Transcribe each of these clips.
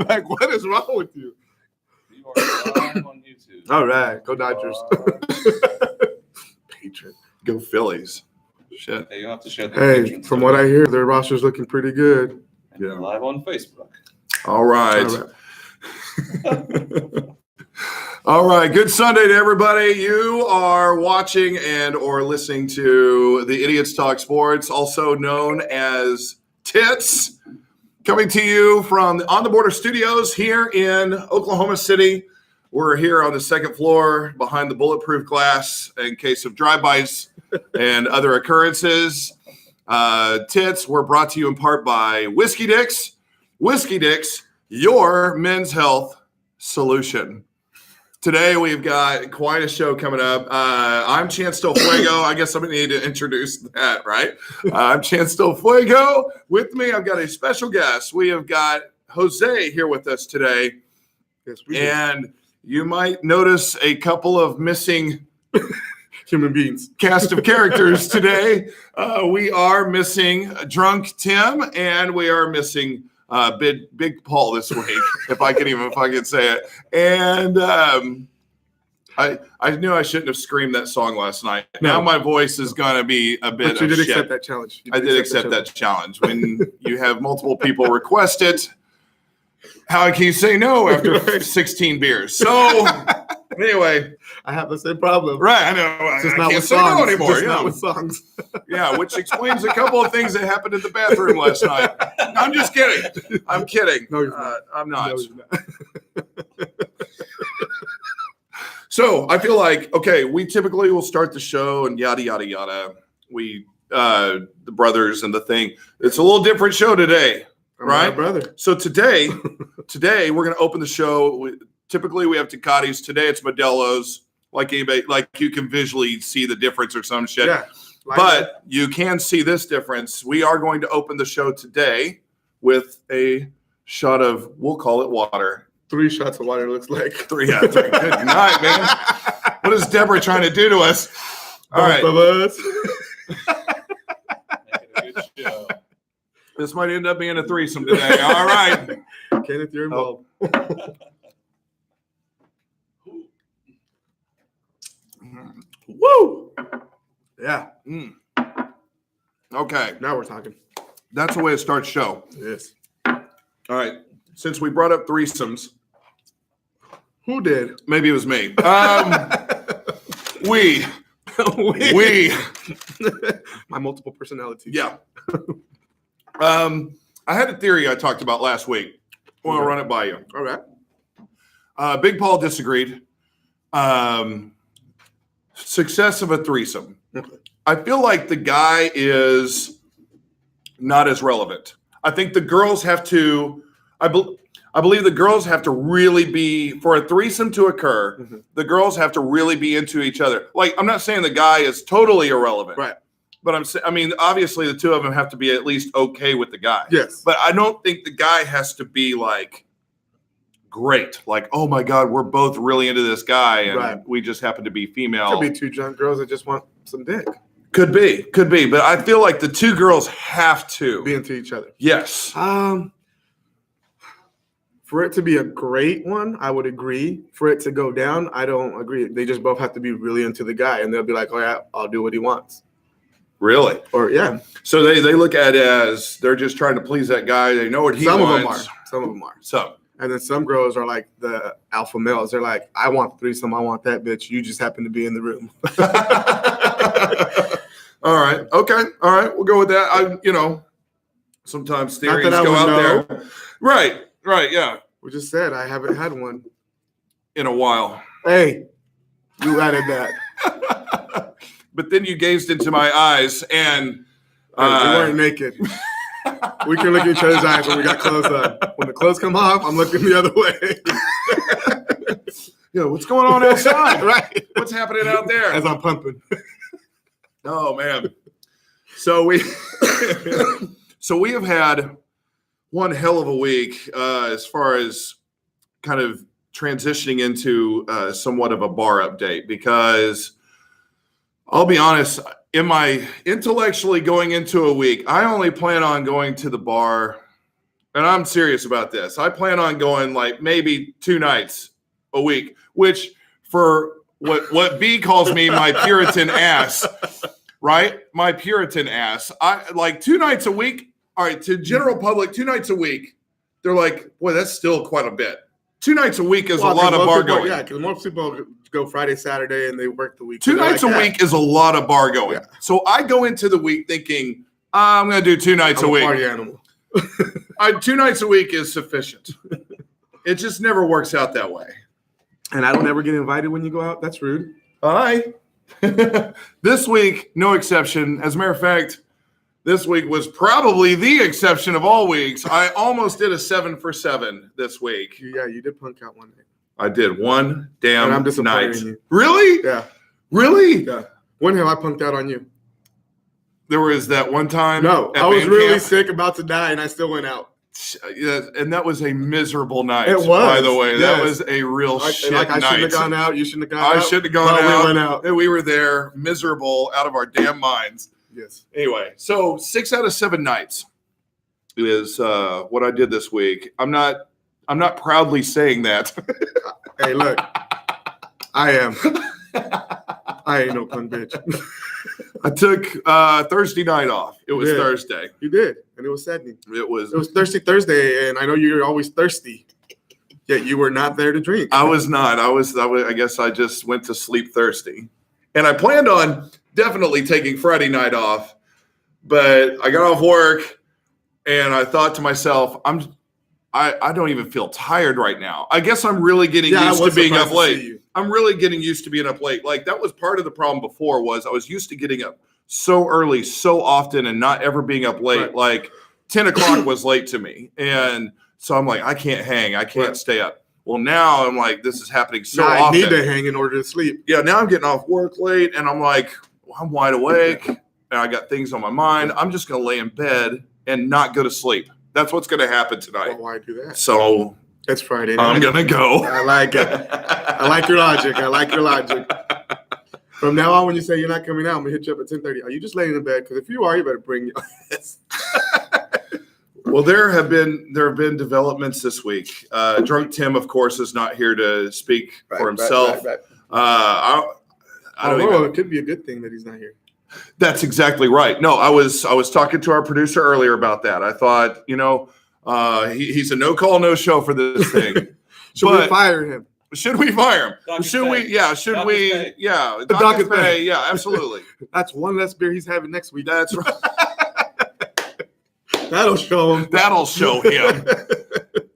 Like, what is wrong with you? You are live on YouTube. All right, go Dodgers. Patron. Go Phillies. Shit. Hey, you have to share the Hey, patrons. from what I hear, their roster's looking pretty good. And you're live on Facebook. All right. All right. All right. Good Sunday to everybody. You are watching and or listening to the Idiots Talk Sports, also known as Tits, coming to you from the On the Border Studios here in Oklahoma City. We're here on the second floor behind the bulletproof glass in case of drive-bys and other occurrences. Tits, we're brought to you in part by Whiskey Dicks. Whiskey Dicks, your men's health solution. Today we've got quite a show coming up. I'm Chance Del Fuego. I guess I'm going to need to introduce that, right? I'm Chance Del Fuego. With me, I've got a special guest. We have got Jose here with us today. Yes, we do. And you might notice a couple of missing Human beings. cast of characters today. We are missing Drunk Tim, and we are missing Big Paul this week, if I can say it. And I knew I shouldn't have screamed that song last night. No. Now my voice is going to be a bit But you of did shit. accept that challenge. I did accept that challenge. When you have multiple people request it, how can you say no after 16 beers? So anyway, I have the same problem. right, I know. Just I not can't with say songs. no anymore. Just Yeah. not with songs. Yeah, which explains a couple of things that happened in the bathroom last night. No, I'm just kidding. I'm kidding. No, you're not. I'm not. No, you're not. So I feel like, okay, we typically will start the show and yada, yada, yada. We, the brothers and the thing. It's a little different show today, I'm my right? brother. So today we're going to open the show. Typically we have Tecatis. Today it's Modelo's. Like anybody, like you can visually see the difference or some shit. Yeah. Like But you can see this difference. We are going to open the show today with a shot of, we'll call it water. 3 shots of water looks like. 3 out of 3. Good night, man. What is Deborah trying to do to us? All right. Both of us. Make it a good show. This might end up being a threesome today. All right. Kenneth, you're involved. Woo! Yeah. Okay. Now we're talking. That's the way to start the show. Yes. All right. Since we brought up threesomes, Who did? maybe it was me. We. My multiple personalities. Yeah. I had a theory I talked about last week. I want to run it by you. All right. Big Paul disagreed. Success of a threesome. Okay. I feel like the guy is not as relevant. I think the girls have to, I believe the girls have to really be, for a threesome to occur, Mhm. the girls have to really be into each other. Like, I'm not saying the guy is totally irrelevant. Right. But I mean, obviously the two of them have to be at least okay with the guy. Yes. But I don't think the guy has to be like great. Like, oh my God, we're both really into this guy and Right. we just happen to be female. Could be 2 drunk girls that just want some dick. Could be. But I feel like the two girls have to. Be into each other. Yes. For it to be a great one, I would agree. For it to go down, I don't agree. They just both have to be really into the guy, and they'll be like, "Oh yeah, I'll do what he wants." Really? Or yeah, So they look at it as they're just trying to please that guy. They know what he some of them wants. are. Some of them are. So And then some girls are like the alpha males. They're like, "I want threesome. I want that bitch. You just happen to be in the room." all right. Okay. All right. We'll go with that. Sometimes Not theories that I go would out know. there. Right. Yeah. We just said I haven't had one. In a while. Hey, you added that. But then you gazed into my eyes and We weren't naked. We can look at each other's eyes when we got clothes on. When the clothes come off, I'm looking the other way. what's going on outside? Right. What's happening out there? As I'm pumping. Oh man. So we have had one hell of a week as far as kind of transitioning into somewhat of a bar update, because I'll be honest, am I intellectually going into a week? I only plan on going to the bar and I'm serious about this. I plan on going like maybe 2 nights a week, which for what B calls me my Puritan ass, right? My Puritan ass. I like 2 nights a week. All right, to general public, 2 nights a week. They're like, boy, that's still quite a bit. 2 nights a week is a lot of bar going. Yeah, because most people go Friday, Saturday, and they work the week. 2 nights a week is a lot of bar going. Yeah. So I go into the week thinking, I'm going to do 2 nights I'm a week. Party animal. 2 nights a week is sufficient. It just never works out that way. And I don't ever get invited when you go out. That's rude. Hi. This week, no exception. As a matter of fact, this week was probably the exception of all weeks. I almost did a 7 for 7 this week. Yeah, you did punk out one night. I did one damn And I'm disappointed night. in you. Really? Yeah, Really? yeah. When have I punked out on you? There was that one time. No, at I was band really camp. sick, about to die, and I still went out. Yeah, and that was a miserable night. It was, by the way. That yes. was a real shit I night. shouldn't have gone out. You shouldn't have gone out. I shouldn't have gone but out. We went out. And we were there, miserable, out of our damn minds. Yes. Anyway, so 6 out of 7 nights is what I did this week. I'm not proudly saying that. Hey, look. I am. I ain't no punk bitch. I took Thursday night off. It was Yeah. Thursday. You did, and it was saddening. It was. It was Thirsty Thursday, and I know you're always thirsty, yet you were not there to drink. I was not. I guess I just went to sleep thirsty, and I planned on definitely taking Friday night off, but I got off work, and I thought to myself, I don't even feel tired right now. I guess I'm really getting I used to was being surprised up to late. see you. I'm really getting used to being up late. Like that was part of the problem before was I was used to getting up so early, so often, and not ever being up late. Right. Like 10 o'clock was late to me. And so I'm like, I can't hang. I can't Right. stay up. Well, now I'm like, this is happening so Now I often. need to hang in order to sleep. Yeah, now I'm getting off work late and I'm like, well, I'm wide awake and I got things on my mind. I'm just going to lay in bed and not go to sleep. That's what's going to happen tonight. Well, why do that? So It's Friday I'm night. going to go. I like it. I like your logic. I like your logic. From now on, when you say you're not coming out, I'm gonna hit you up at 10:30. Are you just laying in bed? Because if you are, you better bring your ass. Well, there have been developments this week. Drunk Tim, of course, is not here to speak for himself. Right. I don't Well, even, it could be a good thing that he's not here. That's exactly right. No, I was talking to our producer earlier about that. I thought, he's a no call, no show for this thing. Should we But- fire him? Should we fire him? Doc is Should we? pay. Yeah. Should Doc we? is pay. Yeah. Doc Doc is is pay. pay. Yeah. Absolutely. That's one less beer he's having next week. That's right. That'll show him. That'll show him.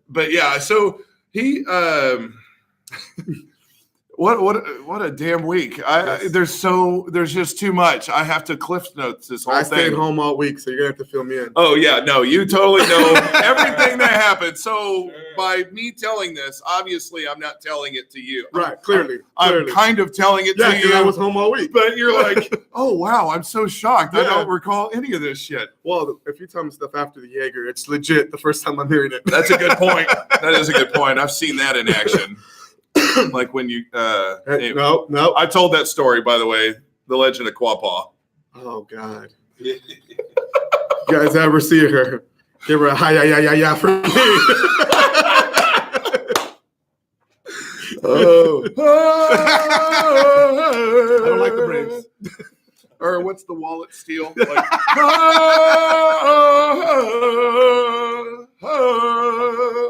But yeah, so he what a damn week. Yes. There's just too much. I have to cliff notes this whole I thing. stayed home all week, so you're gonna have to fill me in. Oh yeah, no, you totally know everything that happened. So by me telling this, obviously I'm not telling it to you. Right, clearly. I'm kind of telling it Yeah, to because I you. was home all week. But you're like, oh wow, I'm so shocked. I Yeah. don't recall any of this shit. Well, if you tell me stuff after the Jaeger, it's legit the first time I'm hearing it. That's a good point. That is a good point. I've seen that in action. Like when you Hey, no. I told that story, by the way, the legend of Quapaw. Oh God. You guys ever see her? Give her a hi ya from me. Oh. I don't like the Braves. Or what's the wallet steal? Like,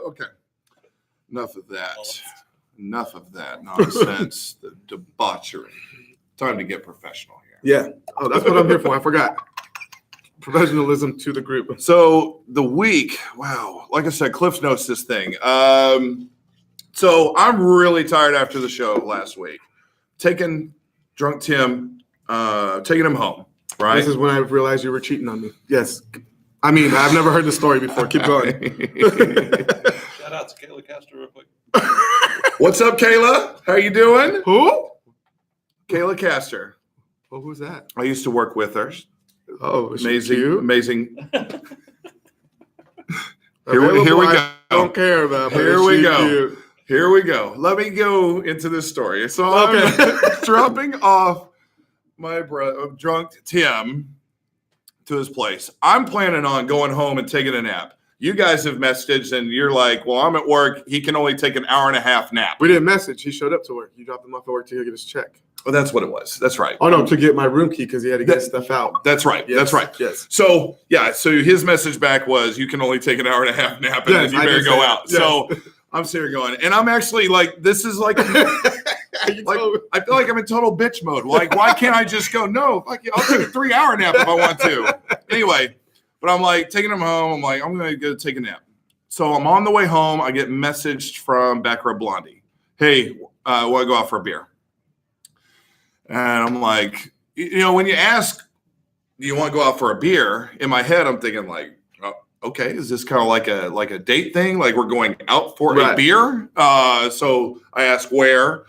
okay. Enough of that. Enough of that nonsense. The debauchery. Time to get professional here. Yeah. Oh, that's what I'm here for. I forgot. Professionalism to the group. So the week, wow, like I said, Cliff notes this thing. So I'm really tired after the show last week. Taking Drunk Tim, taking him home, right? This is when I realized you were cheating on me. Yes. I mean, I've never heard the story before. Keep going. Shout out to Kayla Castro real quick. What's up, Kayla? How you doing? Who? Kayla Castor. Oh, who's that? I used to work with her. Oh, is she Amazing, cute? amazing. Available, Here we I go. don't care about. but Here is we she go. cute? Here we go. Let me go into this story. So Okay. I'm dropping off my drunk Tim to his place. I'm planning on going home and taking a nap. You guys have messaged and you're like, well, I'm at work. He can only take an hour and a half nap. We didn't message. He showed up to work. You dropped him off at work to go get his check. Well, that's what it was. That's right. Oh, no, to get my room key because he had to get his stuff out. That's right. Yes, That's right. Yes. So, yeah. So his message back was, you can only take an hour and a half nap and Yes, then I you better did go say out. that. Yes. So I'm sitting here going, and I'm actually like, this is like, You like told me. I feel like I'm in total bitch mode. Like, why can't I just go, no, fuck you, I'll take a 3-hour nap if I want to. Anyway, but I'm like taking him home. I'm like, I'm going to go take a nap. So I'm on the way home. I get messaged from Back Row Blondie. Hey, want to go out for a beer? And I'm like, you know, when you ask, do you want to go out for a beer? In my head, I'm thinking like, oh, okay, is this kind of like a date thing? Like we're going out for a Right. beer? So I ask where,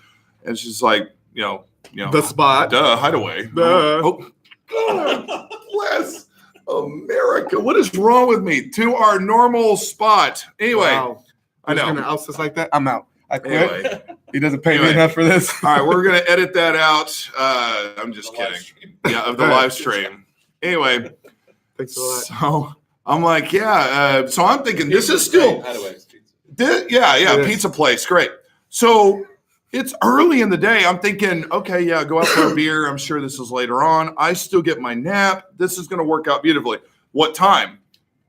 and she's like, you know, The spot. duh, Hideaway. Duh. Oh, God bless America. What is wrong with me? To our normal spot. Anyway, Wow. I know. Gonna oust us like that? I'm out. I quit. Anyway, He doesn't pay me Anyway. enough for this. all right, we're gonna edit that out. I'm just The live kidding. stream. Yeah, of the live stream. Anyway, Thanks a lot. so I'm like, yeah. So I'm thinking this is still, Hideaway's pizza. yeah, It is. pizza place, great. So it's early in the day. I'm thinking, okay, yeah, go out for a beer. I'm sure this is later on. I still get my nap. This is gonna work out beautifully. What time?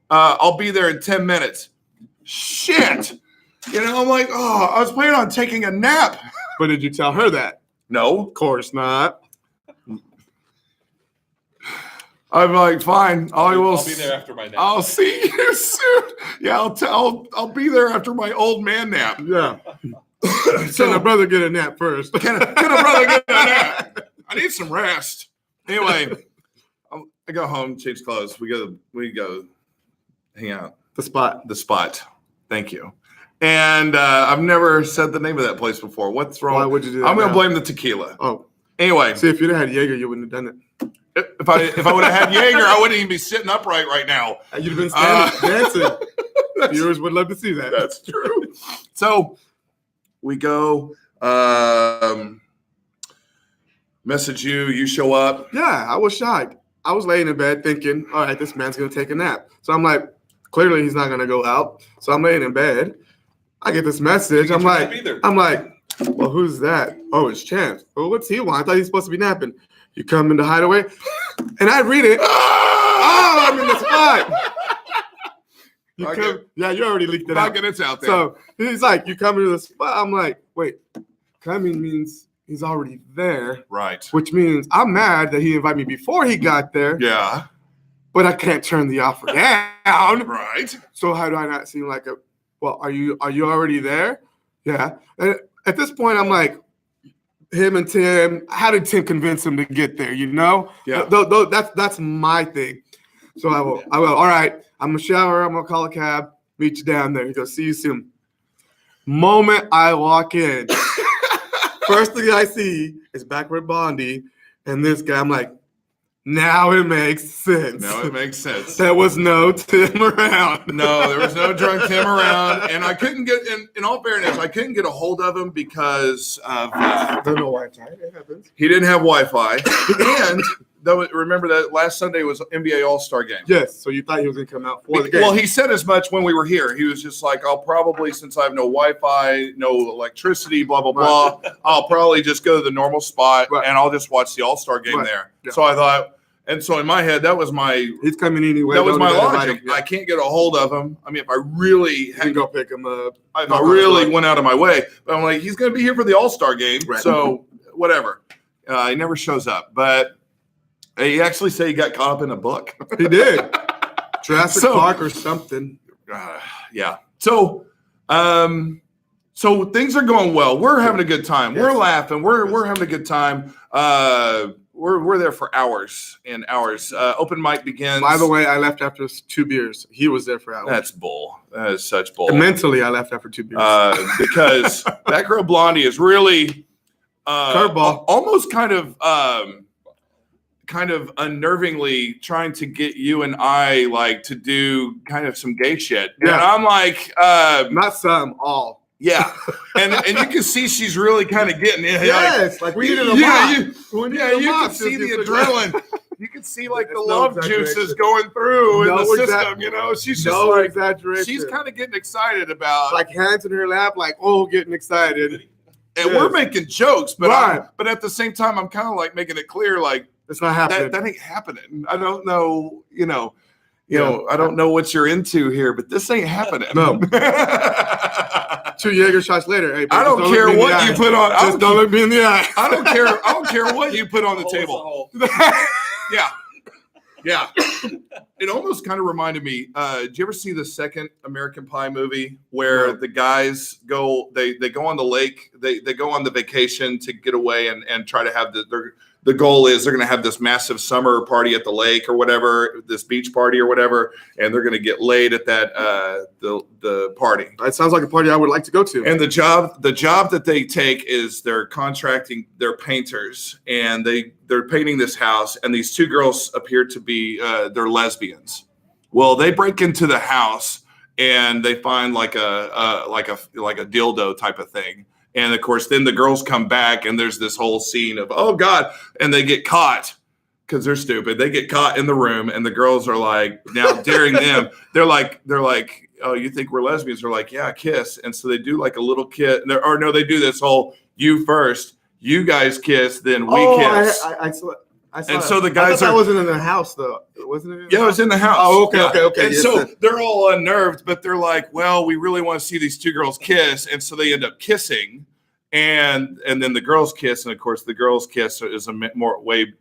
I'll be there in 10 minutes. Shit. You know, I'm like, oh, I was planning on taking a nap. But did you tell her that? No. Of course not. I'm like, fine. I'll be there after my nap. I'll see you soon. Yeah, I'll be there after my old man nap. Yeah. So So my brother get a nap first. can a brother get a nap? I need some rest. Anyway, I go home, change clothes. We go hang out. The spot. The spot. Thank you. And I've never said the name of that place before. What's wrong? Why would you do that? I'm gonna now? blame the tequila. Oh, Anyway, see, if you'd have had Jaeger, you wouldn't have done it. if I would have had Jaeger, I wouldn't even be sitting upright right now. You'd have been standing dancing. Viewers would love to see that. That's true. So we go, message you, you show up. Yeah, I was shocked. I was laying in bed thinking, all right, this man's going to take a nap. So I'm like, clearly he's not going to go out. So I'm laying in bed. I get this message. I'm like, well, who's that? Oh, it's Chance. Well, what's he want? I thought he was supposed to be napping. You come into Hideaway? And I read it. Oh, I'm in the spot. You Okay. come, yeah, you already leaked it out. Fucking it's out there. So he's like, you come into the spot. I'm like, wait, coming means he's already there, right. which means I'm mad that he invited me before he got there, Yeah. but I can't turn the offer down. Right. So how do I not seem like a, well, are you already there? Yeah. And at this point, I'm like, him and Tim, how did Tim convince him to get there? You know? Yeah. That's my thing. So I will, all right, I'm gonna shower, I'm gonna call a cab, meet you down there. He goes, see you soon. Moment I walk in, first thing I see is Backward Bondi and this guy. I'm like, now it makes sense. No, it makes sense. There was no Tim around. No, there was no drunk Tim around. And I couldn't get, in all fairness, I couldn't get a hold of him because of, I don't know why it's right. It happens. he didn't have Wi-Fi. And though, remember that last Sunday was NBA All-Star game. Yes, so you thought he was gonna come out for the game. Well, he said as much when we were here. He was just like, I'll probably, since I have no Wi-Fi, no electricity, blah, blah, blah, I'll probably just go to the normal spot Right. and I'll just watch the All-Star game Right. there. Yeah. So I thought, and so in my head, that was my He's coming anyway. that was Don't my even logic. invite him. I can't get a hold of him. I mean, if I really You can go pick him up. if I really went out of my way, but I'm like, he's going to be here for the All-Star game. Right. So whatever. He never shows up, but he actually said he got caught up in a book. He did. Jurassic So- Park or something. Yeah. So, so things are going well. We're having a good time. Yes. We're laughing. We're having a good time. We're there for hours and hours. Open mic begins. By the way, I left after 2 beers. He was there for hours. That's bull. That is such bull. And mentally, I left after 2 beers. Because Back Row Blondie is really Curveball. almost kind of unnervingly trying to get you and I like to do kind of some gay shit. And Yeah. I'm like, Not some, all. yeah. And you can see she's really kind of getting in. Yes, like we needed a Yeah, mop. you We needed yeah, a you mop can see to the get- adrenaline. You can see like the It's no love juices exaggeration. going through in No the system. You know, she's just No like exaggeration. she's kind of getting excited about. like hands in her lap, like getting excited. And we're making jokes, but Right. but at the same time, I'm kind of like making it clear, like It's not happening. that ain't happening. I don't know, you know, I don't know what you're into here, but this ain't happening. No. 2 Jaeger shots later. Hey, I don't look care me in the what eye. you put on. Just don't look me in the eye. I don't care. I don't care what you put on the Hole is a table. hole. Yeah. Yeah. It almost kind of reminded me. Did you ever see the second American Pie movie where No. the guys go, they go on the lake, they go on the vacation to get away and try to have the goal is they're going to have this massive summer party at the lake or whatever, this beach party or whatever, and they're going to get laid at that the party. That sounds like a party I would like to go to. And the job that they take is they're contracting, they're painters, and they're painting this house, and these two girls appear to be they're lesbians. Well, they break into the house and they find like a dildo type of thing. And of course, then the girls come back and there's this whole scene of, oh God, and they get caught because they're stupid. They get caught in the room and the girls are like now daring them. They're like, oh, you think we're lesbians? They're like, yeah, kiss. And so they do like a little kiss, or no, they do this whole you first, you guys kiss, then we kiss. I saw And that. so the I guys thought that are. wasn't in the house though, wasn't it? Yeah, it was in the house. Oh, okay, Yeah. okay. And yes, so yes. they're all unnerved, but they're like, well, we really want to see these two girls kiss. And so they end up kissing. And then the girls kiss. And of course, the girls kiss is way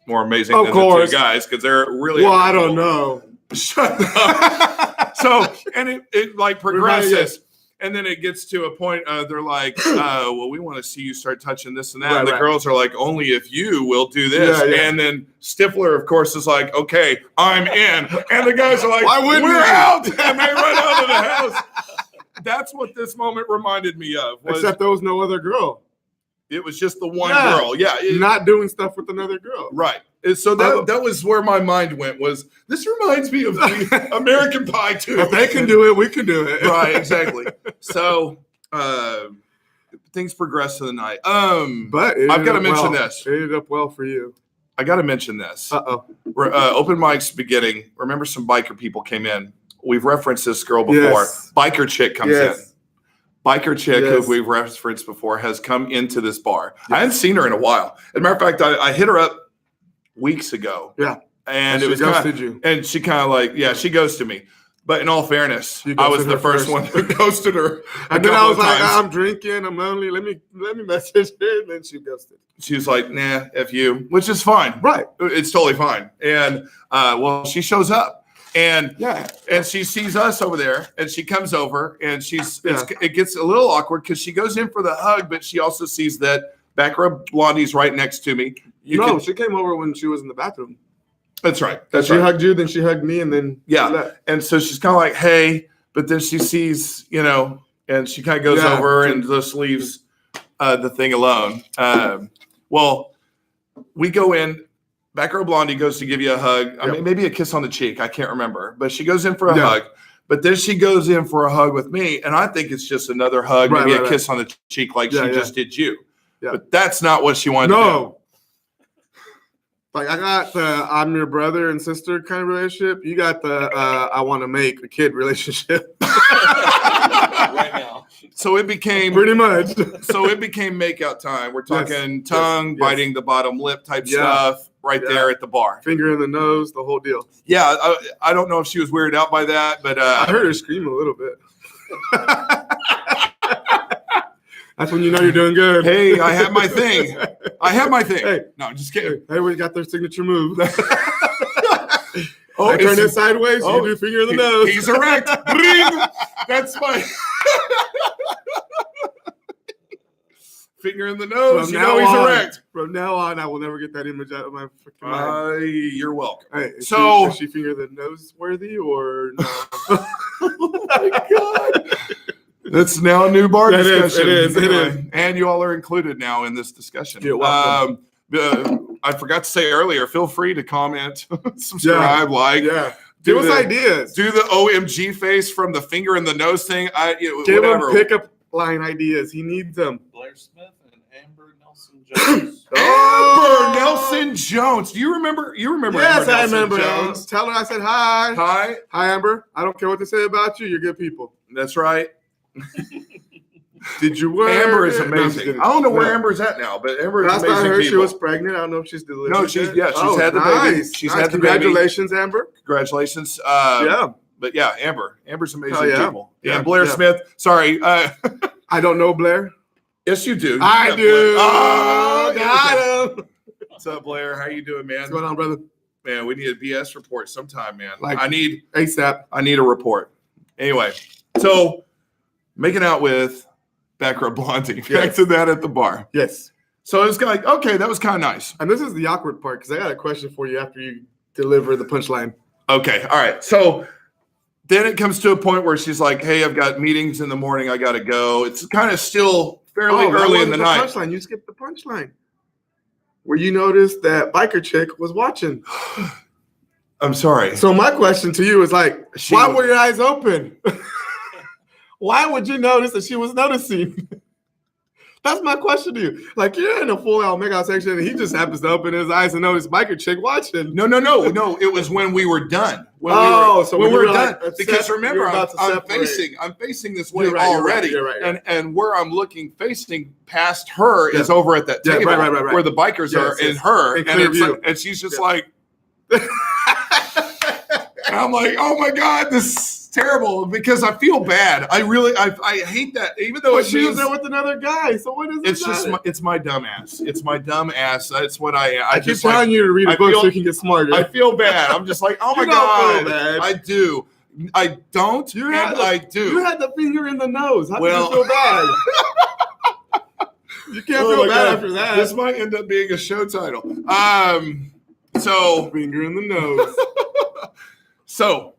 more amazing Of than course. the two guys because they're really. Well, I don't know. Shut up. So, and it like progresses. Right, And then it gets to a point, they're like, well, we want to see you start touching this and that. Right, and the right. girls are like, only if you will do this. Yeah, yeah. And then Stifler, of course, is like, okay, I'm in. And the guys are like, Why wouldn't we're you? out. And they run out of the house. That's what this moment reminded me of. Except there was no other girl. It was just the one Yeah. girl. Yeah. Not doing stuff with another girl. Right. And so that was where my mind went was, this reminds me of the American Pie too. If they can do it, we can do it. Right, exactly. So things progress to the night. But it I've got to ended up mention well. this. It ended up well for you. I got to mention this. Uh-oh. Open mics beginning. Remember, some biker people came in. We've referenced this girl before. Yes. Biker chick comes Yes. in. Biker chick, Yes. who we've referenced before, has come into this bar. I hadn't seen her in a while. As a matter of fact, I hit her up weeks ago. Yeah. And it she was ghosted you. and she kind of like, yeah, she ghosted me. But in all fairness, You I was ghosted the her first first. one who ghosted her. And then I was like, times. I'm drinking, I'm lonely. Let me message her. And then she ghosted. She was like, nah, F you, which is fine. Right. It's totally fine. And well, she shows up and Yeah. and she sees us over there and she comes over and Yeah. it gets a little awkward because she goes in for the hug, but she also sees that Back Row Blondie's right next to me. She came over when she was in the bathroom. That's right. That's She right. hugged you, then she hugged me, and then Yeah. she left. And so she's kind of like, hey, but then she sees, and she kind of goes Yeah. over and just leaves the thing alone. Well, we go in. Back Row Blondie goes to give you a hug. I Yep. mean, maybe a kiss on the cheek. I can't remember. But she goes in for a Yeah. hug. But then she goes in for a hug with me. And I think it's just another hug, Right, maybe right, a kiss on the cheek like Yeah, she yeah. just did you. Yeah. But that's not what she wanted to do. No. Like I got the I'm your brother and sister kind of relationship. You got the I want to make a kid relationship. Right now. So it became Pretty much. makeout time. We're Yes, talking yes, tongue, yes. biting the bottom lip type Yeah. stuff right Yeah. there at the bar. Finger in the nose, the whole deal. Yeah, I don't know if she was weirded out by that, but I heard her scream a little bit. That's when you know you're doing good. hey, I have my thing. Hey. No, I'm just kidding. Hey, we got their signature move. Oh, I turn it's- it sideways, oh, you do finger in the nose. He's erect. Bring. That's my finger in the nose. From You now know he's on- erect. From now on, I will never get that image out of my freaking mind. You're welcome. Hey, is so- is she finger the nose worthy or no? Oh my God. That's now a new bar It is, discussion. it is, it Anyway, and you all are included now in this discussion. You're welcome. I forgot to say earlier, feel free to comment, subscribe, like, Yeah. do Give us the- ideas. do the OMG face from the finger in the nose thing. Give Whatever. him pickup line ideas. He needs them. Blair Smith and Amber Nelson. Nelson Jones. Amber Nelson Jones. Do you remember? You remember? Yes, Amber I Nelson remember. Jones? Tell her I said hi. Hi. Hi, Amber. I don't care what they say about you. You're good people. That's right. Did you work? Amber is No, I'm amazing. kidding. I don't know where No. Amber's at now, but Amber is Last time I amazing heard she people. was pregnant. I don't know if she's delivered. No, she's yet. had the baby. Nice. She's Nice. had the baby. Congratulations, Amber. Congratulations. Yeah. But yeah, Amber's amazing Oh, yeah. people. Yeah, And Blair yeah. Smith. Sorry. I don't know Blair. Yes, you do. I Yeah, do. Blair. Oh, got him. What's up, Blair? How you doing, man? What's going on, brother? Man, we need a BS report sometime, man. Like- I need ASAP. a report. Anyway, so making out with Backrub Blondie. Back Yes. to that at the bar. Yes. So it's like, okay, that was kind of nice. And this is the awkward part because I got a question for you after you deliver the punchline. Okay, all right. So then it comes to a point where she's like, hey, I've got meetings in the morning. I got to go. It's kind of still fairly that early in wasn't the night. Punchline. You skipped the punchline. Where you noticed that biker chick was watching. I'm sorry. So my question to you is like, She- why were your eyes open? Why would you notice that she was noticing? That's my question to you. Like, you're in a full out make out section and he just happens to open his eyes and notice biker chick watching. No. It was when we were done. When So we when you were were done. like, Because you're remember, about to I'm separate. facing this way You're right, already, you're right. and where I'm looking facing past her is Yeah. over at that Yeah, table right. where the bikers are, Yes, and her, in and clear it's view. like, and she's just Yeah. like, and I'm like, oh my god, this is terrible because I feel bad. I hate that, even though But it she was means there with another guy. So what is it? it's just it's my dumb ass. It's my dumb ass. That's what I am. I keep just telling you to read a I book feel- so you can get smarter. I feel bad. I'm just like, oh my You don't god, feel bad. I do. I don't, You and had the- I do. You had the finger in the nose. How Well- did you feel bad? You can't Oh feel my bad God. after that. This might end up being a show title. So Finger in the nose. so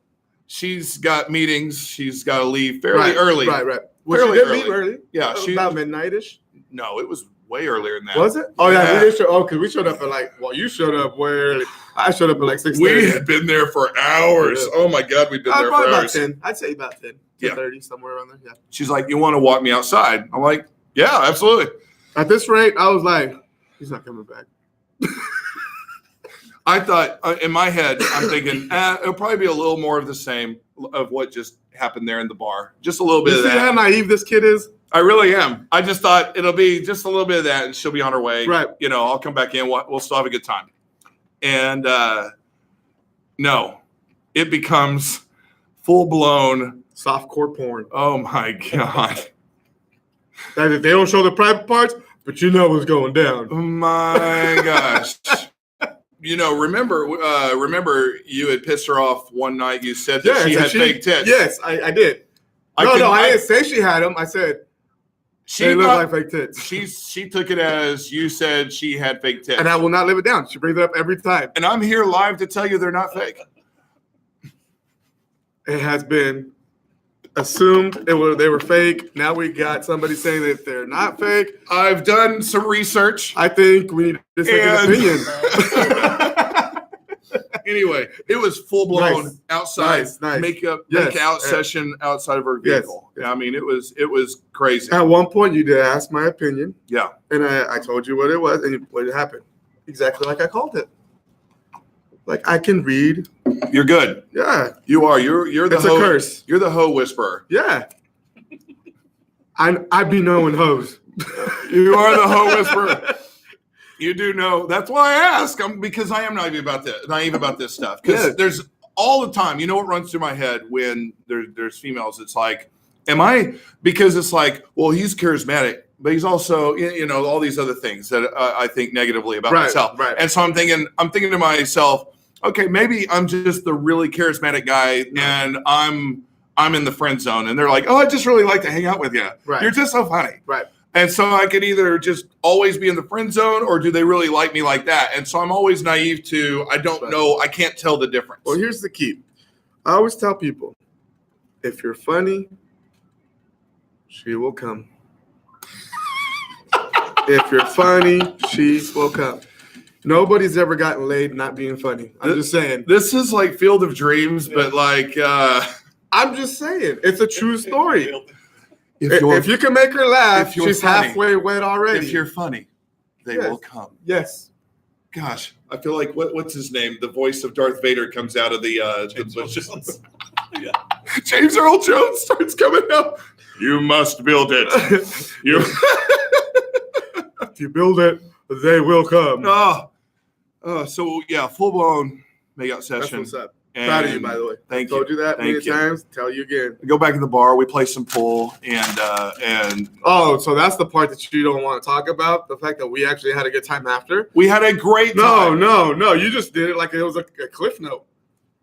she's got meetings. She's got to leave fairly early. Right. Well, Fairly she did leave early. early. Yeah, she. About midnight-ish. No, it was way earlier than that. Was it? Oh, yeah. Yeah. We did show. Oh, because we showed up at like, well, you showed up way early. I showed up at like 6:30. We had been there for hours. Yeah. Oh my god, we've been there for Probably about hours. 10. I'd say about 10. Yeah. 10:30, somewhere around there. Yeah. She's like, "You want to walk me outside?" I'm like, "Yeah, absolutely." At this rate, I was like, he's not coming back. I thought in my head, I'm thinking it'll probably be a little more of the same of what just happened there in the bar. Just a little bit You of see how that. naive this kid is? I really am. I just thought it'll be just a little bit of that, and she'll be on her way. Right. You know, I'll come back in. We'll still have a good time. And no, it becomes full blown. Softcore porn. Oh my god. That they don't show the private parts, but you know what's going down. Oh my gosh. You know, remember you had pissed her off one night. You said that she so had fake tits. Yes, I did. I didn't say she had them. I said She they look thought- like fake tits. she took it as you said she had fake tits. And I will not live it down. She brings it up every time. And I'm here live to tell you they're not fake. It has been assumed they were fake. Now we got somebody saying that they're not fake. I've done some research. I think we need to take an opinion. Anyway, it was full blown Nice. outside Nice. make out Yes. session outside of her Yes. vehicle. Yeah, I mean, it was crazy. At one point, you did ask my opinion, Yeah. and I told you what it was, and what happened. Exactly like I called it. Like I can read. You're good. Yeah, You are. You're the it's a hoe. curse. You're the hoe whisperer. Yeah. I be knowing hoes. You are the hoe whisperer. You do know. That's why I ask. Because I am naive about this stuff. Because Yeah. there's all the time. You know what runs through my head when there's females? It's like, am I? Because it's like, well, he's charismatic, but he's also, you know, all these other things that I think negatively about myself. Right. And so I'm thinking to myself, okay, maybe I'm just the really charismatic guy, and I'm in the friend zone. And they're like, oh, I just really like to hang out with you. Right. You're just so funny. Right. And so I could either just always be in the friend zone, or do they really like me like that? And so I'm always naive to, I don't know. I can't tell the difference. Well, here's the key. I always tell people, if you're funny, she will come. If you're funny, she will come. Nobody's ever gotten laid not being funny. I'm just saying. This is like Field of Dreams, but like, I'm just saying. It's a true story. if If you can make her laugh, if you're she's funny. halfway wet already. if you're funny, they Yes. will come. Yes. Gosh, I feel like what's his name? The voice of Darth Vader comes out of the James Earl bushes. Jones. Yeah. James Earl Jones starts coming out. You must build it. You. If you build it, they will come. So yeah, full blown makeout That's session. what's up. And Proud of you, by the way. Thank Told you that many Thank you. times. Tell you again. Go back in the bar. We play some pool, and Oh, so that's the part that you don't want to talk about. The fact that we actually had a good time after. we had a great time. No. You just did it like it was a cliff note.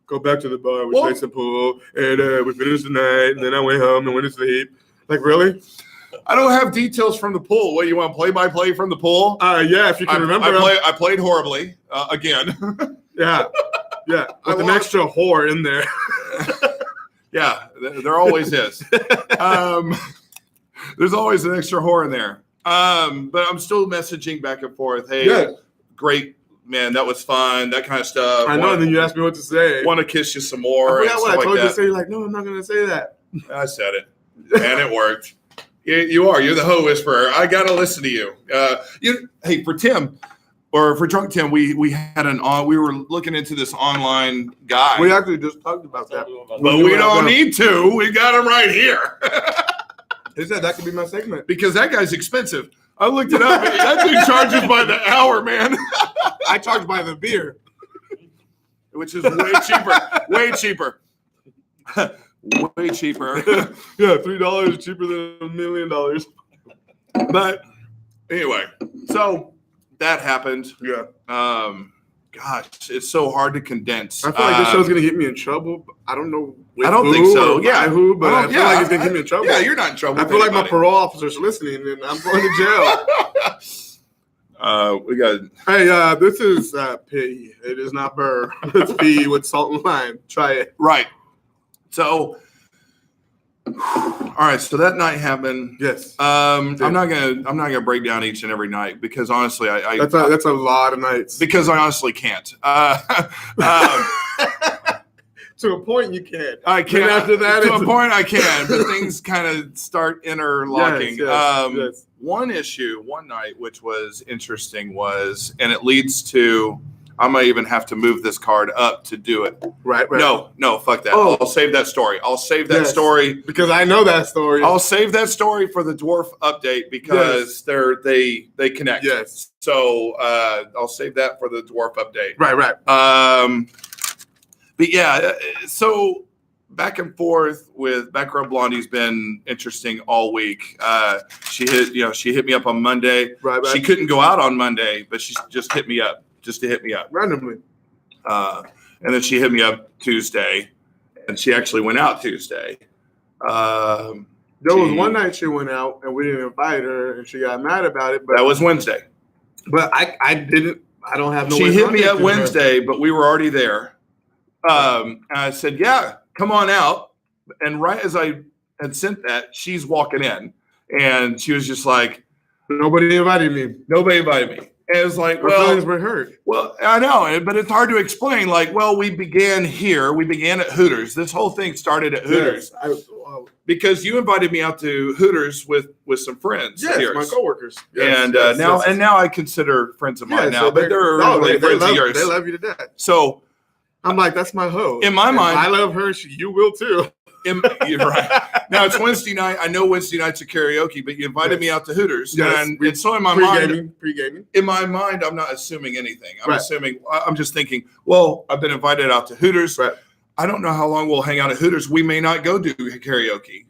Go back to the bar. We played some pool, and we finished the night. And then I went home and went to sleep. Like, really? I don't have details from the pool. What, you want play-by-play from the pool? Yeah, if you can remember. I played horribly again. Yeah. With an extra whore in there. Yeah, there always is. There's always an extra whore in there. But I'm still messaging back and forth. Hey, Yeah. Great, man. That was fun. That kind of stuff. I know. And then you asked me what to say. Want to kiss you some more. I forgot what I told you to that. say. You're like, no, I'm not going to say that. I said it, and it worked. You're the hoe whisperer. I gotta listen to you. Hey, for Tim, or for Drunk Tim, we were looking into this online guy. We actually just talked about that. But we don't need to. We got him right here. He said that could be my segment. Because that guy's expensive. I looked it up. That thing charges by the hour, man. I charge by the beer. Which is way cheaper. Way cheaper. Way cheaper. Yeah, $3 cheaper than $1 million. But anyway, so that happened. Yeah. Gosh, it's so hard to condense. I feel like this show's gonna get me in trouble. I don't know. With I don't who think so. or Yeah, by who, but I feel like it's gonna get me in trouble. Yeah, you're not in trouble. I feel like my parole officer's listening, and I'm going to jail. We got. Hey, this is P. It is not Burr. It's P with salt and lime. Try it. Right. So, all right. So that night happened. Yes. I'm not gonna break down each and every night because honestly, That's a lot of nights. because I honestly can't. To a point, you can. I can't. Then after that, to a it's- point, I can, but things kind of start interlocking. Yes. One issue, one night, which was interesting, and it leads to. I might even have to move this card up to do it. Right. No, fuck that. Oh. I'll save that story. Yes. Story. Because I know that story. I'll save that story for the dwarf update because they connect. Yes. So I'll save that for the dwarf update. Right. But yeah, so back and forth with Backrow Blondie's been interesting all week. She hit me up on Monday. Right. She couldn't go out on Monday, but she just hit me up. Just to hit me up. Randomly. And then she hit me up Tuesday, and she actually went out Tuesday. There was one night she went out and we didn't invite her and she got mad about it. But That was Wednesday. But I don't have no She way hit me contacting up her. Wednesday, but we were already there. And I said, yeah, come on out. And right as I had sent that, she's walking in. And she was just like, Nobody invited me. nobody invited me. And it was like, My feelings were hurt. well, I know, but it's hard to explain. Like, well, we began here. We began at Hooters. This whole thing started at Hooters because you invited me out to Hooters with some friends. Yes, of yours. my coworkers. And now I consider friends of mine now, so but they're originally friends of yours. They love you to death. So I'm like, that's my hoe. in my If mind, I love her. You will too. you're right. Now it's Wednesday night. I know Wednesday nights are karaoke, but you invited me out to Hooters, Yes, and so in my mind, Pre-gaming. in my mind, I'm not assuming anything. Right. I'm just thinking, well, I've been invited out to Hooters. Right. I don't know how long we'll hang out at Hooters. We may not go do karaoke.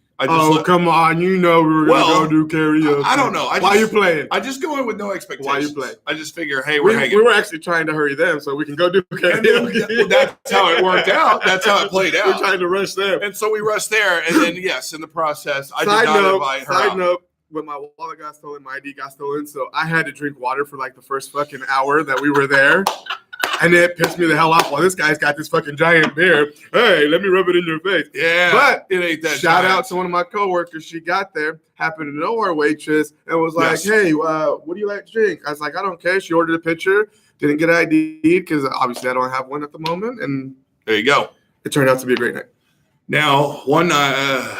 Come on. You know we were going to go do karaoke. I don't know. Why you playing? I just go in with no expectations. Why you play? I just figure, hey, We we're hanging. were actually trying to hurry them so we can go do And then, karaoke. that's how it worked out. That's how it played We're out. trying to rush them. And so we rushed there. And then, yes, in the process, I Side did not note, invite her out. when my wallet got stolen, my ID got stolen, so I had to drink water for like the first fucking hour that we were there. And it pissed me the hell off. Well, this guy's got this fucking giant beer. Hey, let me rub it in your face. Yeah. But it ain't that shout giant. out to one of my coworkers. She got there, happened to know our waitress, and was like, Yes. hey, what do you like to drink? I was like, I don't care. She ordered a pitcher, didn't get ID'd because obviously I don't have one at the moment. And There you go. it turned out to be a great night. Now, one night.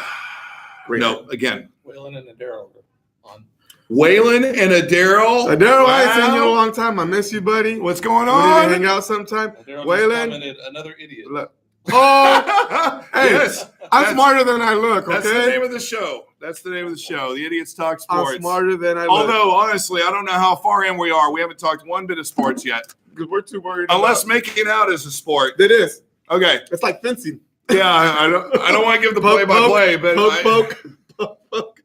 Great No, again. Waylon and Daryl were on. Waylon and Daryl. Daryl, I ain't seen you in a long time. I miss you, buddy. What's going We need to on? hang out sometime. Daryl Waylon. just commented, another idiot. Look. Oh, hey, Yes. I'm smarter than I look, okay? That's the name of the show. That's the name of the show. The Idiots Talk Sports. I'm smarter than I look. Although, honestly, I don't know how far in we are. We haven't talked one bit of sports yet. Because we're too worried Unless about making out is a sport. it is. Okay. It's like fencing. Yeah, I don't want to give the Poke, play-by-play, but Poke.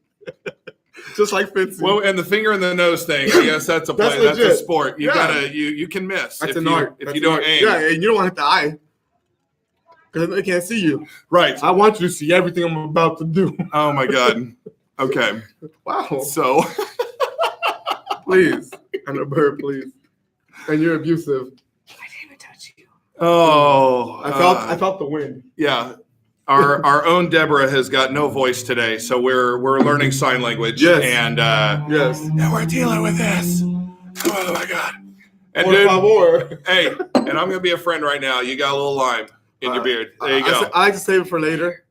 Just like fencing. well, and the finger in the nose thing. I guess that's a play. That's That's a legit. sport. You Yeah. gotta you can miss That's if an you art. if That's you an don't art. aim. Yeah, and you don't want to hit the eye. Because they can't see you. Right. I want you to see everything I'm about to do. Oh my God. Okay. Wow. So Please. And a bird, please. And you're abusive. I didn't even touch you. I felt the wind. Yeah. Our own Deborah has got no voice today, so we're learning sign language. Yes. And Yes. and we're dealing with this. Oh my God. And Por dude, favor. hey, and I'm gonna be a friend right now. You got a little lime in your beard. There you go. I like to save it for later.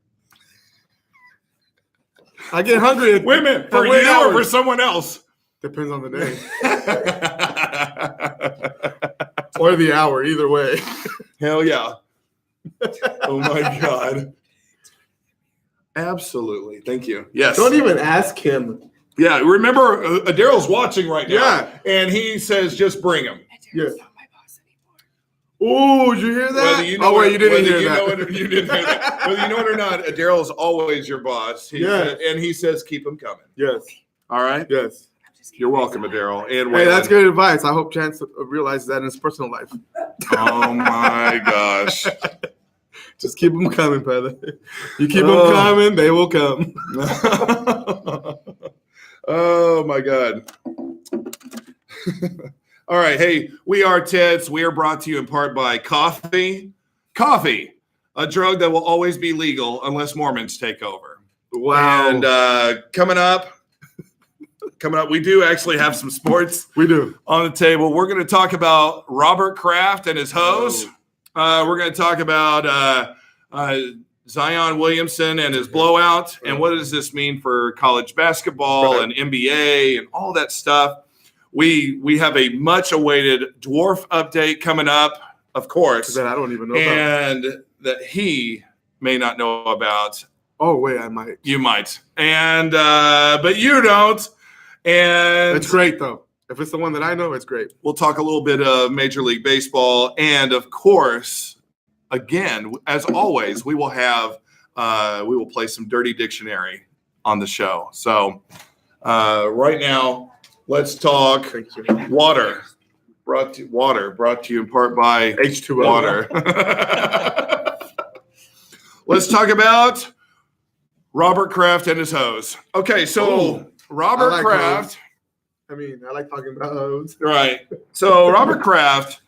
I get hungry. At, Wait a minute, for at you late or for hours. someone else? Depends on the day or the hour. Either way. Hell yeah. Oh my God. Absolutely. Thank you. Yes. Don't even ask him. Yeah. Remember, Daryl's watching right now. Yeah. And he says, just bring him. Yes. Not my boss anymore. Oh, did you hear that? Whether you know wait, it- you didn't whether hear you that. know it or you didn't hear that. Whether you know it or not, Daryl is always your boss. And he says, keep him coming. Yes. All right. Yes. I'm just You're kidding. welcome, Daryl. And Hey, that's Waylon. good advice. I hope Chance realizes that in his personal life. Oh my gosh. Just keep them coming, brother. You keep Oh. them coming, they will come. Oh my God. All right. Hey, we are Teds. We are brought to you in part by coffee. Coffee, a drug that will always be legal unless Mormons take over. Wow. And coming up, we do actually have some sports We do. on the table. We're going to talk about Robert Kraft and his hose. We're going to talk about Zion Williamson and his blowout, and what does this mean for college basketball and NBA and all that stuff. We have a much-awaited dwarf update coming up, of course, That I don't even know about. and that he may not know about. Oh, wait, I might. You might, and but you don't. And It's great, though. If it's the one that I know, it's great. we'll talk a little bit of Major League Baseball, and of course, again, as always, we will play some Dirty Dictionary on the show. So right now, let's talk Thank you. water. Brought to you in part by H2O. water. Let's talk about Robert Kraft and his hose. Okay, so Ooh, Robert I like Kraft. I mean, I like talking about hoes. Right. So Robert Kraft,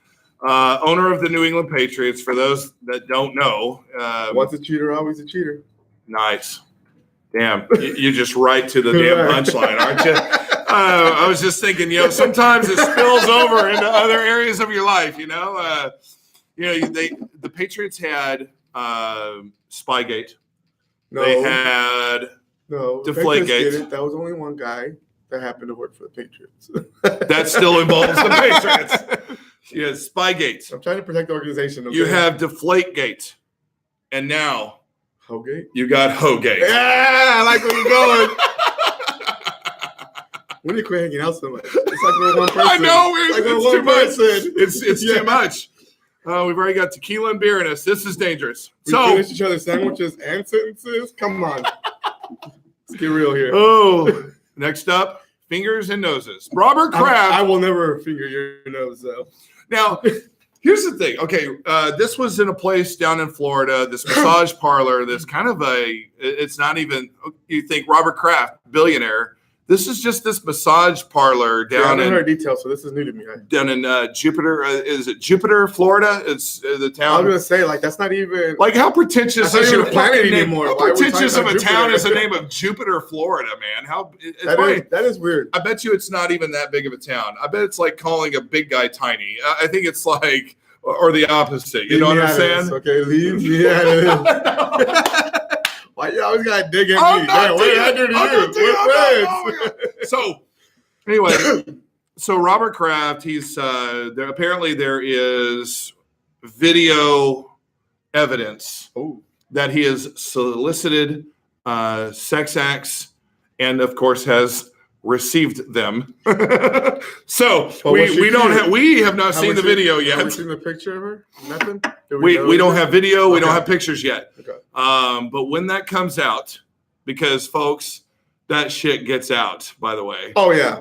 owner of the New England Patriots, for those that don't know. Once a cheater, always a cheater. Nice. Damn. You're just right to the damn Right. punchline, aren't you? I was just thinking, sometimes it spills over into other areas of your life, the Patriots had Spygate. No, They had no. the Deflategate. Patriots did it. That was only one guy that happened to work for the Patriots. that still involves the Patriots. You had Spygate. I'm trying to protect the organization. Okay? You have Deflategate. And now Hogate. you got Hogate. Yeah, I like where you're going. When do you quit hanging out so much? It's like we're one person. I know, It's like it's we're too one much. person. It's Yeah. too much. We've already got tequila and beer in us. This is dangerous. We So, finish each other's sandwiches and sentences. Come on. Let's get real here. next up, fingers and noses. Robert I Kraft. will never finger your nose, though. Now, here's the thing. Okay, this was in a place down in Florida, this massage parlor, this kind of it's not even, you think Robert Kraft, billionaire. This is just this massage parlor Yeah, I down don't in know details, so this is new to me. down in Jupiter. Is it Jupiter, Florida? It's the I was town. gonna say, like, that's not even. Like, how pretentious That's not is even your a planet fucking name? anymore. How Why are we pretentious of talking a about town is the Jupiter? name of Jupiter, Florida, man? How it's that is weird. I bet you it's not even that big of a town. I bet it's like calling a big guy tiny. I think it's like, or the opposite. You know what I'm saying? Okay, leave me out of this. Why you always gotta dig at I'm me? not Man, what did I do digging. to I'm you? not digging. We're I'm not- friends. So, Anyway, so Robert Kraft, he's there. Apparently, there is video evidence that he has solicited sex acts, and of course has received them. So we have not seen the video yet. Have we seen the picture of her? Nothing. We don't have video. Okay. We don't have pictures yet. Okay. But when that comes out, because folks, that shit gets out. By the way. Oh yeah.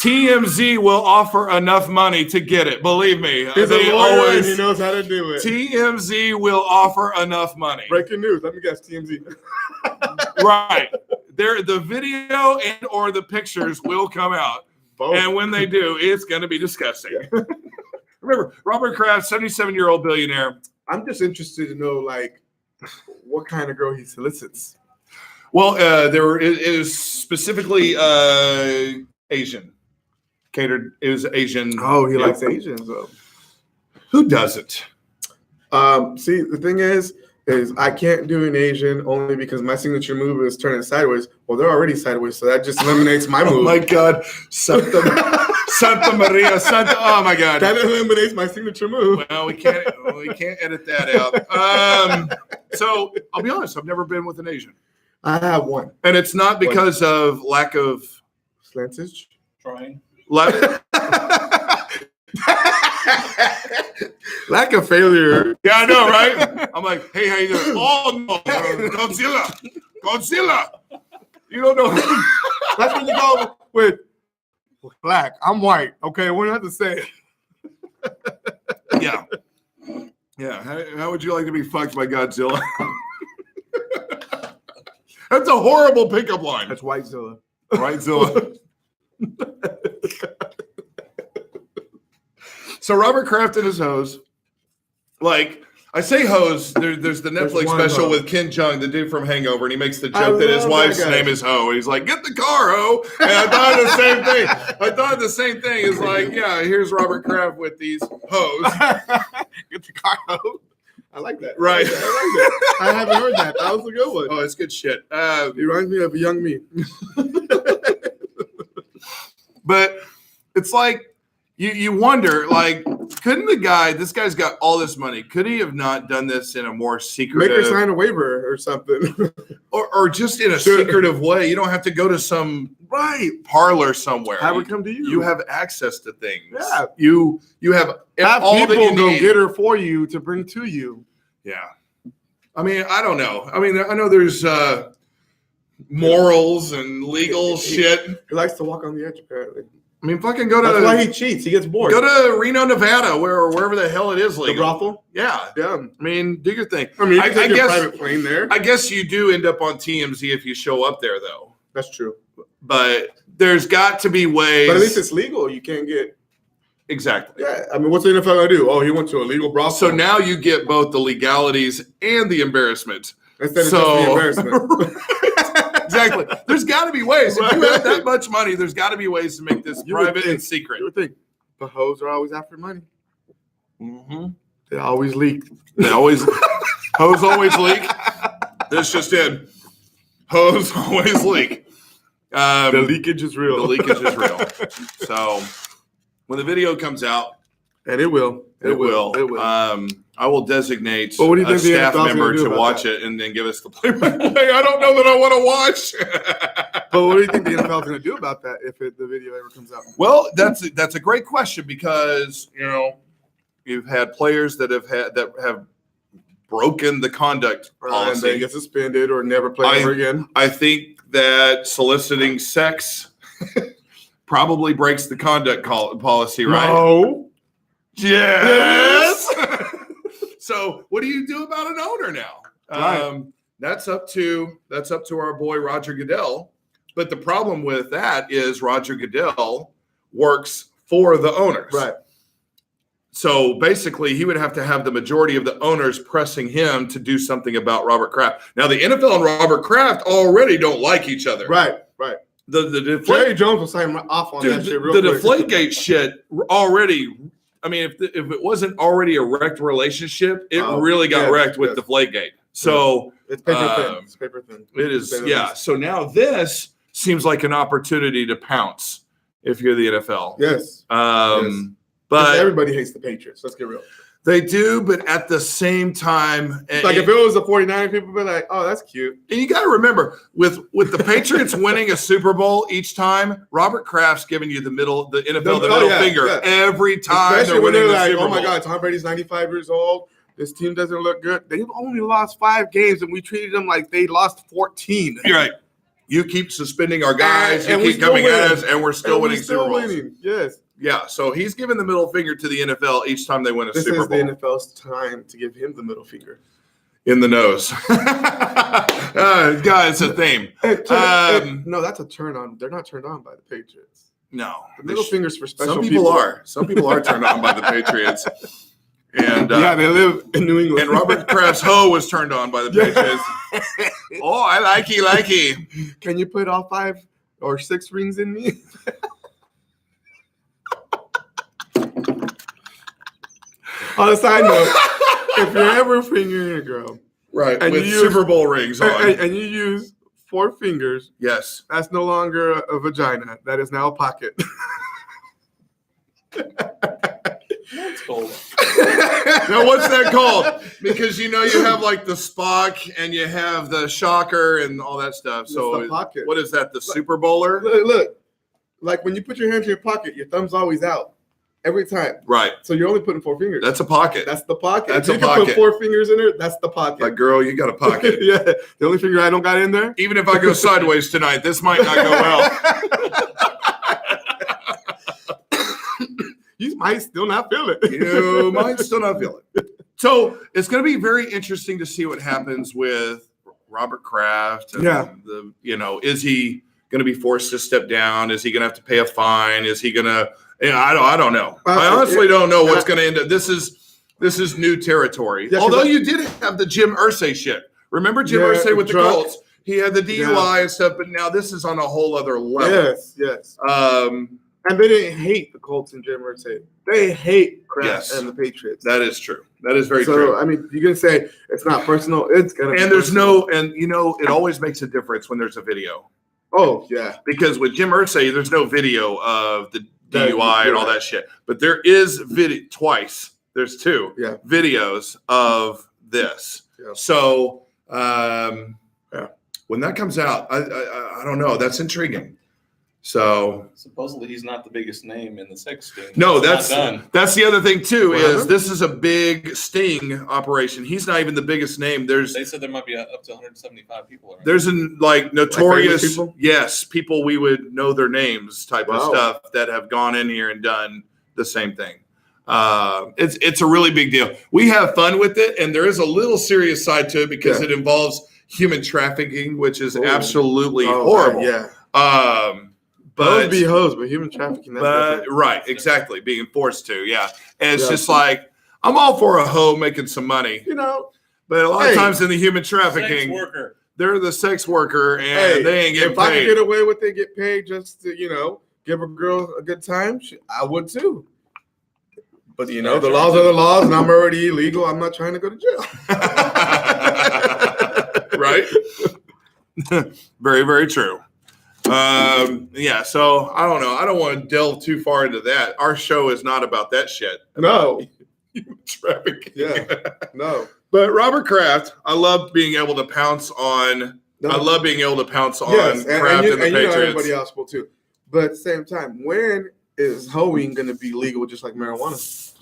TMZ will offer enough money to get it. Believe me. He's a lawyer and he knows how to do it. TMZ will offer enough money. Breaking news. Let me guess. TMZ. Right. The video and or the pictures will come out. Both. And when they do, it's going to be disgusting. Yeah. Remember, Robert Kraft, 77-year-old billionaire. I'm just interested to know, like, what kind of girl he solicits. Well, it is specifically Asian. Catered. It was Asian. Oh, he likes Asians, though. Who doesn't? See, the thing is I can't do an Asian only because my signature move is turning sideways. Well, they're already sideways, so that just eliminates my move. Oh my God, Santa Maria, Santa! Oh my God, that eliminates my signature move. Well, we can't edit that out. So I'll be honest, I've never been with an Asian. I have one, and it's not because of lack of slantage. Trying. Lack of failure. Yeah, I know, right? I'm like, hey, how you doing? Oh no, Godzilla. You don't know. That's when you go with black. I'm white. Okay, we don't have to say it. Yeah. Yeah. How would you like to be fucked by Godzilla? That's a horrible pickup line. That's Whitezilla. Whitezilla. So Robert Kraft and his hose. Like, I say hose, there's the Netflix special with Ken Jeong, the dude from Hangover, and he makes the joke that his wife's name is Ho. And he's like, get the car, Ho. And I thought the same thing. It's like, yeah, here's Robert Kraft with these hoes. Get the car, Ho. I like that. Right. I like that. I haven't heard that. That was a good one. Oh, it's good shit. It reminds me of a young me. But it's like, you wonder, like, couldn't this guy's got all this money, could he have not done this in a more secretive... Make her sign a waiver or something. or just in a secretive way. You don't have to go to some parlor somewhere. Have her come to you. You have access to things. Yeah. You have all people that you go need. get her for you to bring to you. Yeah. I mean, I don't know. I mean, I know there's morals and legal shit. He likes to walk on the edge, apparently. I mean, fucking go to... That's why he cheats. He gets bored. Go to Reno, Nevada, or wherever the hell it is legal. The brothel? Yeah. Yeah. I mean, do your thing. I mean, you can take I your guess, private plane there. I guess you do end up on TMZ if you show up there, though. That's true. But there's got to be ways... But at least it's legal. You can't get... Exactly. Yeah. I mean, what's the NFL going to do? Oh, he went to a legal brothel. So now you get both the legalities and the embarrassment. Instead of just the embarrassment. Exactly. There's got to be ways. If you have that much money, there's got to be ways to make this private and secret. You would think. But hoes are always after money. Mm-hmm. They always leak. Hoes always leak. This just in. Hoes always leak. The leakage is real. The leakage is real. So when the video comes out, and it will. It will. I will designate what do you think a staff the NFL's member gonna do to about watch that? it and then give us the play-by-play. I don't know that I want to watch. But what do you think the NFL is going to do about that if the video ever comes out? Well, that's a great question because you've had players that have broken the conduct policy. And they get suspended or never play ever again. I think that soliciting sex probably breaks the conduct policy, right? No. Yes. So what do you do about an owner now? Right. That's up to our boy Roger Goodell. But the problem with that is Roger Goodell works for the owners. Right. So basically, he would have to have the majority of the owners pressing him to do something about Robert Kraft. Now, the NFL and Robert Kraft already don't like each other. Right. Jerry Jones will sign off on that shit real quick. The Deflategate shit already. I mean, if it wasn't already a wrecked relationship, it really got wrecked with Deflategate. So it's paper thin. It's paper thin. It is, yeah. So now this. seems like an opportunity to pounce if you're the NFL. Yes. Yes. But everybody hates the Patriots. Let's get real. they do, but at the same time, Like if it was the 49ers, people would be like, oh, that's cute. and you got to remember, with the Patriots winning a Super Bowl each time, Robert Kraft's giving you the NFL middle finger every time. Especially when they're like, Super oh my Bowl. God, Tom Brady's 95 years old. This team doesn't look good. They've only lost 5 games, and we treated them like they lost 14. You're right. You keep suspending our guys. And you we keep still coming at win. us, and we're still And winning we're still Super Bowls. winning. Yes. Yeah, so he's giving the middle finger to the NFL each time they win a This Super is Bowl. the NFL's time to give him the middle finger. In the nose. Guys, a theme. No, that's a turn on. They're not turned on by the Patriots. No. The middle finger's for special Some people are. Some people are turned on by the Patriots. And yeah, they live in New England. and Robert Kraft's hoe was turned on by the Patriots. Oh, I likey. Can you put all 5 or 6 rings in me? On a side note, if you're ever fingering a girl Right, And with you use- Super Bowl rings on. and you use 4 fingers, Yes. that's no longer a vagina. That is now a pocket. That's cold. Now, what's that called? Because you have like the Spock and you have the Shocker and all that stuff. It's So the pocket. what is that? The Super Bowler? Look, like when you put your hands in your pocket, your thumb's always out every time. Right. So you're only putting 4 fingers. That's a pocket. That's the pocket. That's If a you can pocket. put 4 fingers in there, that's the pocket. Like, girl, you got a pocket. Yeah, the only finger I don't got in there. Even if I go sideways tonight, this might not go well. You might still not feel it. You might still not feel it. So it's going to be very interesting to see what happens with Robert Kraft. And Yeah. Is he going to be forced to step down? Is he going to have to pay a fine? Is he going to? I don't know. I honestly don't know what's going to end up. This is new territory. Yeah, 'cause Although you did have the Jim Irsay shit. Remember Jim Irsay with the drunk. Colts? He had the DUI and stuff, but now this is on a whole other level. Yes. Um, And they didn't hate the Colts and Jim Irsay. They hate Kraft Yes. and the Patriots. that is true. That is very so, true. I mean, you can say it's not personal. It's gonna. be And there's personal. it always makes a difference when there's a video. Oh yeah. Because with Jim Irsay, there's no video of the That- DUI and all yeah. that shit. But there is video twice. There's 2 Yeah. videos of this. Yeah. So Yeah. when that comes out, I don't know. That's intriguing. So Supposedly he's not the biggest name in the sex team. no, It's that's not done. that's the other thing too. What Is happened? this is a big sting operation? He's not even the biggest name. There's They said there might be up to 175 people. Around. There's like notorious, famous people? yes, people we would know their names type of Wow. stuff that have gone in here and done the same thing. It's a really big deal. We have fun with it, and there is a little serious side to it because Yeah. it involves human trafficking, which is Oh. absolutely Oh, horrible. Yeah. But Hoes be hoes, but human trafficking. That's but different. right, exactly, being forced to, yeah. And it's Yeah. just like I'm all for a hoe making some money, You know, but a lot Hey. of times in the human Sex trafficking, worker. they're the sex worker and hey, they ain't getting if I could paid. get away with it, get paid just to give a girl a good time, I would too. But the laws are the laws, and I'm already illegal. I'm not trying to go to jail. Right? Very, very true. Yeah, so I don't know. I don't want to delve too far into that. Our show is not about that shit. No. Trafficking. Yeah. No. But Robert Kraft, I love being able to pounce on. No. I love being able to pounce on Yes, Kraft and the Patriots. everybody else will too. But at the same time, when is hoeing going to be legal just like marijuana?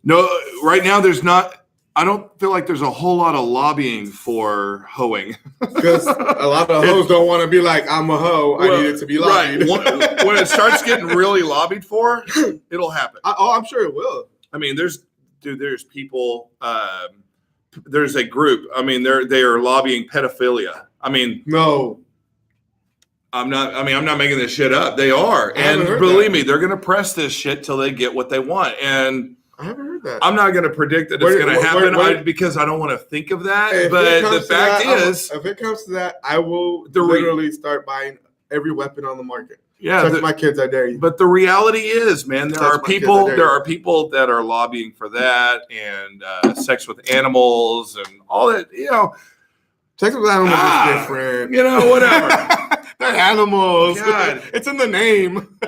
No, right now there's not. I don't feel like there's a whole lot of lobbying for hoeing. Because a lot of hoes don't want to be like, I'm a hoe. I need it to be lobbied. Right. When it starts getting really lobbied for, it'll happen. I'm sure it will. I mean, there's people. There's a group. I mean, they are lobbying pedophilia. I mean, No. I'm not making this shit up. They are, I haven't and heard believe that. me, they're gonna press this shit till they get what they want. And I haven't heard that. I'm not gonna predict that it's Where- gonna where- happen where- because I don't want to think of that. Hey, if it but comes the to fact that, is, if it comes to that, I will The re- literally start buying every weapon on the market. yeah. Touch my kids, I dare you. But the reality is, man, there Touch are my kids, people. I dare There you. are people that are lobbying for that and sex with animals and all that. Sex with animals is different. Whatever. They're animals. God. It's in the name.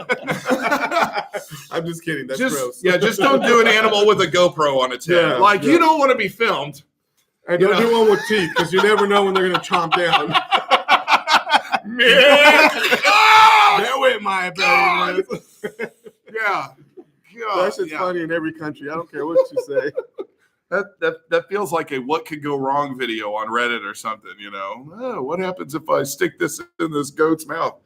I'm just kidding. That's gross. Yeah, just don't do an animal with a GoPro on its head. Yeah, You don't want to be filmed. And don't do one with teeth because you never know when they're going to chomp down. Man. That went my belly. Yeah. That shit's funny in every country. I don't care what you say. That feels like a what could go wrong video on Reddit or something, Oh, what happens if I stick this in this goat's mouth?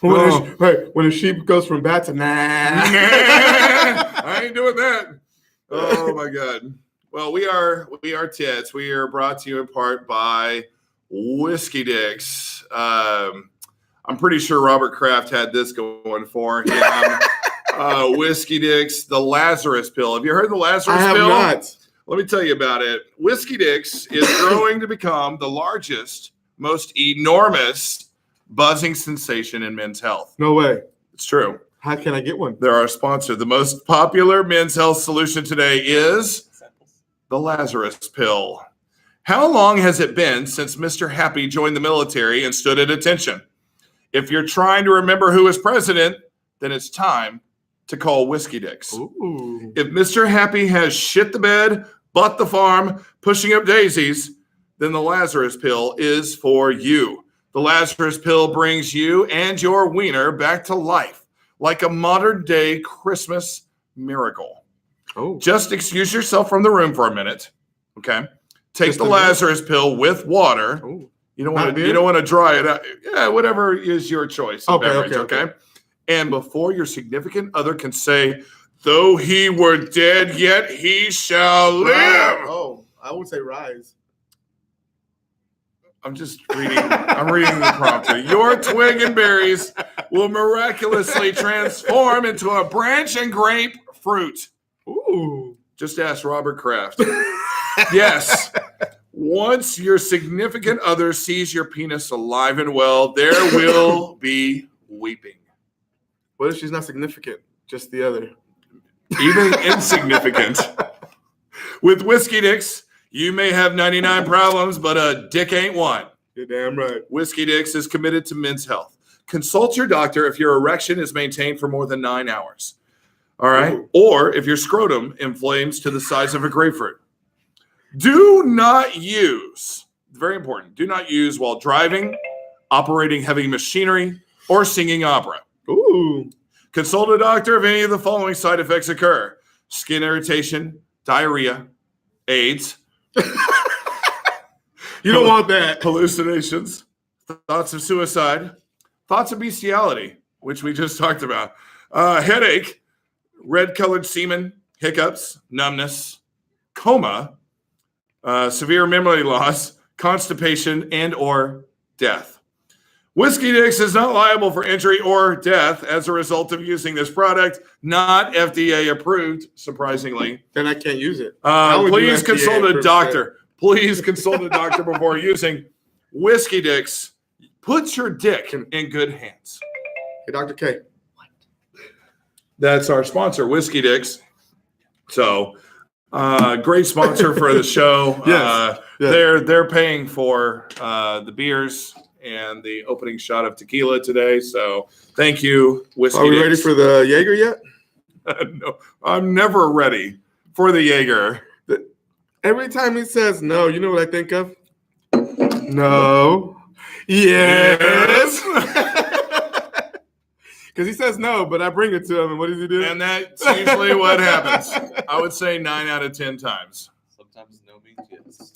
When a sheep goes from bat to nah. I ain't doing that. Oh my God. Well, we are Tits. We are brought to you in part by Whiskey Dicks. I'm pretty sure Robert Kraft had this going for him. Whiskey Dicks, the Lazarus pill. Have you heard the Lazarus pill? I have not. Let me tell you about it. Whiskey Dicks is growing to become the largest, most enormous buzzing sensation in men's health. No way. It's true. How can I get one? They're our sponsor. The most popular men's health solution today is the Lazarus pill. How long has it been since Mr. Happy joined the military and stood at attention? If you're trying to remember who is president, then it's time to call Whiskey Dicks. Ooh. If Mr. Happy has shit the bed, butt the farm, pushing up daisies, then the Lazarus pill is for you. The Lazarus pill brings you and your wiener back to life like a modern-day Christmas miracle. Oh. Just excuse yourself from the room for a minute, okay? Take Just the a minute. Lazarus pill with water. Oh. You don't want to dry it out. Yeah, whatever is your choice. Of beverage, okay. And before your significant other can say, "Though he were dead, yet he shall live." Oh, I would say rise. I'm just reading. I'm reading the prompter. Your twig and berries will miraculously transform into a branch and grape fruit. Ooh. Just ask Robert Kraft. Yes. Once your significant other sees your penis alive and well, there will be weeping. What if she's not significant? Just the other. Even insignificant. With Whiskey Dicks, you may have 99 problems, but a dick ain't one. You're damn right. Whiskey Dicks is committed to men's health. Consult your doctor if your erection is maintained for more than 9 hours. All right? Ooh. Or if your scrotum inflames to the size of a grapefruit. Do not use, very important, do not use while driving, operating heavy machinery, or singing opera. Ooh. Consult a doctor if any of the following side effects occur: skin irritation, diarrhea, AIDS, You don't want that. hallucinations, thoughts of suicide, thoughts of bestiality, which we just talked about, headache, red-colored semen, hiccups, numbness, coma, severe memory loss, constipation, and or death. Whiskey Dicks is not liable for injury or death as a result of using this product. Not FDA approved, surprisingly. Then I can't use it. would do Please FDA consult a approved doctor. Please consult a doctor before using Whiskey Dicks. Put your dick in good hands. Hey, Dr. K. That's our sponsor, Whiskey Dicks. So, great sponsor for the show. Yes. They're paying for the beers and the opening shot of tequila today. So, thank you, Whiskey Are we Dicks. ready for the Jaeger yet? No, I'm never ready for the Jaeger. Every time he says no, you know what I think of? No. Yes. Because he says no, but I bring it to him, and what does he do? And that's usually what happens. I would say 9 out of 10 times. Sometimes no means yes.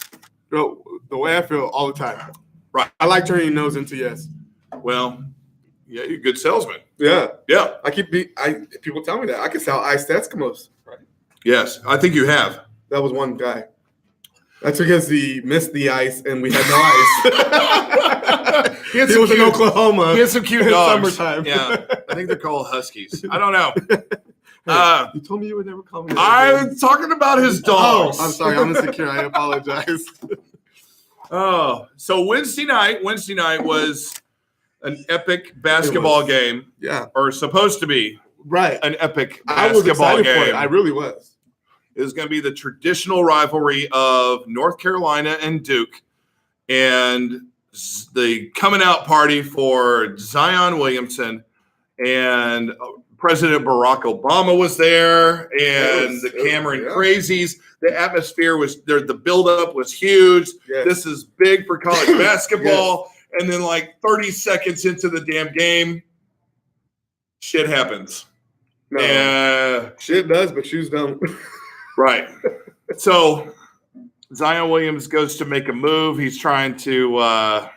Bro, the way I feel all the time. Right. I like turning no's into yes. Well, yeah, you're a good salesman. Yeah. Yeah. People tell me that. I can sell iced Eskimos. Yes, I think you have. That was one guy. That's because he missed the ice and we had no ice. He had He some was in cute- Oklahoma. He has some cute in dogs. summertime. Yeah, I think they're called Huskies. I don't know. Hey, you told me you would never call me that. I'm talking about his dogs. Oh, I'm sorry. I'm insecure. I apologize. Oh, so Wednesday night was an epic basketball game, Yeah. or supposed to be Right. an epic I was basketball excited for it. game. I really was. is going to be the traditional rivalry of North Carolina and Duke, and the coming out party for Zion Williamson, and President Barack Obama was there, and the Cameron Crazies. The atmosphere was there. The buildup was huge. Yes. This is big for college basketball. And then like 30 seconds into the damn game, shit happens. No, shit does, but shoes don't. Right. So Zion Williams goes to make a move. He's trying to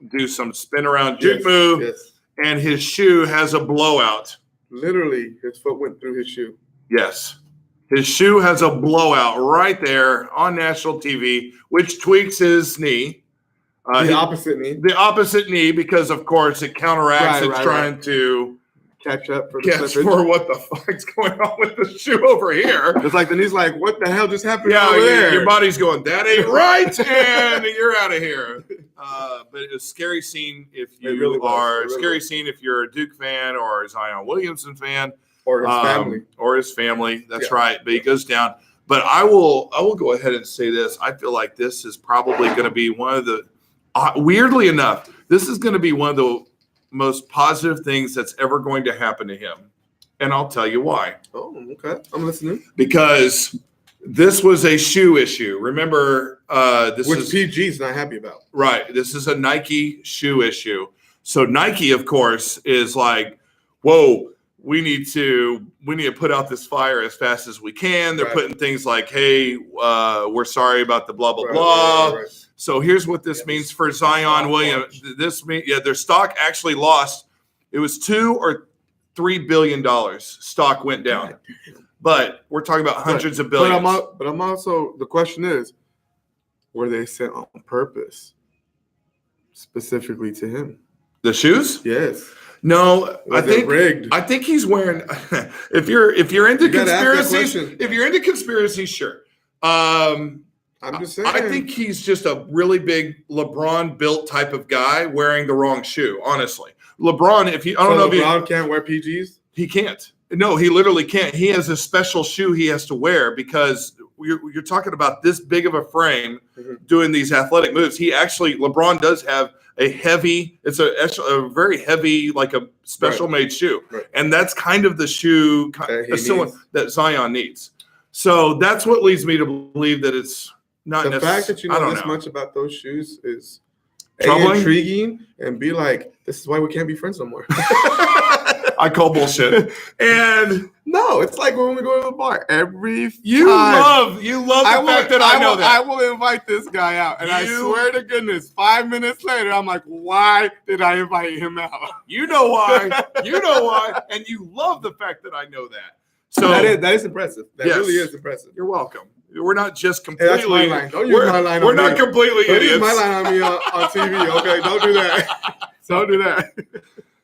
do some spin around juke move, and his shoe has a blowout. Literally, his foot went through his shoe. Yes. His shoe has a blowout right there on national TV, which tweaks his knee. The opposite knee. The opposite knee, because, of course, it counteracts. It's trying to catch up for what the fuck's going on with the shoe over here. It's like the knee's like, what the hell just happened Yeah, over there? Your body's going, that ain't right, and you're out of here. But it's a scary scene if you are scary scene if you're a Duke fan or a Zion Williamson fan. Or his family. Or his family. That's right. But he goes down. But I will go ahead and say this. I feel like this is probably going to be one of the weirdly enough, this is going to be one of the most positive things that's ever going to happen to him. And I'll tell you why. Oh, okay. I'm listening. Because this was a shoe issue. Remember, which PG's not happy about. Right. This is a Nike shoe issue. So Nike, of course, is like, whoa, we need to put out this fire as fast as we can. They're putting things like, hey, we're sorry about the blah, blah, blah. Right. So here's what this means for Zion Williams. This means, their stock actually lost. It was $2 or $3 billion. Stock went down. But we're talking about hundreds of billions. But I'm also, the question is, were they sent on purpose specifically to him? The shoes? Yes. No, I think rigged. I think he's wearing. If you're into conspiracies, sure. I'm just saying. I think he's just a really big LeBron built type of guy wearing the wrong shoe. Honestly, LeBron. LeBron can't wear PGs. He can't. No, he literally can't. He has a special shoe he has to wear because you're talking about this big of a frame doing these athletic moves. LeBron does have a heavy, it's a very heavy, like a special made shoe. Right. And that's kind of the shoe that Zion needs. So that's what leads me to believe that it's not the fact that you know this much about those shoes is intriguing, and be like, this is why we can't be friends no more. I call bullshit. And no, it's like when we go to the bar you love the fact that I know that. I will invite this guy out, and I swear to goodness, 5 minutes later, I'm like, why did I invite him out? You know why, and you love the fact that I know that. So that is impressive. That really is impressive. You're welcome. We're not just completely. Hey, that's my line. Don't use my line. We're not completely Don't idiots. use my line on me on TV. Okay, don't do that. Don't do that.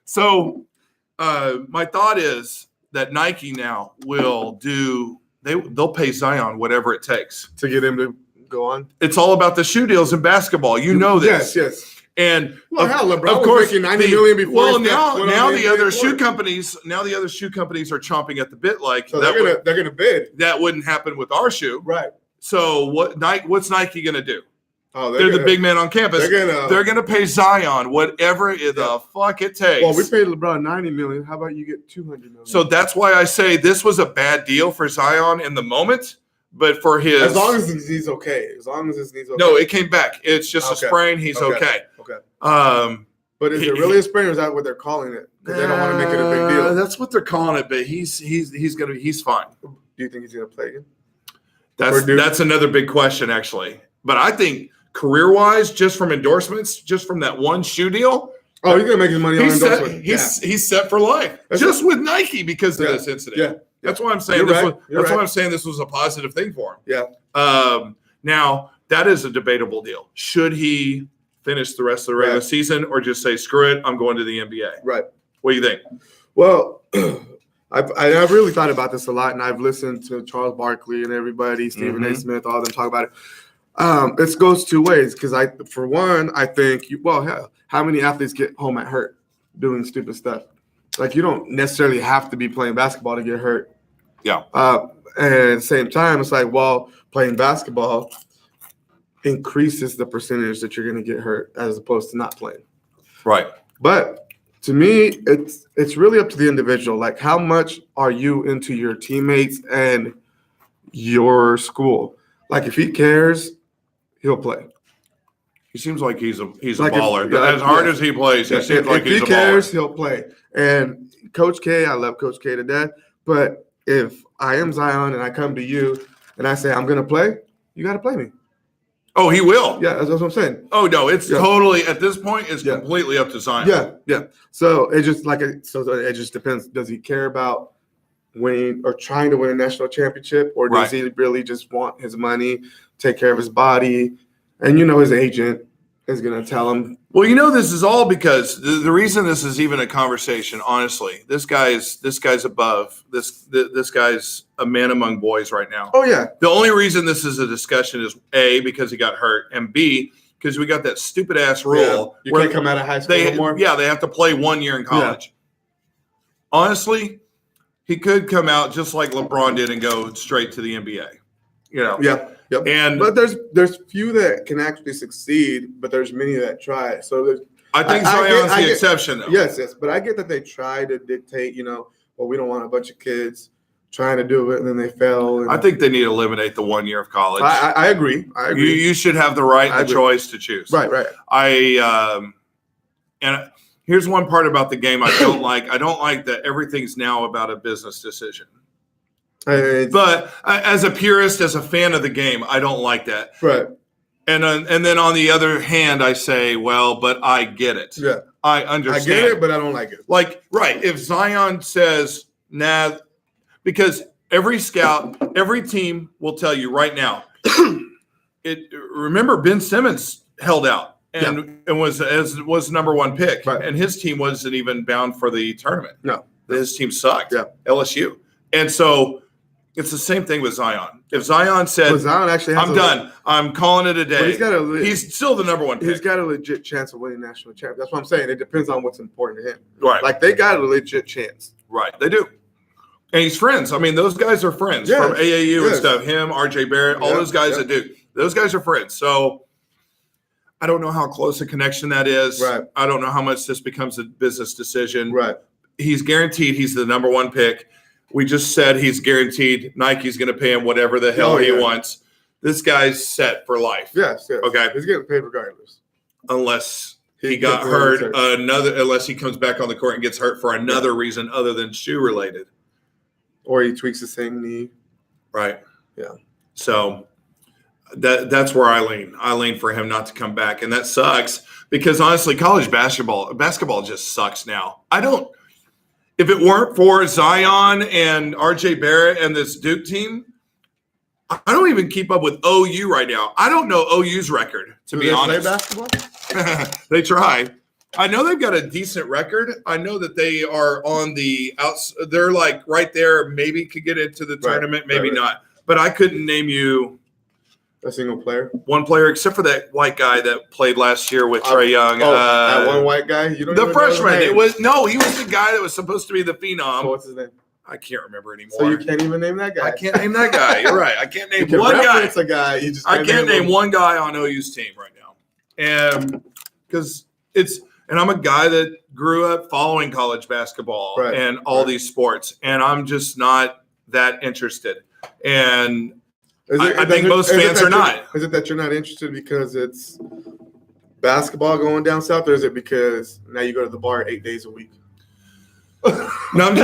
So, my thought is that Nike now will they'll pay Zion whatever it takes to get him to go on. It's all about the shoe deals in basketball. You know this. Yes. And LeBron was making $90 million before. Well, now the other shoe companies are chomping at the bit. Like so they're gonna bid. That wouldn't happen with our shoe, right? So what's Nike gonna do? Oh, they're the big man on campus. They're gonna pay Zion whatever the fuck it takes. Well, we paid LeBron $90 million. How about you get $200 million? So that's why I say this was a bad deal for Zion in the moment. But for his, as long as he's okay. No, it came back. It's just a sprain. He's okay. But is it really a sprain, or is that what they're calling it? Because they don't want to make it a big deal. That's what they're calling it. But he's fine. Do you think he's gonna play again? That's another big question, actually. But I think career-wise, just from endorsements, just from that one shoe deal. Oh, he's gonna make his money on endorsements. He's set for life, just with Nike because of this incident. Yeah. That's why I'm saying why I'm saying this was a positive thing for him. Yeah. Now that is a debatable deal. Should he finish the rest of the regular season, or just say screw it, I'm going to the NBA? Right. What do you think? Well, I've really thought about this a lot, and I've listened to Charles Barkley and everybody, Stephen A. Smith, all of them talk about it. It goes two ways because I think how many athletes get home at hurt doing stupid stuff? Like, you don't necessarily have to be playing basketball to get hurt. Yeah. And at the same time, it's like, well, playing basketball increases the percentage that you're going to get hurt as opposed to not playing. Right. But to me, it's really up to the individual. Like, how much are you into your teammates and your school? Like, if he cares, he'll play. He seems like he's a Like baller. if- As hard yeah. as he plays, he Yeah, seems like if he's he a cares, baller. he'll play. And Coach K, I love Coach K to death. But if I am Zion and I come to you and I say I'm going to play, you got to play me. Oh, he will. Yeah, that's what I'm saying. Oh no, it's Yeah. totally at this point. It's Yeah. completely up to Zion. Yeah. So it just it just depends. Does he care about winning or trying to win a national championship, or does Right. he really just want his money, take care of his body, and his agent is going to tell him. Well, this is all because the reason this is even a conversation. Honestly, this guy's above this guy's a man among boys right now. Oh yeah, The only reason this is a discussion is A, because he got hurt, and B, because we got that stupid ass rule you where can't come out of high school they no more. they have to play 1 year in college. Honestly, he could come out just like LeBron did and go straight to the NBA. Yeah. Yep. And But there's few that can actually succeed, but there's many that try. So there's I think I Zion's get- the exception, though. yes, but I get that they try to dictate. Well, we don't want a bunch of kids trying to do it and then they fail. And I think they need to eliminate the 1 year of college. I agree. I agree. You should have the right I and the agree. choice to choose. Right. And here's one part about the game I don't like. I don't like that everything's now about a business decision. But as a purist, as a fan of the game, I don't like that. Right. And then on the other hand, I say, well, but I get it. Yeah. I I understand. get it, but I don't like it. Like, right, if Zion says, nah, because every scout, every team will tell you right now, remember Ben Simmons held out and was number one pick, Right. and his team wasn't even bound for the tournament. No. His team sucked. Yeah. LSU. And so it's the same thing with Zion. If Zion said, But Zion actually has I'm done, I'm calling it a But day, he's still the number one he's pick. got a legit chance of winning national championship. That's what I'm saying. It depends on what's important to him. Right. Like they got a legit chance. Right, they do. And he's friends. I mean, those guys are friends Yes, from AAU and yes. stuff. Him, RJ Barrett, all Yeah, those guys yeah. that do. Those guys are friends. So I don't know how close a connection that is. Right. I don't know how much this becomes a business decision. Right. He's guaranteed he's the number one pick. We just said he's guaranteed Nike's going to pay him whatever the hell Oh, he yeah. wants. This guy's set for life. Yes. Okay. He's getting paid regardless. Unless he got hurt unless he comes back on the court and gets hurt for another reason other than shoe related. Or he tweaks the same knee. Right. Yeah. So that's where I lean. I lean for him not to come back. And that sucks because honestly, college basketball just sucks now. If it weren't for Zion and RJ Barrett and this Duke team, I don't even keep up with OU right now. I don't know OU's record, to Do be they honest. play basketball? They try. I know they've got a decent record. I know that they are on the outs. They're like right there. Maybe could get into the tournament, maybe right. not. But I couldn't name you A single player? one player except for that white guy that played last year with Trae Young. That one white guy? You don't The even know his freshman. name. He was the guy that was supposed to be the phenom. So what's his name? I can't remember anymore. So you can't even name that guy? I can't name that guy. You're right. I can't You name can one guy. reference a guy. You just I can't name him. one guy on OU's team right now. And because and I'm a guy that grew up following college basketball Right. and all these sports, and I'm just not that interested. And I think most fans are not. Is it that you're not interested because it's basketball going down south, or is it because now you go to the bar 8 days a week? no, I'm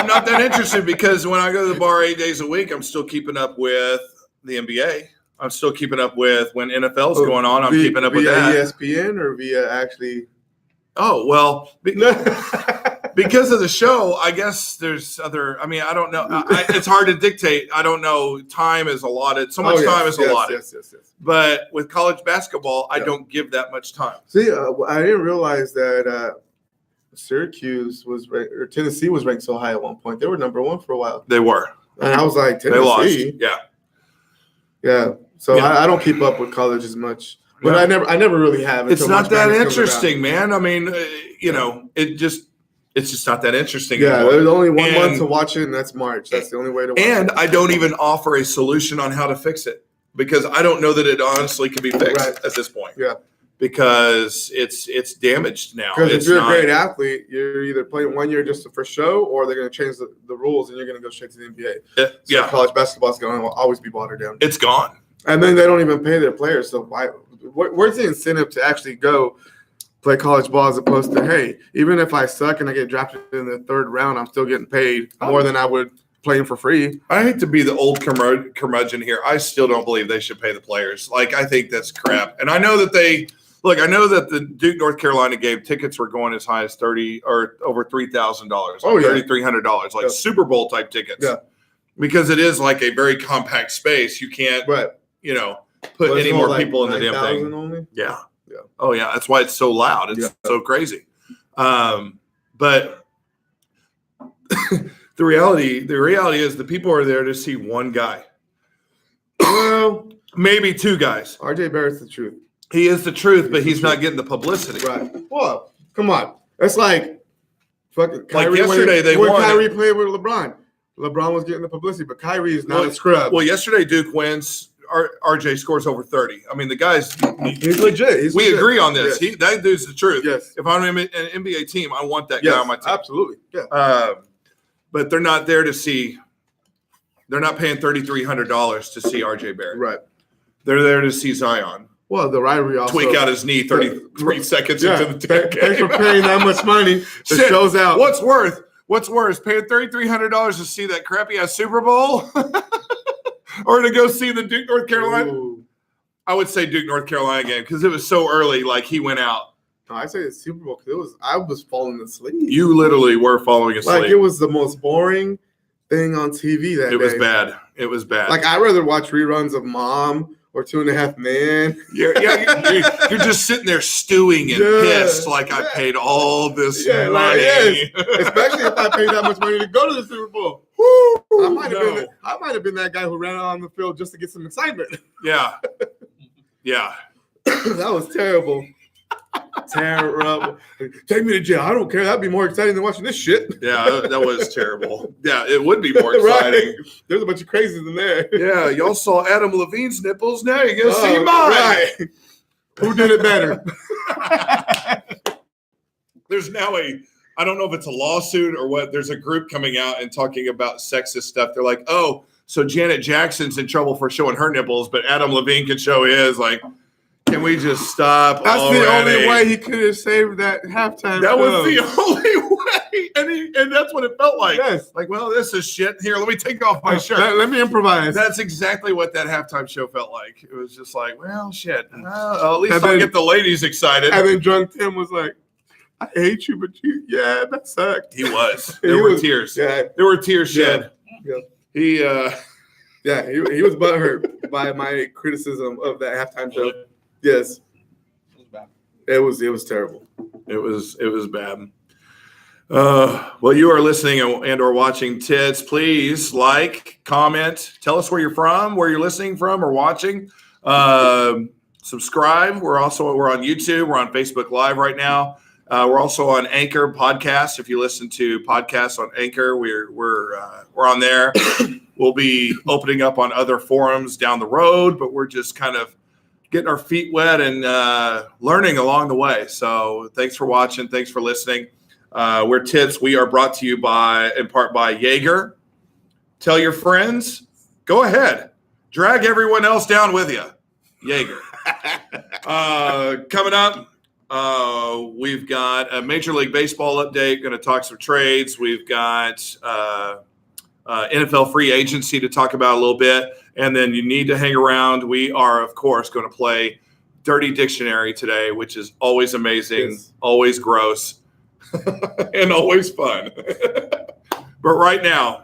not that interested because when I go to the bar 8 days a week, I'm still keeping up with the NBA. I'm still keeping up with when NFL's going on. I'm keeping up with via that. ESPN or via actually. Oh, well, because of the show, I guess there's other. I mean, I don't know. It's hard to dictate. I don't know. Time is allotted. So much time is allotted. Yes. But with college basketball, I don't give that much time. See, I didn't realize that Syracuse was ranked, or Tennessee was ranked so high at one point. They were number one for a while, They were. and I was like, They lost. Tennessee. Yeah. So Yeah. I don't keep up with college as much, but Yeah. I never really have. It's until not March that Madness comes interesting, man. I mean, it just It's just not that interesting Yeah, anymore. there's only one month And- to watch it, and that's March. That's the only way to watch And it. I don't even offer a solution on how to fix it because I don't know that it honestly can be fixed Right. at this point. Yeah. Because it's damaged now. Because if It's you're not- a great athlete, you're either playing 1 year just for show, or they're going to change the rules, and you're going to go straight to the NBA. So yeah, college basketball is going to always be watered down. it's gone. And then they don't even pay their players. So where's the incentive to actually go play college ball as opposed to, hey, even if I suck and I get drafted in the 3rd round, I'm still getting paid more than I would playing for free. I hate to be the old curmudgeon here. I still don't believe they should pay the players. Like, I think that's crap. And I know that I know that the Duke, North Carolina game tickets were going as high as $30 or over $3,000. Oh, yeah. $3,300, like Yeah. Super Bowl type tickets. Yeah. Because it is like a very compact space. You can't, But put any more people in the damn 9,000 thing. only? Yeah. Yeah. Oh yeah. That's why it's so loud. It's Yeah. so crazy. But the reality is the people are there to see one guy, Well, maybe 2 guys. RJ Barrett's the truth. He is the truth, but he's not getting the publicity. Right. Well, come on. That's like fucking Kyrie. yesterday when they won. Kyrie played with LeBron. LeBron was getting the publicity, but Kyrie is not Well- a scrub. Well, yesterday Duke wins. RJ scores over 30. I mean, the guy's. He's legit. We legit. agree on this. Yes. That dude's the truth. Yes. If I'm an NBA team, I want that Yes, guy on my team. absolutely. Yeah. But they're not there to see. They're not paying $3,300 to see RJ Barrett. Right. They're there to see Zion Well, the rivalry also tweak out his knee 33 seconds Yeah. into the damn Thanks for game. paying that much money. The Shit. show's out. What's worse, paying $3,300 to see that crappy ass Super Bowl, or to go see the Duke North Carolina? Ooh. I would say Duke North Carolina game because it was so early. Like he went out. No, I say the Super Bowl because I was falling asleep. You literally were falling asleep. Like it was the most boring thing on TV that It was day. bad. It was bad. Like I'd rather watch reruns of Mom or 2.5 Men. you're just sitting there stewing and Yeah. pissed. Like I paid all this Yeah, like, money. yes. Especially if I paid that much money to go to the Super Bowl. Woo, I might no. have been that guy who ran out on the field just to get some excitement. Yeah. Yeah. That was terrible. Terrible. Take me to jail. I don't care. That'd be more exciting than watching this shit. Yeah, that was terrible. Yeah, it would be more Right. exciting. There's a bunch of crazies in there. Yeah, y'all saw Adam Levine's nipples. Now you're going to see Oh, mine. right. Who did it better? There's now I don't know if it's a lawsuit or what. There's a group coming out and talking about sexist stuff. They're like, oh, so Janet Jackson's in trouble for showing her nipples, but Adam Levine can show his. Like, can we just stop That's already? the only way he could have saved that halftime. That was show. the only way. And that's what it felt like. Yes. Like, well, this is shit. Here, let me take off my shirt. Let me improvise. That's exactly what that halftime show felt like. It was just like, well, shit. At least And I'll then- get the ladies excited. And then Drunk Tim was like, I hate you, but that sucked. He was. He There were was- tears. Yeah, There were tears shed. Yeah. He, he was butthurt by my criticism of that halftime show. Yes, it was terrible. it was bad. Well, you are listening and or watching Tits. Please like, comment, tell us where you're from, where you're listening from or watching. Subscribe. We're on YouTube. We're on Facebook Live right now. We're also on Anchor Podcast. If you listen to podcasts on Anchor, we're on there. We'll be opening up on other forums down the road, but we're just kind of getting our feet wet and learning along the way. So thanks for watching. Thanks for listening. We're Tits. We are brought to you in part by Jaeger. Tell your friends. Go ahead. Drag everyone else down with you. Jaeger. Coming up, we've got a Major League Baseball update. Going to talk some trades. We've got NFL free agency to talk about a little bit. And then you need to hang around. We are, of course, going to play Dirty Dictionary today, which is always amazing, Yes. always gross, and always fun. But right now,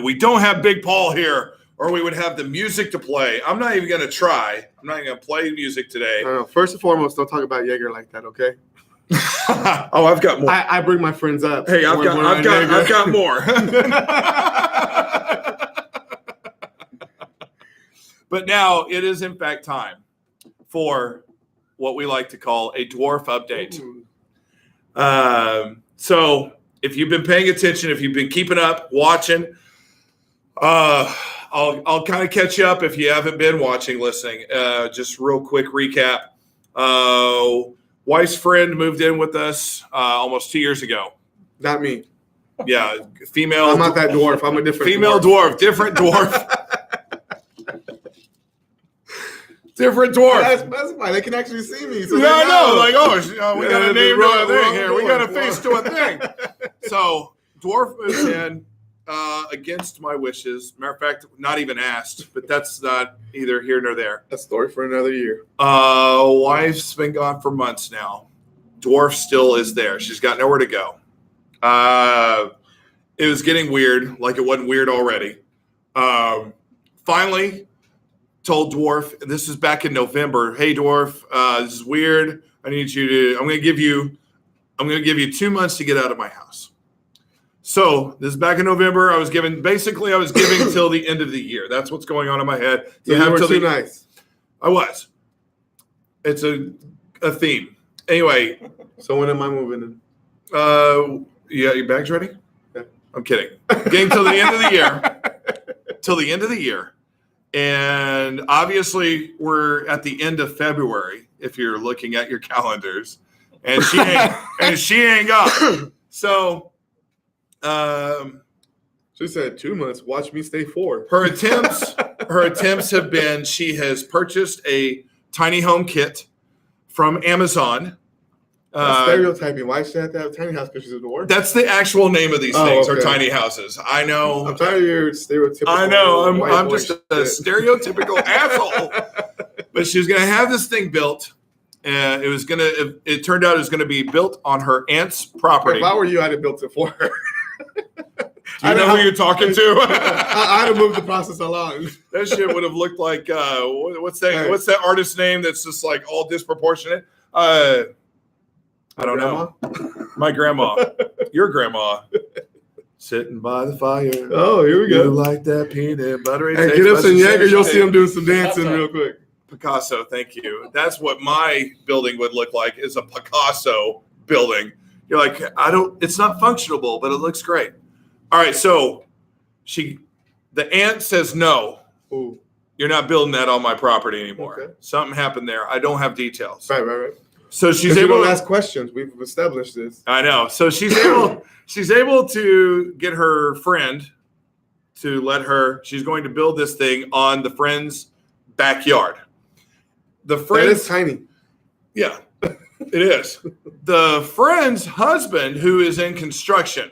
we don't have Big Paul here, or we would have the music to play. I'm not even going to try. I'm not even going to play music today. No. First and foremost, don't talk about Jaeger like that, okay? Oh, I've got more. I bring my friends up. Hey, I've when we're on got Jaeger. more. But now it is in fact time for what we like to call a dwarf update. So if you've been paying attention, if you've been keeping up, watching, I'll kind of catch you up if you haven't been watching, listening. Just real quick recap. Wife's friend moved in with us almost 2 years ago. Not me. Yeah, female. I'm not that dwarf. I'm a different female dwarf. Different dwarf. Different dwarf. That's fine. They can actually see me. So Yeah, I know. Like, we got a name to a thing here. We got a dwarf. face to a thing. So, dwarf moves in against my wishes. Matter of fact, not even asked, but that's not either here nor there. A story for another year. Wife's been gone for months now. Dwarf still is there. She's got nowhere to go. It was getting weird, like it wasn't weird already. Finally, told Dwarf, and this is back in November. Hey, Dwarf, this is weird. I'm going to give you 2 months to get out of my house. So this is back in November. I was giving till the end of the year. That's what's going on in my head. So you were too nice. I was. It's a theme. Anyway. So when am I moving in? Yeah, your bag's ready? Yeah. I'm kidding. Getting till the end of the year. Till the end of the year. And obviously we're at the end of February if you're looking at your calendars. And she ain't got. So she said 2 months. Watch me stay 4. Her attempts have been, she has purchased a tiny home kit from Amazon. Stereotyping. Why should I have to have a tiny house because she's a dwarf? That's the actual name of these things, okay. are tiny houses. I know. I'm tired of your stereotypical. I know. white I'm boy just a shit. stereotypical asshole. But she's going to have this thing built. And it turned out it was going to be built on her aunt's property. If I were you, I'd have built it for her. Do you know who you're talking to? I'd have moved the process along. That shit would have looked like, what's that artist's name that's just like all disproportionate? I don't know. My grandma. Your grandma. Sitting by the fire. Oh, here we You go. like that peanut butter. Hey, get up some Jaeger. You'll see him doing some dancing real quick. Picasso, thank you. That's what my building would look like, is a Picasso building. You're like, it's not functional, but it looks great. All right, so the aunt says no. Ooh. You're not building that on my property anymore. Okay. Something happened there. I don't have details. Right. So she's able able to to ask questions. We've established this. I know. So she's able to get her friend to she's going to build this thing on the friend's backyard. The friend That is tiny. Yeah, it is. The friend's husband, who is in construction,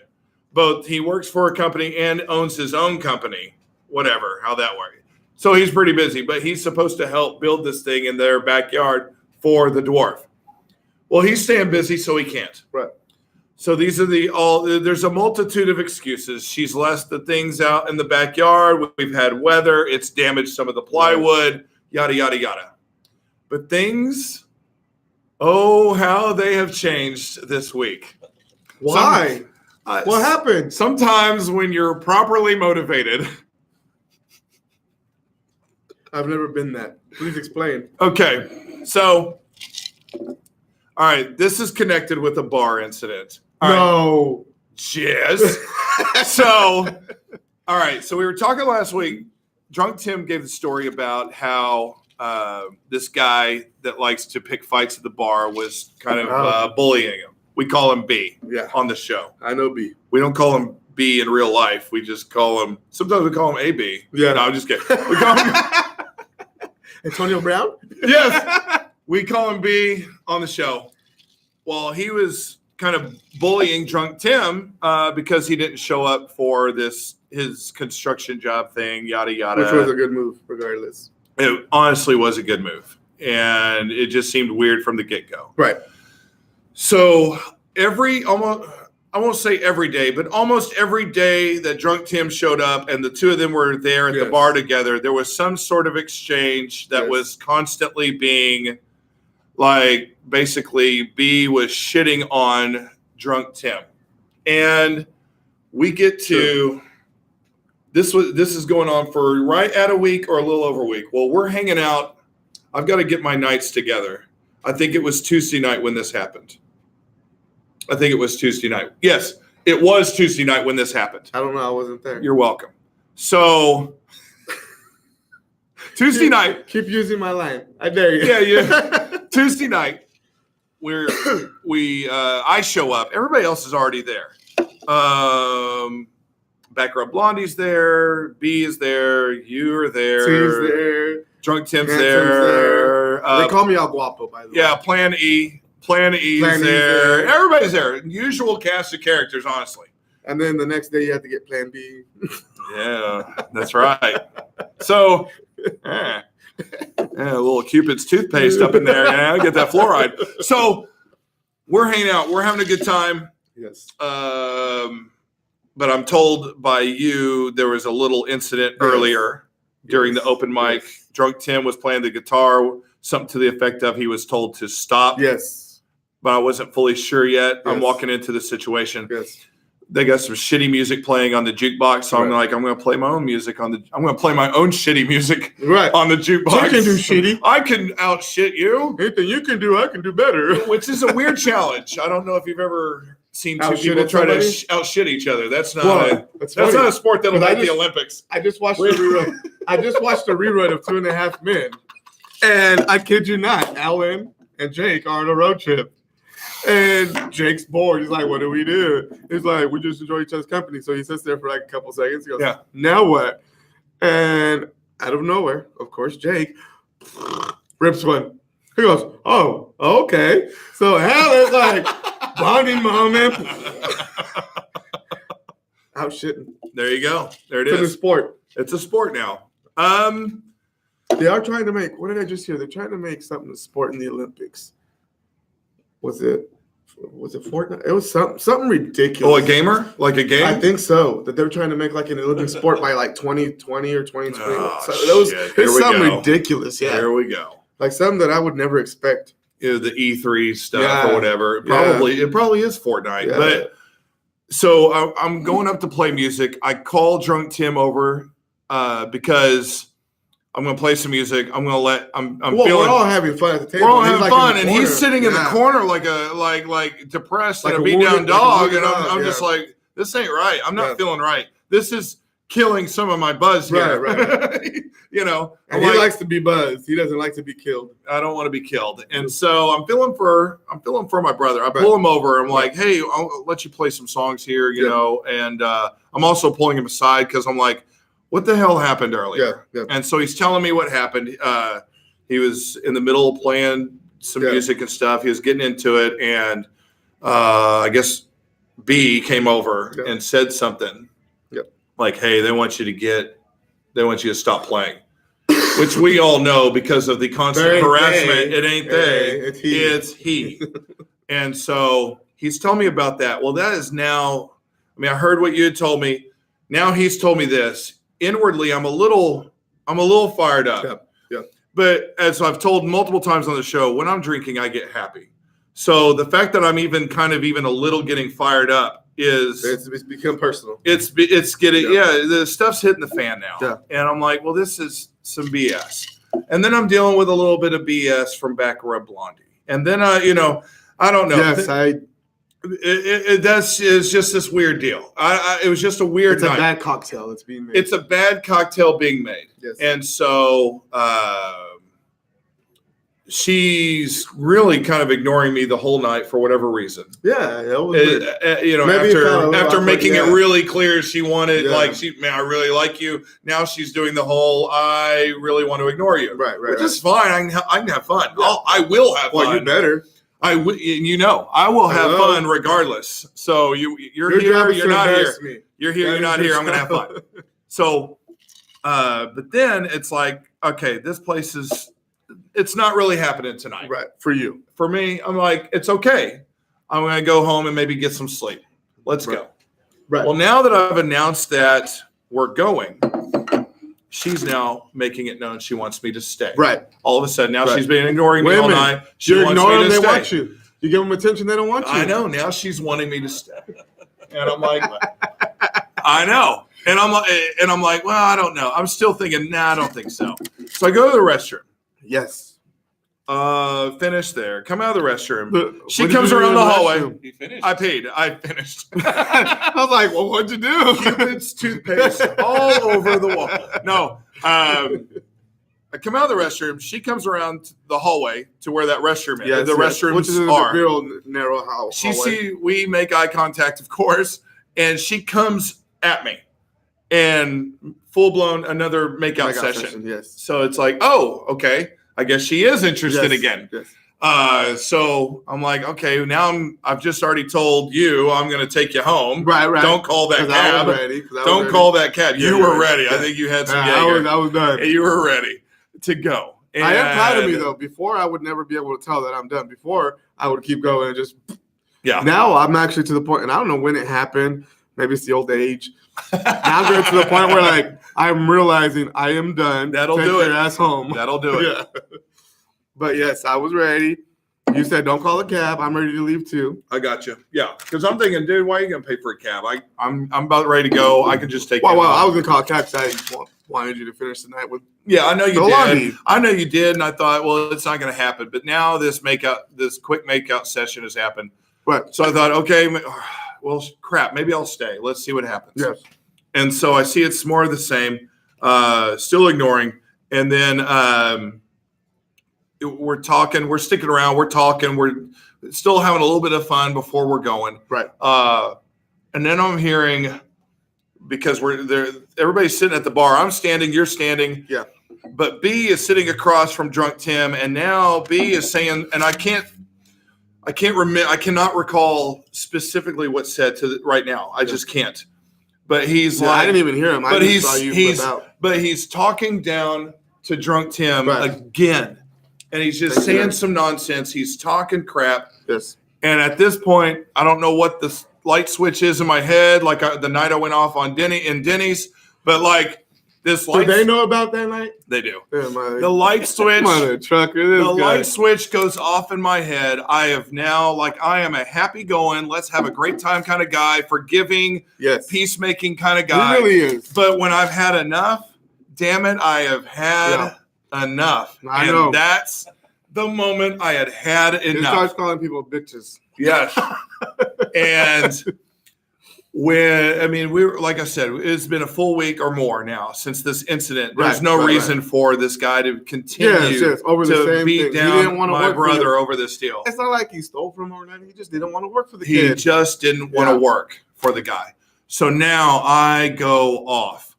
he works for a company and owns his own company, whatever, how that works. So he's pretty busy, but he's supposed to help build this thing in their backyard for the dwarf. Well, he's staying busy, so he can't. Right. So these are there's a multitude of excuses. She's left the things out in the backyard. We've had weather. It's damaged some of the plywood, yada, yada, yada. But things, how they have changed this week. Why? What happened? Sometimes when you're properly motivated. I've never been that. Please explain. Okay, so, all right, this is connected with a bar incident. No. Yes. So, all right, so we were talking last week. Drunk Tim gave the story about how this guy that likes to pick fights at the bar was kind of bullying him. We call him B on the show. I know B. We don't call him B in real life. We just call him, sometimes we call him AB. Yeah. No, I'm just kidding. We call him Antonio Brown? Yes. We call him B on the show. Well, he was kind of bullying Drunk Tim because he didn't show up for his construction job thing, yada, yada. Which was a good move, regardless. It honestly was a good move. And it just seemed weird from the get-go. Right. So I won't say every day, but almost every day that Drunk Tim showed up and the two of them were there at the bar together, there was some sort of exchange that was constantly being like, basically B was shitting on Drunk Tim. And we get to this is going on for right at a week or a little over a week. Well, we're hanging out. I've got to get my nights together. I think it was Tuesday night when this happened. I think it was Tuesday night. Yes, it was Tuesday night when this happened. I don't know. I wasn't there. You're welcome. So Tuesday night. Keep using my line. I dare you. Yeah. Tuesday night, I show up. Everybody else is already there. Back Rub Blondie's there. B is there. You are there. T's there. Drunk Tim's Hansom's there. They call me El Guapo, by the way. Yeah, Plan E. Plan E's Plan E's there. there. Everybody's there. Usual cast of characters, honestly. And then the next day you have to get Plan B. Yeah, that's right. So, a little Cupid's toothpaste up in there. Yeah, get that fluoride. So, we're hanging out. We're having a good time. Yes. But I'm told by you there was a little incident earlier during the open mic. Yes. Drunk Tim was playing the guitar, something to the effect of he was told to stop. Yes. But I wasn't fully sure yet. I'm Yes. walking into the situation. Yes. They got some shitty music playing on the jukebox, so I'm Right. like, I'm going to play my own music I'm going to play my own shitty music Right. on the jukebox. You can do shitty. I can out shit you, Anything you can do, I can do better. which is a weird challenge. I don't know if you've ever seen two Out-shit people at try to somebody? out shit each other. That's not Well, that's funny. not a sport that'll But I make the just- Olympics. I just watched the rerun. I just watched the rerun of 2.5 Men, and I kid you not, Alan and Jake are on a road trip, and Jake's bored. He's like, "What do we do?" He's like, "We just enjoy each other's company." So he sits there for like a couple seconds. He goes, Yeah. "Now what?" And out of nowhere, of course, Jake rips one. He goes, "Oh, okay." So Alan's like, bonding moment. Out shitting. There you go. There it It's a new is. sport. It's a sport now. They are trying to make. What did I just hear? They're trying to make something a sport in the Olympics. Was it Fortnite? It was something ridiculous. Oh, a gamer? Like a game? I think so. That they're trying to make like an Olympic sport by like 2020 or 2020. Oh, so that was shit. it's Here we something go. ridiculous. Yeah, There we go. like something that I would never expect. You know, the E3 stuff Yeah. or whatever. It Yeah. probably is Fortnite. Yeah. But so I'm going up to play music. I call Drunk Tim over because I'm going to play some music. I'm going to let. I'm Well, feeling. we're all having fun at the table. We're all He's, having like, in fun, the and he's corner. sitting in the Yeah. corner like a like depressed Like and a a beat down wounded- like a dog, wounded and dog, I'm yeah. just like, this ain't right. I'm not Yeah. feeling right. This is killing some of my buzz here. Right. You know, And I'm he like, likes to be buzzed. He doesn't like to be killed. I don't want to be killed, and so I'm feeling for my brother. I Right. pull him over. I'm Right. like, hey, I'll let you play some songs here, you Yeah. know, and I'm also pulling him aside because I'm like, what the hell happened earlier? Yeah, yeah. And so he's telling me what happened. He was in the middle of playing some Yeah. music and stuff. He was getting into it, and I guess B came over Yeah. and said something Yep. like, "Hey, they want you to stop playing," which we all know because of the constant There ain't harassment. they. It ain't Hey, they. it's he. It's he. And so he's telling me about that. Well, that is now. I mean, I heard what you had told me. Now he's told me this. Inwardly, I'm a little fired up. Yep, yep. But as I've told multiple times on the show, when I'm drinking, I get happy. So the fact that I'm even a little getting fired up is It's become personal. it's getting the stuff's hitting the fan now. Yeah. And I'm like, well, this is some BS. And then I'm dealing with a little bit of BS from back Rub Blondie. And then I don't know. Yes, That's is just this weird deal. It was just a weird it's a night. bad cocktail that's being made. It's a bad cocktail being made. Yes. And so she's really kind of ignoring me the whole night for whatever reason. yeah, that was weird. Maybe it felt a little after awkward, making yeah. it really clear she wanted, Yeah. I really like you. Now she's doing the whole, I really want to ignore you. Right, Which right. is fine. I can have fun. Yeah. I will have Well, fun. you better. I will have Hello? fun regardless. So you're Your here, job is you're to not here. embarrass me. You're here, That you're is not your here. I'm gonna have job. fun. So, but then it's like, okay, this place it's not really happening tonight. Right, for you. For me, I'm like, it's okay. I'm gonna go home and maybe get some sleep. Let's Right. go. Right. Well, now that I've announced that we're going, she's now making it known she wants me to stay. Right. All of a sudden, now Right. she's been ignoring Wait me a all minute. night. She You wants ignore me them, to they stay. want you. You give them attention, they don't want you. I know. Now she's wanting me to stay, and I'm like, I know, and I'm like, well, I don't know. I'm still thinking, nah, I don't think so. So I go to the restroom, Yes. Finish there. Come out of the restroom. She What did comes you do around in the the hallway. restroom? He finished. I paid. I finished. I was like, well, what'd you do? Cupid's toothpaste all over the wall. No. I come out of the restroom. She comes around the hallway to where that restroom is. Yes, the yes. restrooms Which is a are. real narrow house. We make eye contact, of course, and she comes at me, and full blown another makeout session. Yes. So it's like, oh, okay. I guess she is interested Yes, again. Yes. So I'm like, okay, now I've just already told you I'm going to take you home. Right. Don't call that 'Cause I cab. was ready, 'cause I was Don't ready. call that cab. Yeah, You you're were right. ready. I Yeah. think you had some I Jaeger. was done. And you were ready to go. I am proud of me And- though. Before I would never be able to tell that I'm done. Before I would keep going and just. Yeah. Now I'm actually to the point, and I don't know when it happened. Maybe it's the old age. Now I'm getting to the point where like I'm realizing I am done. That'll Take do your it. ass home. That'll do it. Yeah. But yes, I was ready. You said don't call a cab. I'm ready to leave too. I got you. Yeah. Because I'm thinking, dude, why are you going to pay for a cab? I'm about ready to go. I can just take Well, you home. I was gonna call a cab because I wanted you to finish the night with. Yeah, I know you Go did. on, Eve. I know you did, and I thought, well, it's not going to happen. But now this quick makeout session has happened. But So I thought, okay, well, crap, maybe I'll stay. Let's see what happens. yes, And so I see it's more of the same, still ignoring. And then we're talking, we're sticking around, we're talking, we're still having a little bit of fun before we're going. right. And then I'm hearing, because we're there, everybody's sitting at the bar. I'm standing, you're standing. Yeah. But B is sitting across from Drunk Tim, and now B is saying, and I cannot recall specifically what's said right now. I just can't. But he's Well, I didn't even hear him. I but just saw you flip out. but he's talking down to Drunk Tim Right. again, and he's just Thank you. saying some nonsense. He's talking crap. Yes. And at this point, I don't know what the light switch is in my head. Like the night I went off on Denny's, but like this So light, they know about that night? they do. Yeah, my, The light switch, mother trucker. This the guy. light switch goes off in my head. I have now, like, I am a happy going, let's have a great time kind of guy, forgiving, Yes. peacemaking kind of He guy. really is. But when I've had enough, damn it, I have had enough. I and know. that's the moment I had He enough. starts calling people bitches. Yes. And we were, like I said, it's been a full week or more now since this incident. There's Right, no right, reason for this guy to continue Yes. Over the to same beat thing. He didn't down want to my work brother For you. over this deal. It's not like he stole from him or nothing. He just didn't want to work for the He kid. just didn't want to Yeah. work for the guy. So now I go off.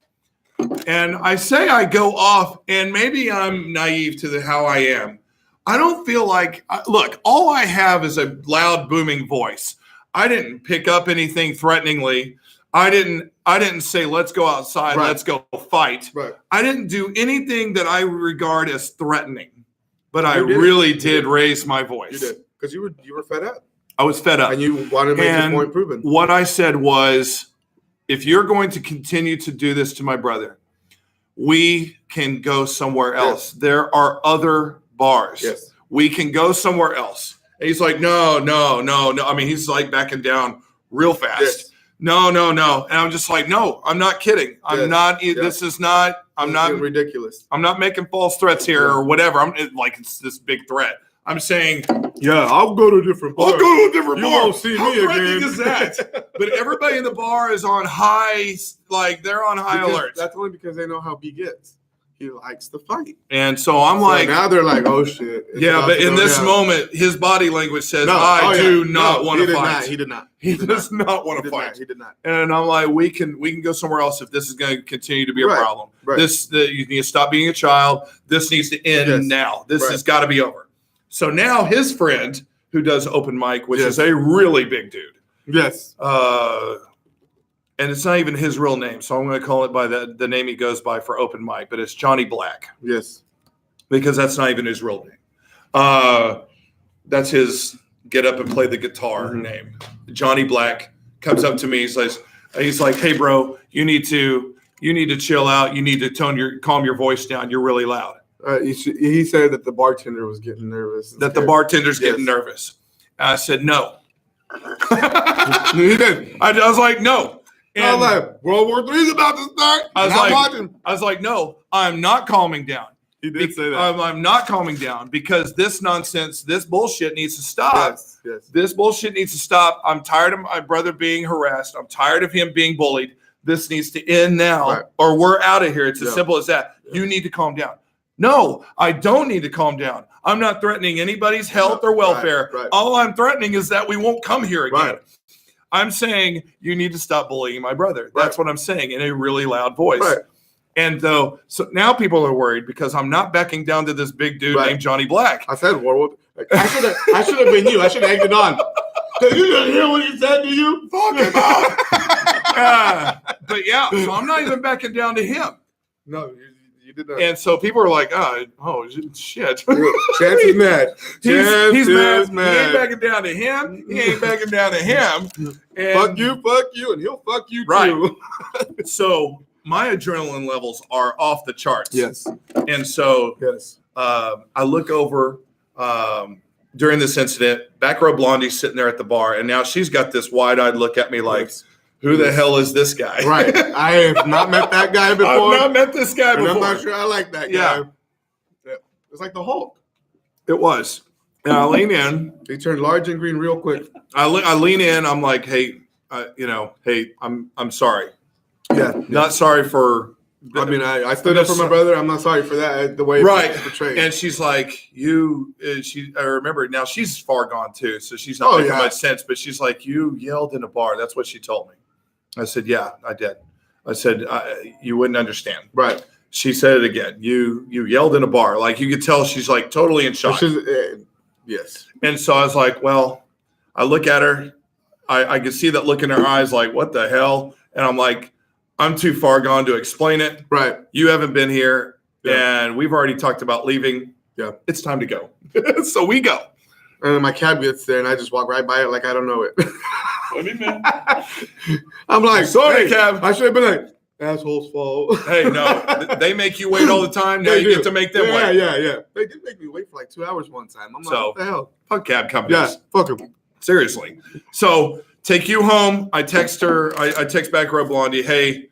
And I say I go off, and maybe I'm naive to how I am. I don't feel like, look, all I have is a loud, booming voice. I didn't pick up anything threateningly. I didn't say, let's go outside, Right. let's go fight. Right. I didn't do anything that I regard as threatening, but I You did. really You did did. raise my voice. You did. Because you were fed up. I was fed up. And you wanted to make your And point proven. what I said was, if you're going to continue to do this to my brother, we can go somewhere else. There are other bars. Yes. We can go somewhere else. And he's like, no. I mean, he's like backing down real fast. Yes. No. And I'm just like, no, I'm not kidding. I'm Yes. not, Yeah. this is not, I'm It's not, getting ridiculous. I'm not making false threats here Yeah. or whatever. Like it's this big threat. I'm saying, Yeah, I'll go to a different bar. I'll go to a different You bar. won't see How me threatening again. is that? But everybody in the bar is on high, like they're on high Because alert. That's only because they know how B gets. He likes to fight. And so I'm So like, now they're like, oh shit. It's yeah, about but to in go this down. moment, his body language says, No, I oh, yeah. do not No, want he to did fight. not, he did not. He did does not He want to did fight. not. He did not. And I'm like, we can go somewhere else if this is going to continue to be a Right, problem. right. You need to stop being a child. This needs to end Yes. now. This Right. has got to be over. So now his friend, who does open mic, which Yes. is a really big dude, Yes. and it's not even his real name, so I'm going to call it by the name he goes by for open mic, but it's Johnny Black, Yes. because that's not even his real name. That's his get up and play the guitar Mhm. name. Johnny Black comes up to me. He's like, hey, bro, you need to chill out. You need to calm your voice down. You're really loud. He said that the bartender was getting nervous. That the bartender's Yes. getting nervous. And I said, no. He did. I was like, no. I was like, World War III is about to start. I was and I'm like- watching. I was like, no, I'm not calming down. He did say that. I'm not calming down because this nonsense, this bullshit needs to stop. Yes. This bullshit needs to stop. I'm tired of my brother being harassed. I'm tired of him being bullied. This needs to end now, Right. or we're out of here. It's as Yeah. simple as that. Yeah. You need to calm down. No, I don't need to calm down. I'm not threatening anybody's health or welfare. Right. All I'm threatening is that we won't come here again. Right. I'm saying you need to stop bullying my brother. That's what I'm saying in a really loud voice. Right. And so now people are worried because I'm not backing down to this big dude Right. named Johnny Black. I said Warwood. I should have been you. I should have egged it on. Did you just hear what he said to you? Fuck him up. But yeah, so I'm not even backing down to him. No, you did not. And so people are like, oh shit. Chance is mad. He's Chance mad. He ain't backing down to him. He ain't backing down to him. And Fuck you, and he'll fuck you Right. too. So my adrenaline levels are off the charts. Yes. And so Yes. I look over during this incident. Back row Blondie's sitting there at the bar, and now she's got this wide-eyed look at me like, who the hell is this guy? Right. I have not met that guy before. I've not met this guy and before. I'm not sure I like that guy. Yeah. It's like the Hulk. It was. And I lean in. He turned large and green real quick. I lean in. I'm like, hey, I'm sorry. Yeah. Not sorry for. I mean, I stood up for my brother. I'm not sorry for that. The way it's portrayed. And she's like, I remember now she's far gone too, so she's not making much sense. But she's like, you yelled in a bar. That's what she told me. I said, yeah, I did. I said, you wouldn't understand. Right. She said it again. You yelled in a bar. Like you could tell she's like totally in shock. Yes. And so I was like, well, I look at her. I could see that look in her eyes like, what the hell? And I'm like, I'm too far gone to explain it. Right. You haven't been here, Yeah. and we've already talked about leaving. Yeah. It's time to go. So we go. And then my cab gets there, and I just walk right by it like I don't know it. What do you mean? I'm like, Sorry, hey, cab. I should have been like, asshole's fault. Hey, no, they make you wait all the time. Now They you do. get to make them Yeah, wait. yeah. They did make me wait for like 2 hours one time. I'm like, So- what the hell? Fuck cab companies. Yeah, fuck him. Seriously. So take you home. I text her. I text back Rob Blondie. Hey,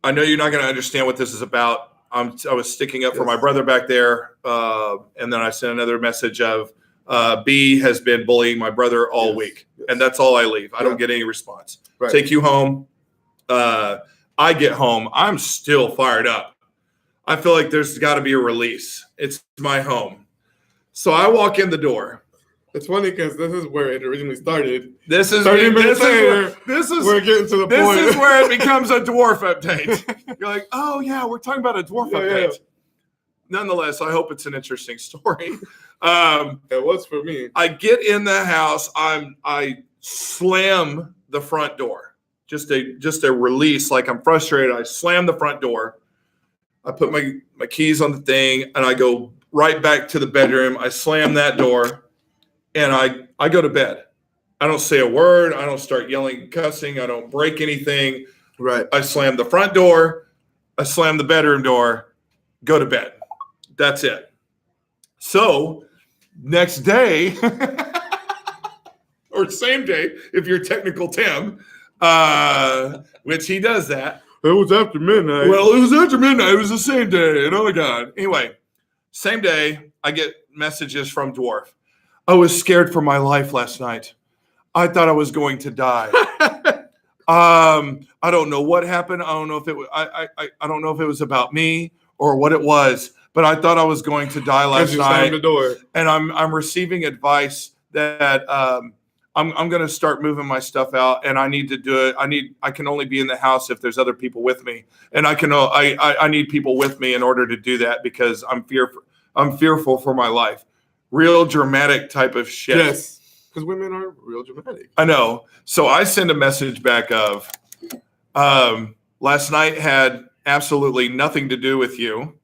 I know you're not going to understand what this is about. I was sticking up for my brother back there. And then I sent another message of B has been bullying my brother all week. Yes. And that's all I leave. I don't get any response. Right. Take you home. I get home. I'm still fired up. I feel like there's got to be a release. It's my home. So I walk in the door. It's funny because this is where it originally started. This is 30 minutes later, this is We're getting to the this point. is where it becomes a dwarf update. You're like, oh yeah, we're talking about a dwarf Yeah, update. yeah. Nonetheless, I hope it's an interesting story. It was for me. I get in the house. I slam the front door. Just a release. Like I'm frustrated. I slam the front door. I put my keys on the thing, and I go right back to the bedroom. I slam that door. And I go to bed. I don't say a word. I don't start yelling, cussing. I don't break anything. Right. I slam the front door. I slam the bedroom door. Go to bed. That's it. So next day, or same day, if you're technical Tim, which he does that. It was after midnight. Well, it was after midnight. It was the same day. And oh my God. Anyway, same day, I get messages from Dwarf. I was scared for my life last night. I thought I was going to die. I don't know what happened. I don't know if it was, I don't know if it was about me or what it was, but I thought I was going to die last As you slammed night. the door. And I'm receiving advice that I'm going to start moving my stuff out, and I need to do it. I can only be in the house if there's other people with me, and I need people with me in order to do that because I'm fearful for my life. Real dramatic type of shit. Yes. Because women are real dramatic. I know. So I send a message back of, last night had absolutely nothing to do with you.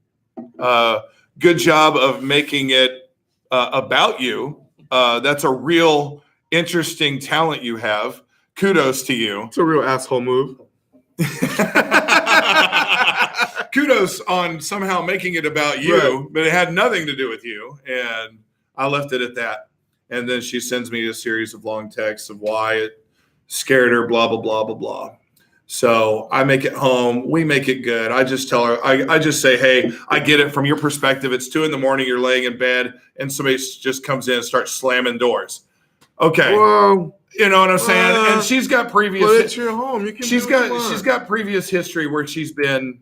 Good job of making it about you. That's a real interesting talent you have. Kudos to you. It's a real asshole move. Kudos on somehow making it about you, Right. but it had nothing to do with you. And I left it at that. And then she sends me a series of long texts of why it scared her, blah, blah, blah, blah, blah. So I make it home. We make it good. I just tell her, I just say, hey, I get it from your perspective. It's 2 a.m. You're laying in bed and somebody just comes in and starts slamming doors. Okay. Well, You know what I'm saying? And she's got previous. but it's your home. You can. She's do what you got want. she's got previous history where she's been,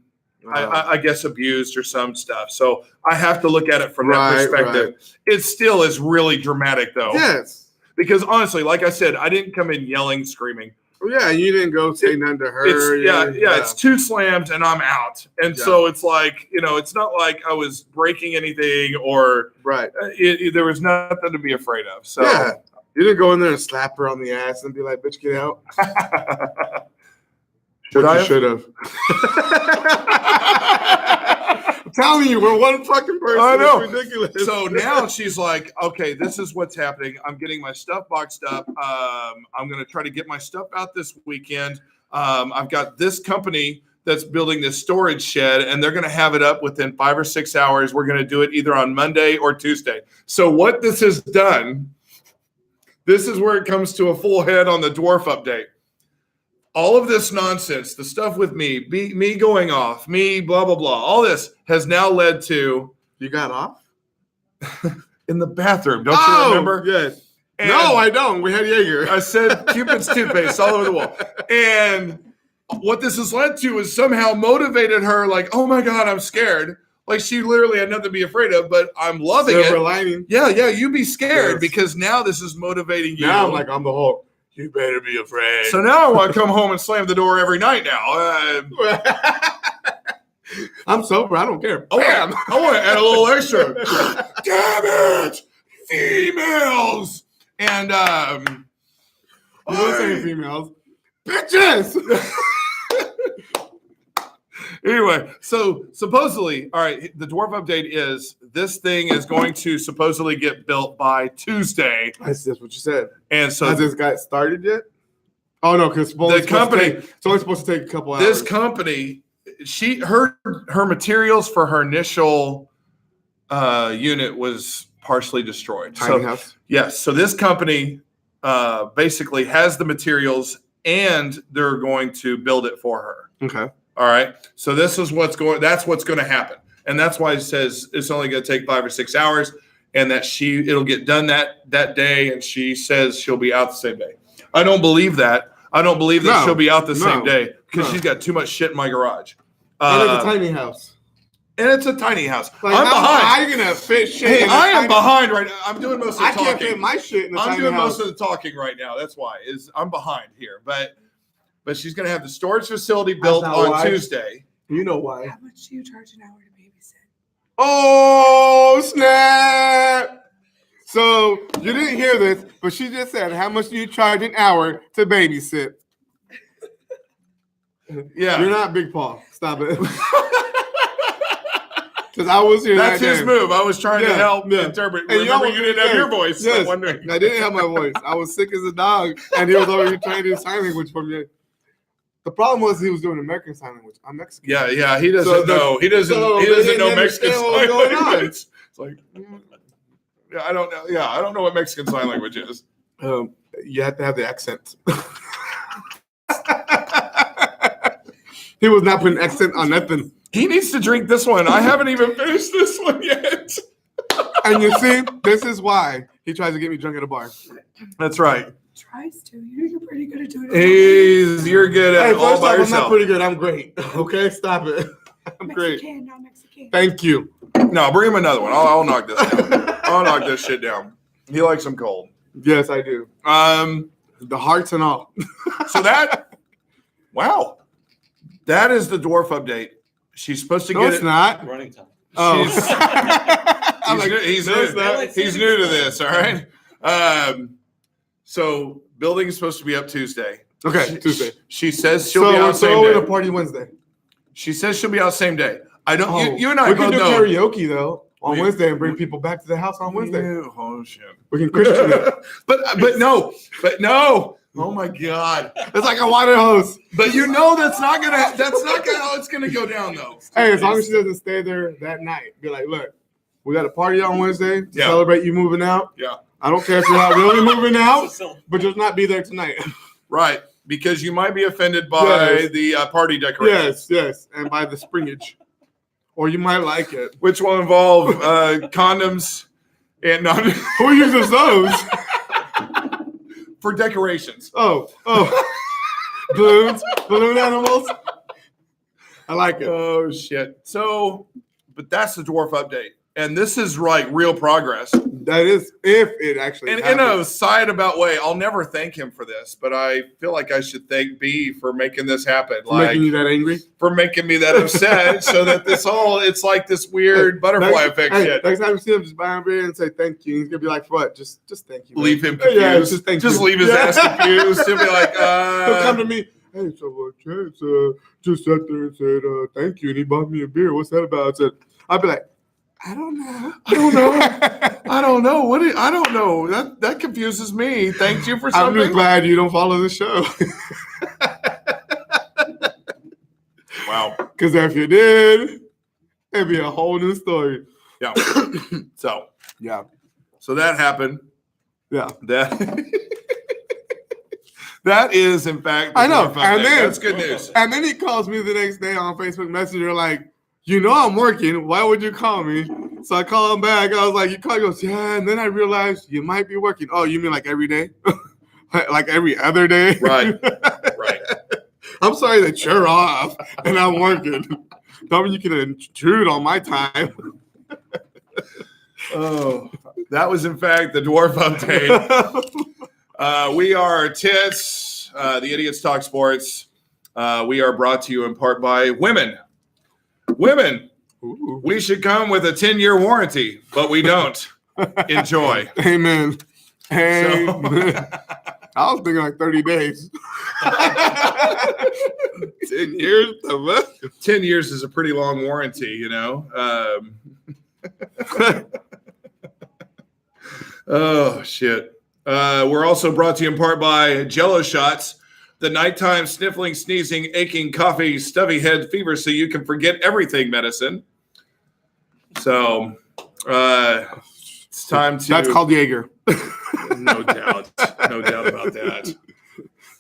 I guess, abused or some stuff. So I have to look at it from that perspective. It still is really dramatic, though. Yes. Because honestly, like I said, I didn't come in yelling, screaming. Well, yeah, you didn't go say nothing to her. It's 2 slams and I'm out. And so it's like, it's not like I was breaking anything or right. There was nothing to be afraid of. So yeah. You didn't go in there and slap her on the ass and be like, bitch, get out. Should have. I'm telling you, we're one fucking person. I know. It's ridiculous. So now she's like, okay, this is what's happening. I'm getting my stuff boxed up. I'm going to try to get my stuff out this weekend. I've got this company that's building this storage shed, and they're going to have it up within 5 or 6 hours. We're going to do it either on Monday or Tuesday. So what this has done, this is where it comes to a full head on the dwarf update. All of this nonsense, the stuff with me going off, me blah, blah, blah, all this has now led to You got off? in the bathroom. Don't you remember? Yes. And No, I don't. We had Jaeger. I said Cupid's toothpaste all over the wall. And what this has led to is somehow motivated her like, oh my God, I'm scared. Like she literally had nothing to be afraid of, but I'm loving Silver it. lining. Yeah, you be scared Yes. because now this is motivating you. Now I'm like, I'm the Hulk. You better be afraid. So now I want to come home and slam the door every night now. I'm sober. I don't care. I want to add a little extra. Damn it! Females! And, You don't say females. Bitches! anyway, so supposedly, all right, the dwarf update is this thing is going to supposedly get built by Tuesday. That's just what you said. And so Has this guy started yet? Oh, no, because the company, it's only supposed to take a couple hours. this company, her materials for her initial unit was partially destroyed. Tiny house. Yes. So this company basically has the materials and they're going to build it for her. Okay. All right. So that's what's going to happen. And that's why it says it's only going to take 5 or 6 hours and that it'll get done that day. And she says she'll be out the same day. I don't believe that. I don't believe that she'll be out the same day because she's got too much shit in my garage. And it's a tiny house. And it's a tiny house. Like, I'm behind. How are you going to fit shit Hey, in a I am tiny- behind right now. I'm doing most of the I talking. can't fit my shit in the I'm tiny doing house. most of the talking right now. That's why I'm behind here. But she's going to have the storage facility built not on why. Tuesday. You know why. How much do you charge an hour to babysit? Oh, snap. So you didn't hear this, but she just said, how much do you charge an hour to babysit? Yeah. You're not Big Paul. Stop it. Because I was here. That's that his day. move. I was trying to help yeah. interpret. And Remember, what you didn't have did? your voice. Yes. I'm wondering. I didn't have my voice. I was sick as a dog, and he was over here trying to do sign language for me. The problem was he was doing American Sign Language. I'm Mexican. Yeah. He doesn't So know. He doesn't so know they didn't Mexican understand what was sign going on. language. It's like, yeah, I don't know. Yeah, I don't know what Mexican sign language is. You have to have the accent. He was not putting accent on nothing. He needs to drink this one. I haven't even finished this one yet. And you see, this is why he tries to get me drunk at a bar. That's right. Tries to. You're pretty good at doing it. You're good at Hey, it all first by off, I'm not yourself. pretty good. I'm great. Okay, stop it. I'm great. Mexican, not Mexican. Thank you. No, bring him another one. I'll knock this down. I'll knock this shit down. He likes them cold. Yes, I do. The hearts and all. So wow. That is the dwarf update. She's supposed to No, get it's it. not. Running time. Oh. I'm like, He's no, it's not. He's new to this, all right? So building is supposed to be up Tuesday. Okay, Tuesday. She says she'll be out So same we're gonna day. party Wednesday. She says she'll be out same day. I don't. You and I we both can do know. karaoke though on We- Wednesday and bring people back to the house on Wednesday. Oh shit. We can Christian it. but no. Oh my God. It's like a water hose. But that's not how it's gonna go down though. Hey, as long as she doesn't stay there that night, be like, look, we got a party on Wednesday to Yeah. celebrate you moving out. Yeah. I don't care if you're not really moving out, but just not be there tonight. Right. because you might be offended by Yes. the party decorations. Yes, and by the springage, or you might like it. Which will involve condoms and non Who uses those? for decorations. Oh, balloon animals. I like it. Oh shit! So, but that's the dwarf update, and this is like real progress. That is if it actually. And in a happens. side about way, I'll never thank him for this, but I feel like I should thank B for making this happen. For making you Like that angry. for making me that upset, so that it's like this weird butterfly effect shit. Next time you see him, just buy him beer and say thank you. He's gonna be like, "What? Just thank you." man." Leave him confused. Yeah, just thank you. leave his Yeah. ass confused. He'll be like, He'll come to me. Hey, so Chance just sat there and said thank you, and he bought me a beer. What's that about? I said, I'd be like, I don't know. I don't know. I don't know. I don't know. That confuses me. Thank you for I'm something. just glad you don't follow the show. Wow. Because if you did, it'd be a whole new story. Yeah. So Yeah. that happened. Yeah. That is, in fact, the I know. dwarf update. And then- That's good news. And then he calls me the next day on Facebook Messenger, like, you know I'm working. Why would you call me? So I call him back. I was like, you call? He goes, yeah. And then I realized you might be working. Oh, you mean like every day? Like every other day? Right. Right. I'm sorry that you're off and I'm working. Tell me you can intrude on my time. Oh, that was, in fact, the dwarf update. We are Tits, the Idiots Talk Sports. We are brought to you in part by Women. Women, Ooh. we should come with a 10-year warranty, but we don't. Enjoy. Amen. Hey, So- I was thinking like 30 days. 10 years? 10 years is a pretty long warranty, you know. Oh, shit. We're also brought to you in part by Jello Shots, the nighttime sniffling, sneezing, aching, coffee, stuffy head fever so you can forget everything medicine. So it's time to... That's called Jaeger. No doubt. No doubt about that.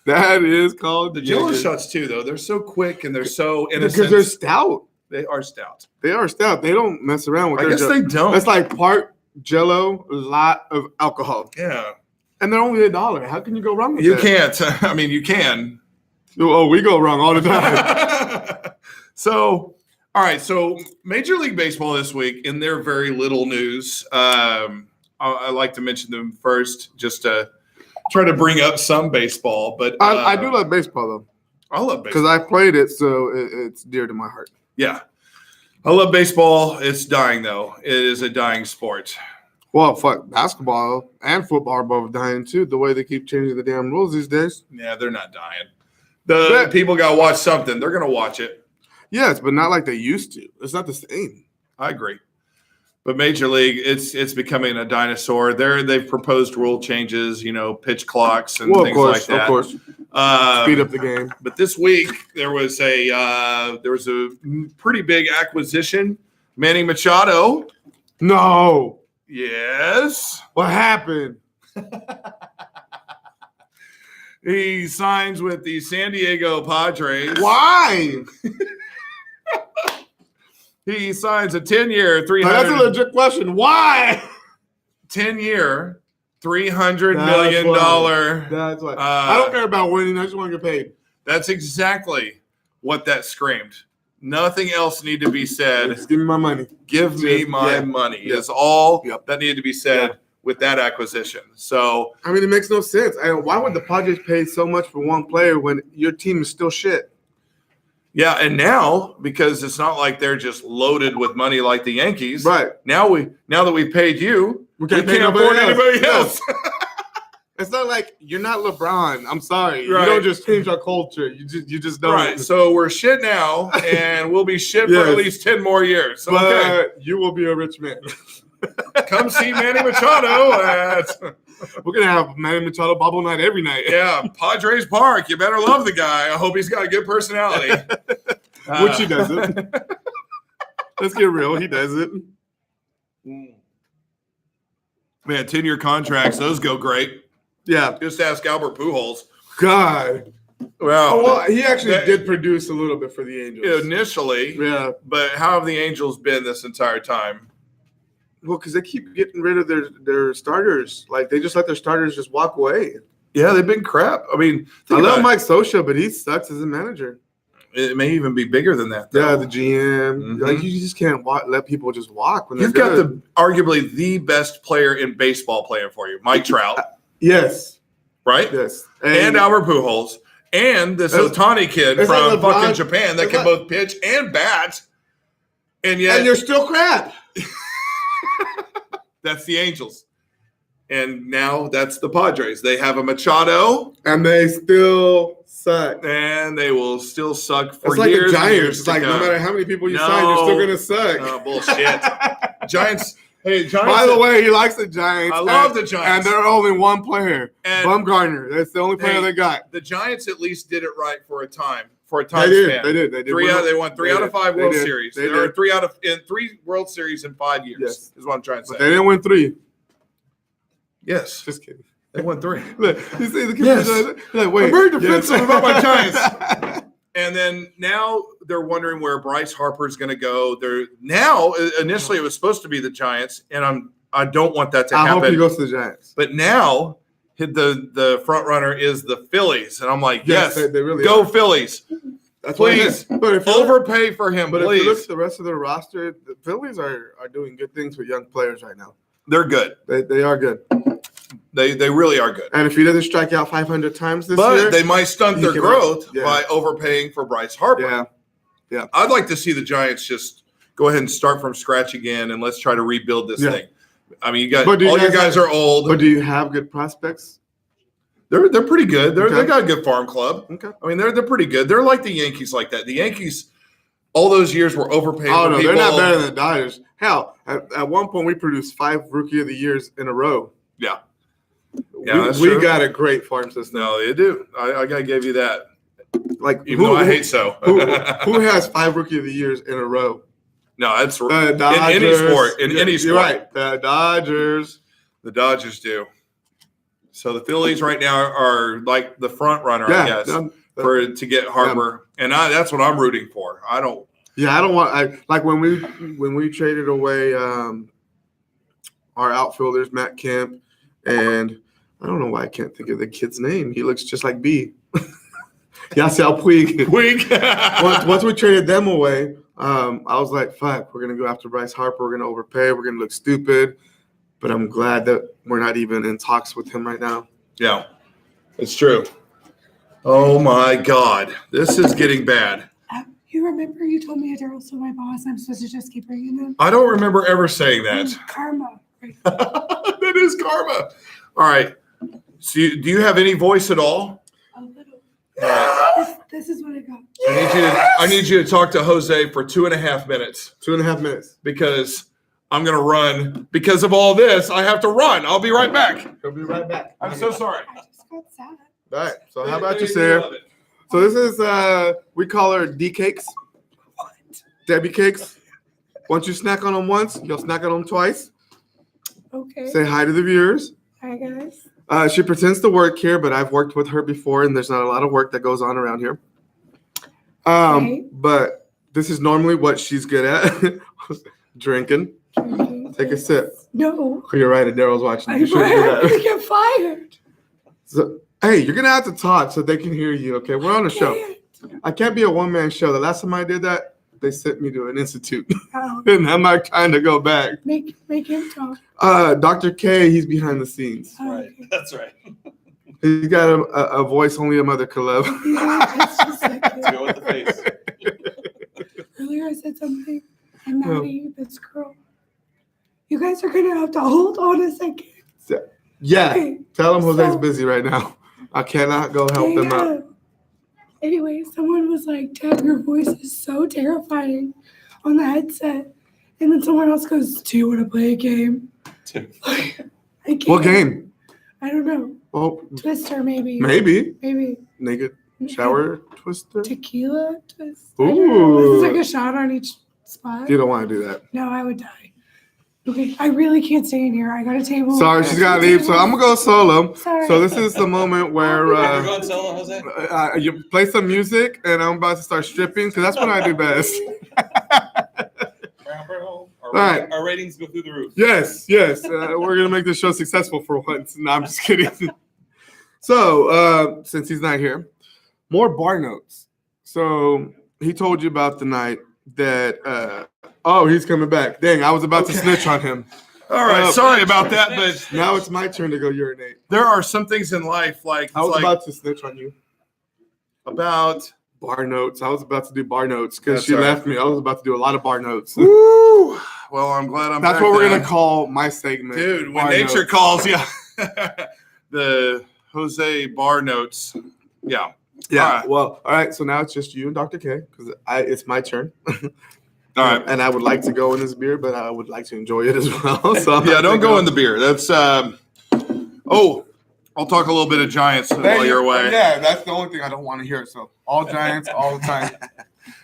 That is called The Jello Jaeger. Shots, too, though, they're so quick and they're so innocent. Because they're stout. They are stout. They are stout. They don't mess around with I their guess they don't. It's like part Jello, a lot of alcohol. Yeah. And they're only $1. How can you go wrong with You that? can't. I mean, you can. Oh, we go wrong all the time. So, all right. So, Major League Baseball this week, in their very little news, I like to mention them first, just to try to bring up some baseball. But I do love baseball, though, I love baseball. because I played it, so it's dear to my heart. Yeah, I love baseball. It's dying, though. It is a dying sport. Well, fuck, basketball and football are both dying, too, the way they keep changing the damn rules these days. Yeah, they're not dying. The people got to watch something. They're going to watch it. Yes, but not like they used to. It's not the same. I agree. But Major League, it's becoming a dinosaur. They've proposed rule changes, you know, pitch clocks and Well, of things course, like that. of course. Speed up the game. But this week there was a pretty big acquisition. Manny Machado. No. Yes, What happened? he signs with the San Diego Padres. Why? He signs a 10-year, That's a legit question. Why? 10-year, $300 That's million why. dollar. That's why. I don't care about winning. I just want to get paid. That's exactly what that screamed. Nothing else need to be said. Just give me my money. Give me my Yeah. money. Yeah. Is all Yep. that needed to be said Yeah. with that acquisition. So I mean, it makes no sense. Why would the Padres pay so much for one player when your team is still shit? yeah, and now because it's not like they're just loaded with money like the Yankees. Right. Now that we paid you, we can't pay afford nobody anybody else. else. It's not like you're not LeBron. I'm sorry. Right. You don't just change our culture. You just don't. Right. So we're shit now, and we'll be shit for Yes. at least 10 more years. So, But okay. you will be a rich man. Come see Manny Machado at We're gonna have Manny Machado bubble night every night. Padres Park. You better love the guy. I hope he's got a good personality. Which he doesn't. Let's get real. He doesn't. Man, 10-year contracts, those go great. Yeah. Just ask Albert Pujols. God. Well, Oh, well, he actually that- did produce a little bit for the Angels. initially, Yeah. but how have the Angels been this entire time? Well, because they keep getting rid of their starters. Like, they just let their starters just walk away. Yeah, they've been crap. I mean, I think love about Mike Scioscia, but he sucks as a manager. it. It may even be bigger than that. Though. Yeah, the GM. Mhm. Like, you just can't let people just walk when they're You've got good. arguably the best player in baseball playing for you, Mike Trout, Yes. right? Yes. And Albert Pujols, and this It's- Otani kid it's from like fucking LeBron- Japan that it's can like- both pitch and bat. And yet, And you're still crap. that's the Angels. And now that's the Padres. They have a Machado, And they still suck. and they will still suck for It's like years. the and years Giants. It's to like no come. matter how many people you No. sign, you're still going to suck. Oh, bullshit. Giants. Hey, Giants. By the way, he likes the Giants. I love and- the Giants. And they're only one player. And- Bumgarner. That's the only player Hey, they got. the Giants at least did it right for a time. For a They time did. span. They did. They did. They won three They out did. of 5 They World did. Series. They There are did. 3 World Series in 5 years. Yes. Is what I'm trying to say. But they didn't win 3. Yes, Just kidding. they won 3. Look, you see the kid. Yes. Like, wait. I'm very defensive yes. about my Giants. And then now they're wondering where Bryce Harper is going to go. They're now initially it was supposed to be the Giants, and I don't want that to I hope happen. he goes to the Giants. But now the front runner is the Phillies, and I'm like, yes, they really go are. Phillies. That's what it Please. is. But if you look- Overpay for him, But if you look please. at the rest of the roster, the Phillies are doing good things with young players right now. They're good. They are good. They really are good. And if he doesn't strike out 500 times this But year, they might stunt he their can- growth yeah. by overpaying for Bryce Harper. yeah. I'd like to see the Giants just go ahead and start from scratch again, and let's try to rebuild this Yeah. thing. I mean, you got But do you all your guys guys have- are old. But do you have good prospects? They're pretty good. They Okay. got a good farm club. Okay. I mean, they're pretty good. They're like the Yankees like that. The Yankees, all those years were overpaying. Oh for no, people. they're not better than the Dodgers. Hell, at one point we produced 5 Rookie of the Years in a row. Yeah. Yeah, that's we true. got a great farm system. No, they do. I gotta give you that. Like Even though I hate so. who has 5 Rookie of the Years in a row? No, that's The in Dodgers. any sport. In any You're sport, right. The Dodgers. the Dodgers do. So the Phillies right now are like the front runner, I Yeah. guess, no, to get Harper, and that's what I'm rooting for. I don't. Yeah, I don't want. Like when we traded away our outfielders, Matt Kemp, and I don't know why I can't think of the kid's name. He looks just like B. Yasiel Puig. Weak. Once we traded them away, I was like, "Fuck, we're gonna go after Bryce Harper. We're gonna overpay. We're gonna look stupid." But I'm glad that we're not even in talks with him right now. Yeah, it's true. Oh my God, this is getting bad. You remember you told me Daryl stole my boss and I'm supposed to just keep bringing them? I don't remember ever saying that. Karma. Right. That is karma. All right. So, do you have any voice at all? A little. All right. This is what I got. I need you to talk to Jose for 2.5 minutes 2.5 minutes. because I'm gonna run. Because of all this, I have to run. I'll be right back. He'll be right back. I'm so sorry. I just got sad. All right. So how about you, They Sarah? love it. So this is we call her D Cakes, What? Debbie Cakes. Once you snack on them once, you'll snack on them twice. Okay. Say hi to the viewers. Hi, guys. She pretends to work here, but I've worked with her before, and there's not a lot of work that goes on around here. Okay. But this is normally what she's good at: drinking. Drinking. Take a sip. No. Oh, you're right. And Daryl's watching. I'm You shouldn't do going to that. get fired. So, hey, you're gonna have to talk so they can hear you. Okay, we're on a show. I can't be a one-man show. The last time I did that, they sent me to an institute, Oh, and I'm not trying to go back. make him talk. Dr. K, he's behind the scenes. Oh, Right. okay. That's right. He's got a voice only a mother could love. Yeah, it's just like Let's go with the face. earlier I said something. And Maddie, this girl. You guys are gonna have to hold on a second. Yeah, Okay. tell him Jose's So- busy right now. I cannot go help them out. Yeah. Anyway, someone was like, Dad, your voice is so terrifying on the headset. And then someone else goes, do you want to play a game? I can't. What game? I don't know. Oh, Twister, maybe. maybe Maybe. naked shower twister. Tequila twist. I don't know. Ooh. It's like a shot on each spot. You don't want to do that. No, I would die. Okay, I really can't stay in here. I got a table. Sorry, she's got to leave. So I'm going to go solo. Sorry. So this is the moment where We're going solo, Jose? you play some music, and I'm about to start stripping because that's what I do best. Right. Our ratings go through the roof. Yes. We're going to make this show successful for once. No, I'm just kidding. So since he's not here, more bar notes. So he told you about the night that, he's coming back. Dang, I was about to snitch on him. All right, sorry about that, but Now it's my turn to go urinate. there are some things in life like I was about to snitch on you. about Bar notes. I was about to do bar notes because That's she all right. left me. I was about to do a lot of bar notes. Woo! Well, I'm glad I'm That's back what we're then. going to call my segment. Dude, when Bar nature notes. calls, yeah. The Jose bar notes. Yeah. Yeah. All right. Well, all right. So now it's just you and Dr. K because it's my turn. All right. And I would like to go in this beer, but I would like to enjoy it as well. So I'm Yeah, not don't gonna go in the beer. That's I'll talk a little bit of Giants while you're away. Yeah, that's the only thing I don't want to hear. So all Giants, all the time.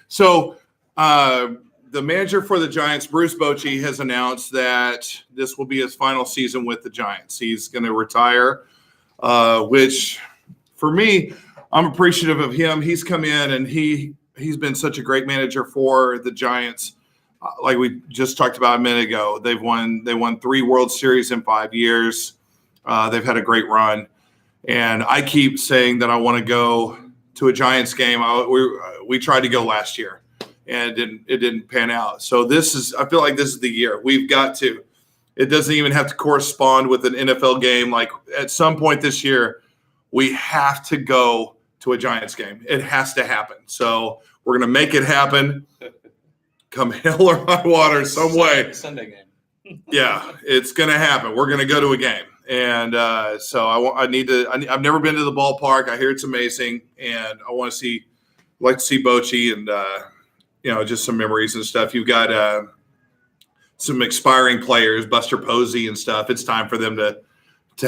So the manager for the Giants, Bruce Bochy, has announced that this will be his final season with the Giants. He's going to retire, which for me, I'm appreciative of him. He's come in and he's been such a great manager for the Giants. Like we just talked about a minute ago, they won 3 World Series in 5 years. They've had a great run, and I keep saying that I want to go to a Giants game. We tried to go last year, and it didn't pan out. So I feel like this is the year. We've got to. It doesn't even have to correspond with an NFL game. Like at some point this year, we have to go to a Giants game. It has to happen. So we're going to make it happen. Come hell or high water, some way. Sunday game. Yeah, it's going to happen. We're going to go to a game. And so I've never been to the ballpark. I hear it's amazing. And I want to like to see Bochy and, just some memories and stuff. You've got some expiring players, Buster Posey and stuff. It's time for them to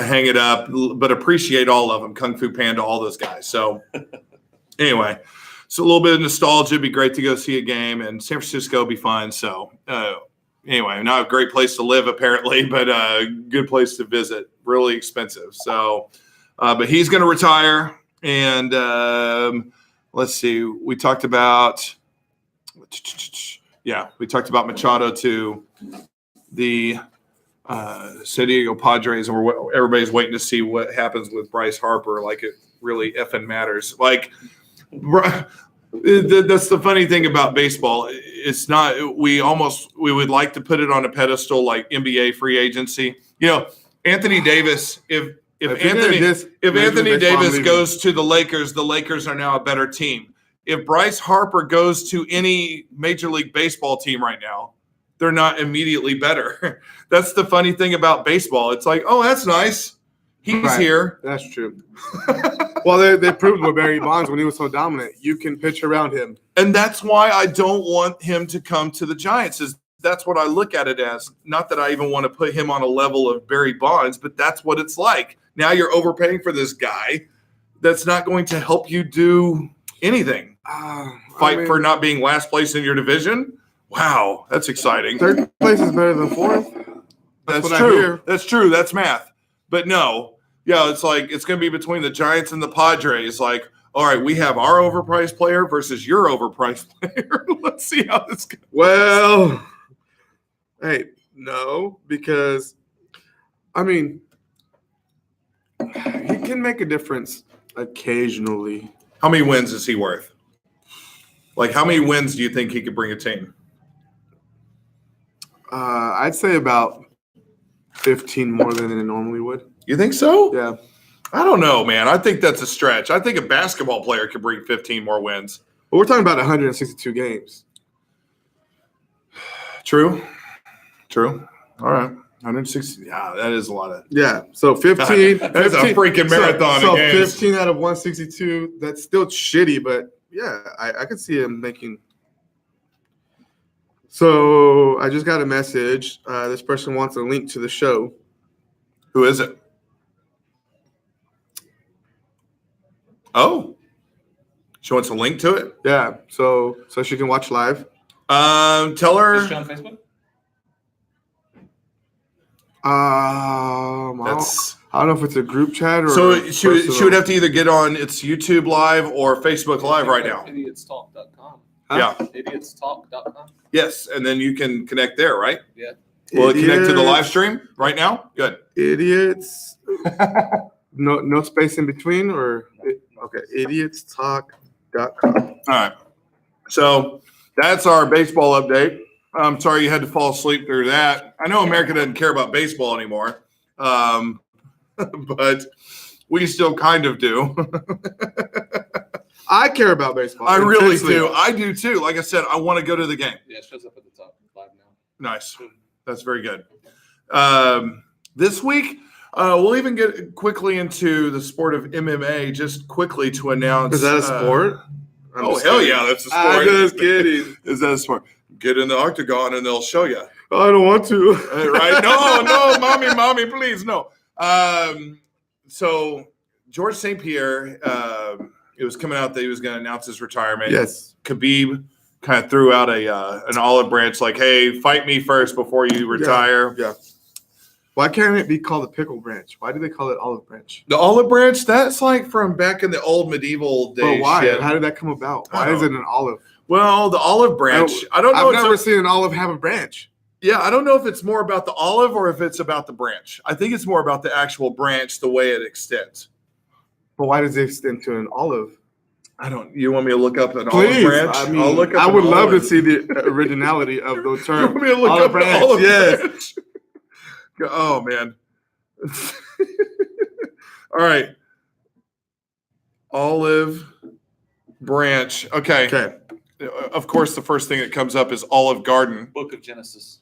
hang it up, but appreciate all of them. Kung Fu Panda, all those guys. So anyway, so a little bit of nostalgia. It'd be great to go see a game, and San Francisco would be fun. So anyway, not a great place to live apparently, but a good place to visit. Really expensive. So, but he's going to retire. And let's see, we talked about Machado to the San Diego Padres, and everybody's waiting to see what happens with Bryce Harper. Like it really effing matters. Like that's the funny thing about baseball. It's not. We would like to put it on a pedestal like NBA free agency. Anthony Davis. If Anthony Davis goes to the Lakers are now a better team. If Bryce Harper goes to any Major League Baseball team right now, they're not immediately better. That's the funny thing about baseball. It's like, oh, that's nice. He's here. That's true. Well, they proved with Barry Bonds when he was so dominant. You can pitch around him. And that's why I don't want him to come to the Giants. That's what I look at it as. Not that I even want to put him on a level of Barry Bonds, but that's what it's like. Now you're overpaying for this guy that's not going to help you do anything. Fight for not being last place in your division? Wow, that's exciting. Third place is better than fourth. That's true. That's true. That's math. But no, it's like it's going to be between the Giants and the Padres. Like, all right, we have our overpriced player versus your overpriced player. Let's see how this goes. Well, hey, no, because, he can make a difference occasionally. How many wins is he worth? Like, how many wins do you think he could bring a team? I'd say about 15 more than it normally would. You think so? Yeah. I don't know, man. I think that's a stretch. I think a basketball player could bring 15 more wins. But we're talking about 162 games. True. All right. 160. Yeah, that is a lot of. Yeah. So 15. That's a freaking marathon. So of games. 15 out of 162. That's still shitty, but yeah, I could see him making. So I just got a message. This person wants a link to the show. Who is it? Oh, she wants a link to it. Yeah. So she can watch live. Tell her. Is she on Facebook? I don't know if it's a group chat or. So she personal. would have to either get on it's YouTube Live or Facebook Live right now. Idiotstalk.com. Yeah. Idiotstalk.com. Yes, and then you can connect there, right? Yeah. Will it connect to the Idiots. live stream right now? Good. Idiots. No space in between, or okay. Idiotstalk.com. All right. So that's our baseball update. I'm sorry you had to fall asleep through that. I know America doesn't care about baseball anymore, but we still kind of do. I care about baseball. I really intensely. do. I do too. Like I said, I want to go to the game. Yeah, it shows up at the top live now. Nice. That's very good. This week, we'll even get quickly into the sport of MMA, just quickly to announce. Is that a sport? I'm Oh, just hell kidding. yeah, that's a sport. I'm just kidding. Is that a sport? Get in the octagon and they'll show you. I don't want to. Right? No, mommy, please, no. So George St. Pierre, it was coming out that he was going to announce his retirement. Yes. Khabib kind of threw out an olive branch like, hey, fight me first before you retire. Yeah. Why can't it be called a pickle branch? Why do they call it olive branch? The olive branch, that's like from back in the old medieval days. But why? shit. How did that come about? I Why don't is it an olive? Well, the olive branch, I don't know. I've never seen an olive have a branch. Yeah, I don't know if it's more about the olive or if it's about the branch. I think it's more about the actual branch, the way it extends. But why does it extend to an olive? I don't. You want me to look up an olive Please. branch? I mean, I'll look up I an would love to olive. see the originality of the You term. want me to look olive up branch, an olive yes. branch? Oh man. All right. Olive branch. Okay. Okay. Of course, the first thing that comes up is Olive Garden. Book of Genesis.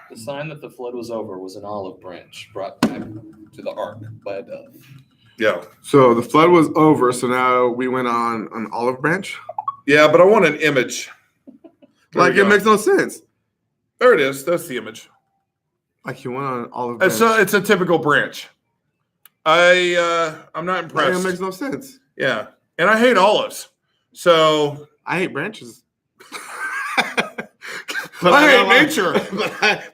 The sign that the flood was over was an olive branch brought back to the ark by a dove. Yeah. So the flood was over, so now we went on an olive branch. Yeah, but I want an image. There Like we it go. makes no sense. There it is. That's the image. Like you went on an olive branch. It's a typical branch. I'm not Like, impressed. it makes no sense. Yeah, and I hate olives. So I hate branches. I hate nature.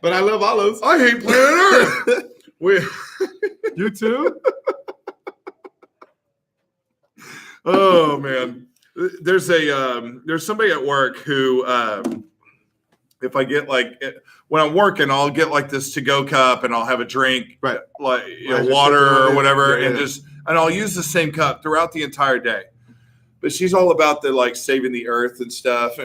but I love olives. I hate planet Earth. You too? Oh man, there's somebody at work who if I get when I'm working, I'll get like this to-go cup and I'll have a drink, Right. like Right, just water sipping on or it. whatever, Yeah, and yeah. I'll use the same cup throughout the entire day. But she's all about the like saving the earth and stuff,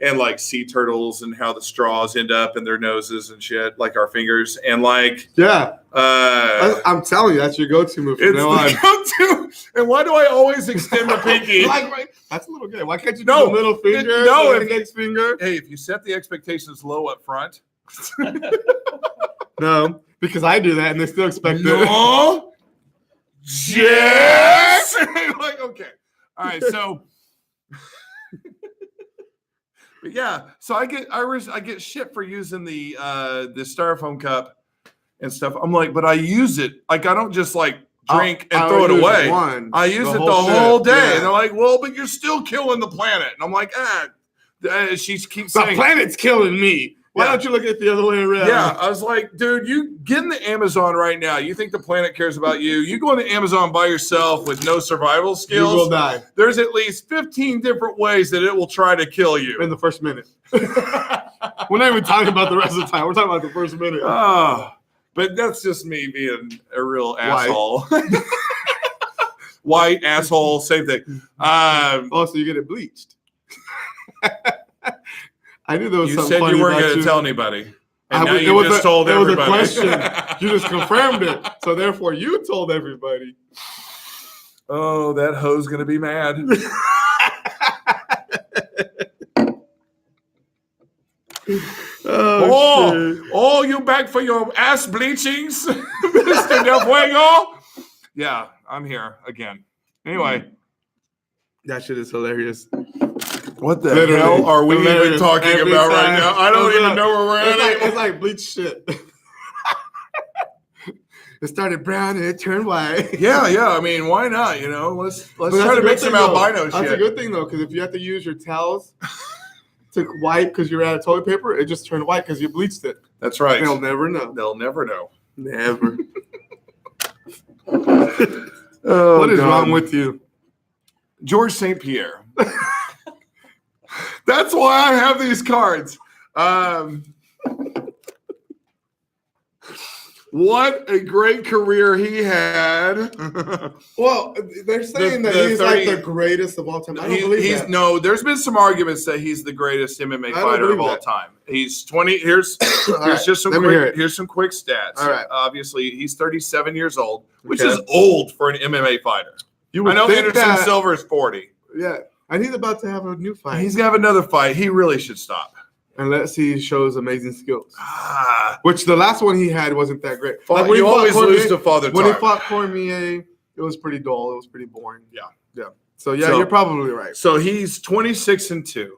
and like sea turtles and how the straws end up in their noses and shit, like our fingers, and like Yeah. uh, I'm telling you, that's your go-to move from it's now on. the go-to. And why do I always extend the pinky? Right. That's a little good. Why can't you No. do the middle finger? No, the if- index finger? Hey, if you set the expectations low up front, No, because I do that and they still expect it. no, yes. Like okay, all right. So, but yeah. So I get shit for using the styrofoam cup and stuff. I'm like, but I use it. Like I don't just like drink and I'll throw it use away. one, I use it the shit. whole day. Yeah. And they're like, well, but you're still killing the planet. And I'm like, she keeps The saying, planet's killing me. Why Yeah. don't you look at it the other way around? yeah, I was like, dude, you get in the Amazon right now. You think the planet cares about you? You go into Amazon by yourself with no survival You will skills. die There's at least 15 different ways that it will try to kill in you. the first minute. We're not even talking about the rest of the time. We're talking about the first minute. Ah, but that's just me being a real asshole. White asshole, same thing. Oh, so you get it bleached. I knew there was You something said funny you weren't about going to you. tell anybody. And now It you was just told it was a everybody. question. You just confirmed it. So therefore, you told everybody. Oh, that hoe's going to be mad. Oh, you back for your ass bleachings, Mr. Del Fuego? Yeah, I'm here again. Anyway, That shit is hilarious. what the Literally, hell are we even hilarious. talking Every about right time. now? I don't It's even like- know where we're It's at. like bleach shit. It started brown and it turned white. Yeah. I mean, why not? You know, let's But try that's to a make good some thing, though. albino That's a shit. good thing though, because if you have to use your towels to wipe because you're out of toilet paper, it just turned white because you bleached it. That's right. They'll never know. They'll never know. Never. Oh, What is God. wrong with you? George St. Pierre? That's why I have these cards. What a great career he had. Well, they're saying that the he's 30 like the greatest of all time. I don't believe that. No, there's been some arguments that he's the greatest MMA I don't fighter of believe all that. time. He's 20. Here's right, just some let me hear quick, it. here's some quick stats. All right. Obviously, he's 37 years old, which Okay. is old for an MMA fighter. You I would know think Anderson that, Silva is 40. Yeah, and he's about to have a new fight. He's gonna have another fight. He really should stop. Unless he shows amazing skills. Ah, Which the last one he had wasn't that great. you when he fought always Cormier- lose to Father When he Time. fought Cormier, it was pretty dull. It was pretty boring. Yeah. So yeah, So- you're probably right. So he's 26-2.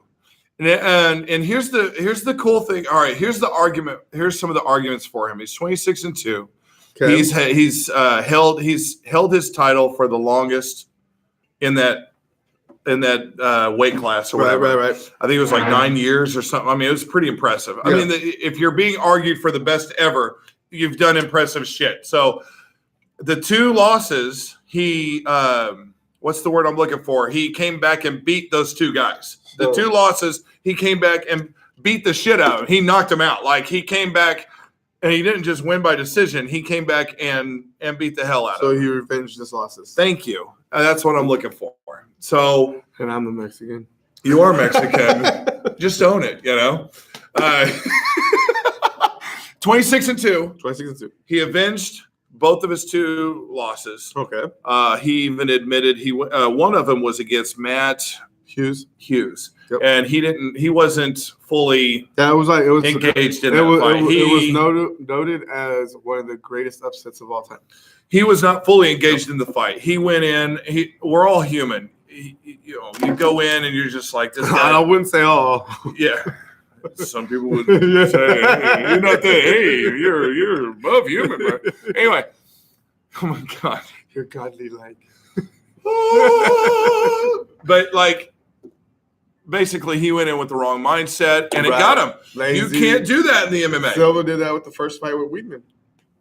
And here's the cool thing. All right, here's the argument. Here's some of the arguments for him. He's 26-2. Okay. He's held his title for the longest in that weight class or whatever. right. I think it was like 9 years or something. I mean, it was pretty impressive. I Yeah. mean, if you're being argued for the best ever, you've done impressive shit. So the two losses, he what's the word I'm looking for? He came back and beat those two guys. The So- two losses, he came back and beat the shit out of him. He knocked him out. Like he came back and he didn't just win by decision. He came back and beat the hell out So of him. he revenged his losses. Thank you. That's what I'm looking for. So And I'm the Mexican. you are Mexican. Just own it, you know. 26-2. 26-2. He avenged both of his two losses. Okay. He even admitted one of them was against Matt Hughes. Yep. And he wasn't fully Yeah, it was engaged in it that was, fight. it was noted as one of the greatest upsets of all time. He was not fully engaged in the fight. He went in. We're all human. You go in and you're just like this I guy. wouldn't say all. Yeah. Some people would Yeah. say, hey, you're not that. Hey, you're above human, bro. Anyway, oh my god. You're godly like. But like, basically, he went in with the wrong mindset, and it Right. got him. Lazy. You can't do that in the MMA. Silva did that with the first fight with Weidman.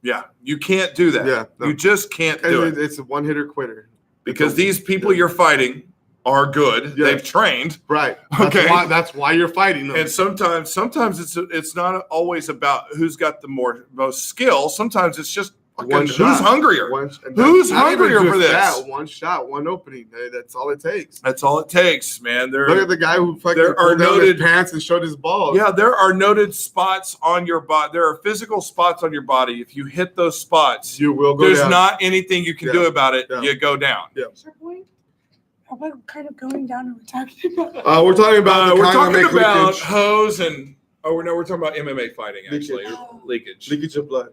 Yeah, you can't do that. Yeah, no. You just can't do it It's a one-hitter quitter. because these people you're fighting are good. Yeah. They've trained. Right. Okay. That's why you're fighting them. And sometimes it's not always about who's got the most skill. Sometimes it's just fucking One who's shot. hungrier. And Who's not even hungrier for just this? that, one shot, one opening. That's all it takes. That's all it takes, man. Look at the guy who fucking there are pulled down noted- his pants and showed his balls. Yeah, there are noted spots on your body. There are physical spots on your body. If you hit those spots, You will go there's down. not anything you can Yeah. do about it. Yeah. You go down. What's your point? What kind of going down are we talking about? We're talking about the We're kind talking that make about leakage. hose and we're talking about MMA fighting actually. Leakage. Or leakage. Leakage of blood.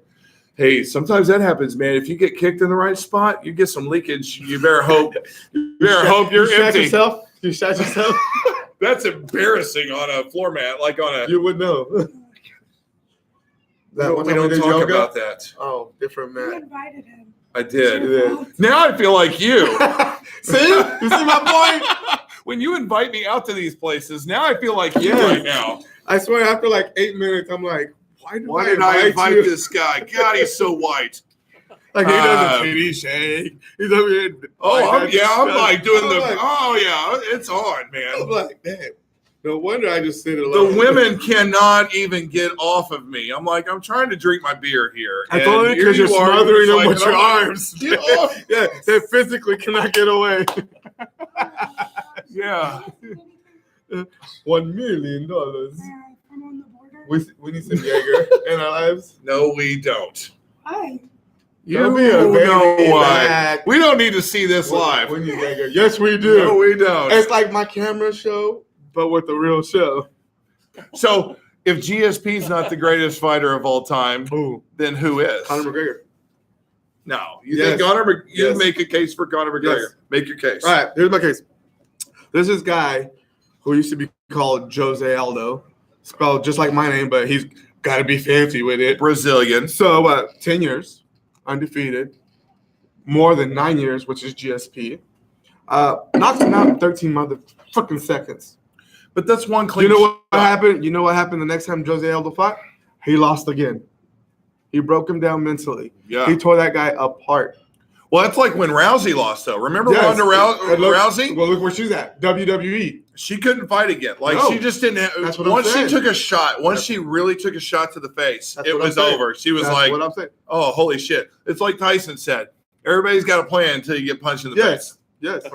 Hey, sometimes that happens, man. If you get kicked in the right spot, you get some leakage. You better hope. You better hope you're you shot empty. yourself? You shot yourself? That's embarrassing on a floor mat, like on a. You would know. That one we time don't did talk yoga? about that. Oh, different You man. invited him. I did. Yeah. Now I feel like you. See? You see my point? When you invite me out to these places, now I feel like you Yes. right now. I swear, after like 8 minutes, I'm like, Why did I invite you? this guy? God, he's so white. Like he does Um, a titty shake. He's over here. Oh, I'm like doing I'm the. like- Oh yeah, it's on, I'm man. like, man. No wonder I just sit The alone. women cannot even get off of me. I'm like, I'm trying to drink my beer here. That's and only here because you're you are, smothering it's them like- with your I'm like, arms. Get off. Yeah, they physically cannot get away. Yeah. $1 million. I'm on the border. We need some Jaeger in our lives. No, we don't. Hi. You Don't be a baby know why. back. We don't need to see this live. We need Jaeger. Yes, we do. No, we don't. It's like my camera show, but with the real show. So if GSP's not the greatest fighter of all time, Ooh, then who is? Conor McGregor. No. You Yes. think you Yes. make a case for Conor McGregor. Yes. Make your case. All right, here's my case. There's this guy who used to be called Jose Aldo, spelled just like my name, but he's got to be fancy with it. Brazilian. So, 10 years, undefeated, more than 9 years, which is GSP. Knocked him out in 13 motherfucking seconds. But that's one clean You know what shot. happened? You know what happened the next time Jose Aldo fought? He lost again. He broke him down mentally. Yeah. He tore that guy apart. Well, that's like when Rousey lost, though. Remember Yes. Ronda And look- Rousey? Well, look where she's at. WWE. She couldn't fight again. Like No. she just didn't. That's Have, what I'm once she saying. took a shot, once That's- she really took a shot to the face, That's it what I'm was saying. over. She was That's like, what I'm saying. "Oh, holy shit!" It's like Tyson said. Everybody's got a plan until you get punched in the Yes. Yes. face.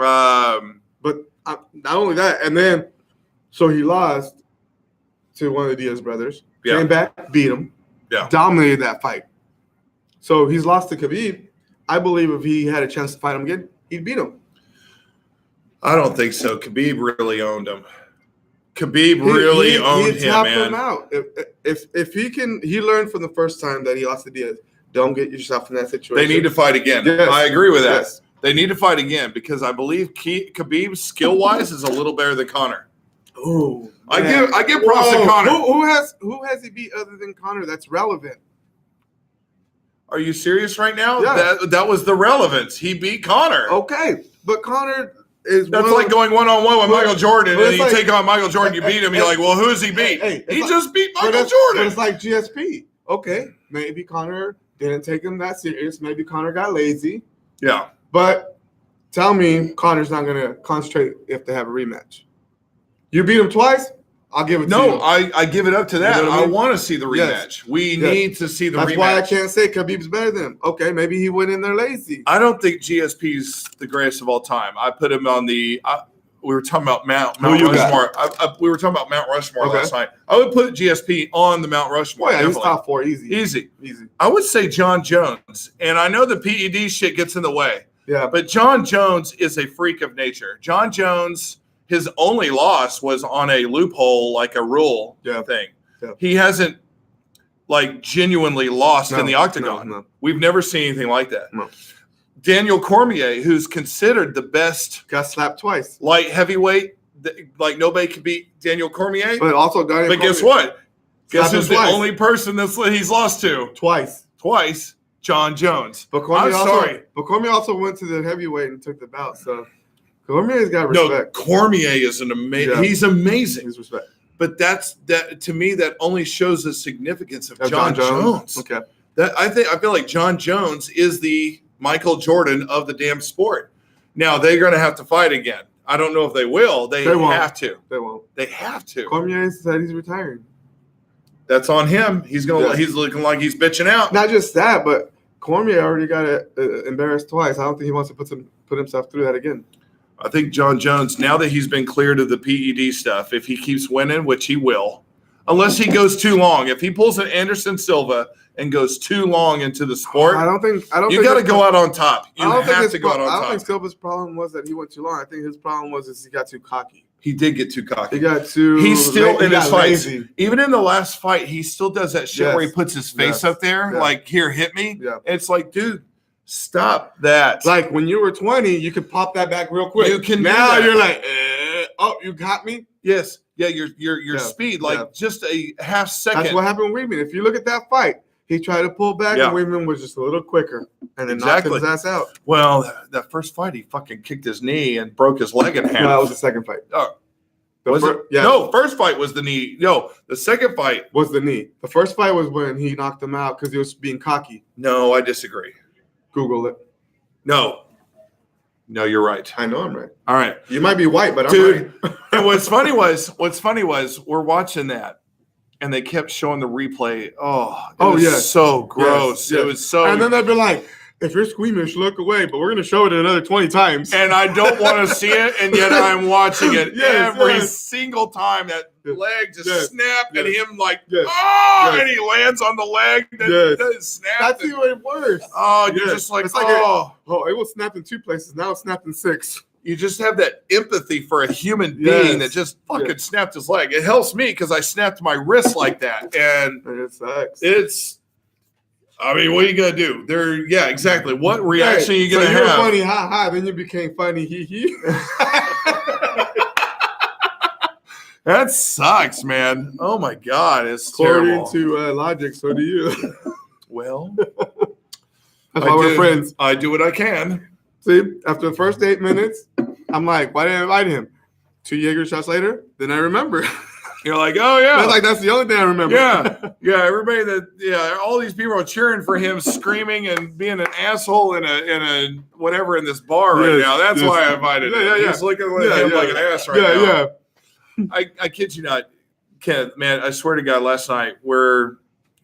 But not only that, and then so he lost to one of the Diaz brothers. Yeah. Came back, beat him. Yeah. Dominated that fight. So he's lost to Khabib. I believe if he had a chance to fight him again, he'd beat him. I don't think so. Khabib really owned him. Khabib really owned him, tapped man. him out. If he can, he learned from the first time that he lost to Diaz. Don't get yourself in that situation. They need to fight again. Yes. I agree with that. Yes. They need to fight again because I believe Khabib skill-wise is a little better than Conor. Oh, I give props to Conor. Who has he beat other than Conor that's relevant? Are you serious right now? Yeah. That was the relevance. He beat Conor. Okay, but Conor is That's one like of- going one-on-one with But- Michael Jordan, but and it's you like- take on Michael Jordan, you beat him, you're like, well, who's he beat? Hey, it's He like- just beat but Michael it's- Jordan. But it's like GSP. Okay, maybe Conor didn't take him that serious. Maybe Conor got lazy. Yeah. But tell me Conor's not going to concentrate if they have a rematch. You beat him twice, I'll give it to No, you. I give it up to that. You know what I I mean? want to see the rematch. Yes. We Yes. need to see the That's rematch. why I can't say Khabib's better than him. Okay, maybe he went in there lazy. I don't think GSP's the greatest of all time. I put him on the. We were talking about Mount Who you got? Rushmore. We were talking about Mount Rushmore Okay. last night. I would put GSP on the Mount Rushmore. Well, yeah, he's definitely. top 4 easy. Easy. Easy. I would say John Jones, and I know the PED shit gets in the way, Yeah, but John Jones is a freak of nature. John Jones, his only loss was on a loophole, like a rule Yeah. thing. Yeah. He hasn't like genuinely lost No, in the octagon. no. We've never seen anything like that. No. Daniel Cormier, who's considered the best got slapped twice. light heavyweight, like nobody can beat Daniel Cormier. But also Daniel But guess Cormier what? Guess slapped him who's the twice. only person he's lost to Twice. twice? John Jones. But Cormier I'm also, sorry. But Cormier also went to the heavyweight and took the bout. So Cormier's got No, respect. Cormier is an amazing. Yeah. He's amazing. His respect. But that to me, that only shows the significance of Of John Jones. Okay. I feel like John Jones is the Michael Jordan of the damn sport. Now they're going to have to fight again. I don't know if they will. They won't. have to. They won't. They have to. Cormier said he's retiring. That's on him. He's gonna. Yeah. He's looking like he's bitching out. Not just that, but Cormier already got embarrassed twice. I don't think he wants to put himself through that again. I think John Jones, now that he's been cleared of the PED stuff, if he keeps winning, which he will, unless he goes too long. If he pulls an Anderson Silva and goes too long into the sport, I don't think. you got to go out on top. You I don't think have his to go out on I don't top. think Silva's problem was that he went too long. I think his problem was he got too cocky. He did get too cocky. He got too. He's still he in his got fights. lazy. Even in the last fight, he still does that shit Yes. where he puts his face Yes. up there, Yeah. like, here, hit me. Yeah. It's like, dude, stop that. Like when you were 20, you could pop that back real quick. You can do now that. you're like, oh, you got me. Yes. Yeah, your Yeah. speed, like Yeah. just a half second. That's what happened with Weidman. If you look at that fight, he tried to pull back, Yeah. and Weidman was just a little quicker, and then Exactly. knocked his ass out. Well, that first fight, he fucking kicked his knee and broke his leg in half. No, that was the second fight. Oh. The Was it? Yeah, No, first fight was the knee. No, the second fight. was the knee. The first fight was when he knocked him out because he was being cocky. No, I disagree. Google it. No, you're right. I know I'm right. All right, You might be white, but I'm dude. right. And what's funny was we're watching that, and they kept showing the replay. It was yes. so gross. Yes. It was so. And then they'd be like, if you're squeamish, look away, but we're going to show it another 20 times. and I don't want to see it, and yet I'm watching it Yes, every yes. single time. That Yes, leg just yes, snapped, and yes, him like, yes, yes. yes. And he lands on the leg that Yes. that snapped. That's and- even worse. Oh, you're Yes. just like, It's like oh. Oh, it was snapped in 2 places. Now it's snapped in 6. You just have that empathy for a human Yes. being that just fucking Yes. snapped his leg. It helps me because I snapped my wrist like that. And And it sucks. I mean, what are you going to do? Yeah, exactly. What reaction are you going to so you were have? funny, ha ha. Then you became funny, hee hee. That sucks, man. Oh my God. It's According terrible. to logic, so do you. Well, That's why we're friends. I do what I can. See, after the first 8 minutes, I'm like, why didn't I invite him? 2 Jaeger shots later, then I remember. You're like, oh yeah, That's the only thing I remember. yeah. Everybody all these people are cheering for him, screaming and being an asshole in a whatever in this bar right now. That's why I invited him. He's looking at him like an ass right now. I kid you not, Kenneth, man. I swear to God, last night we're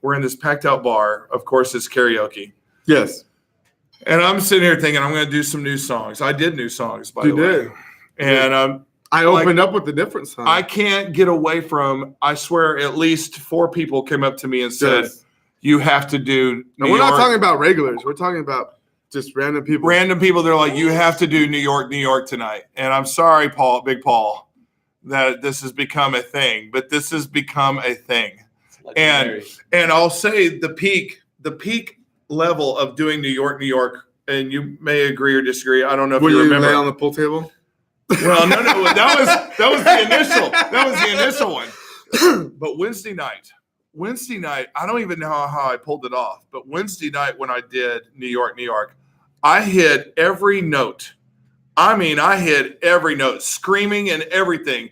in this packed out bar. Of course, it's karaoke. Yes. And I'm sitting here thinking I'm going to do some new songs. I did new songs, by the way. You did. And I opened up with the different song. I can't get away from, I swear, at least 4 people came up to me and said, you have to do New and we're York. not talking about regulars. We're talking about just random people. Random people, they're like, you have to do New York tonight. And I'm sorry, Big Paul, that this has become a thing, but this has become a thing. And I'll say the peak level of doing New York, and you may agree or disagree. I don't know if you remember. Lay on the pool table? Well, no, that was the initial. That was the initial one. But Wednesday night, I don't even know how I pulled it off. But Wednesday night when I did New York, I hit every note. I mean, I hit every note, screaming and everything.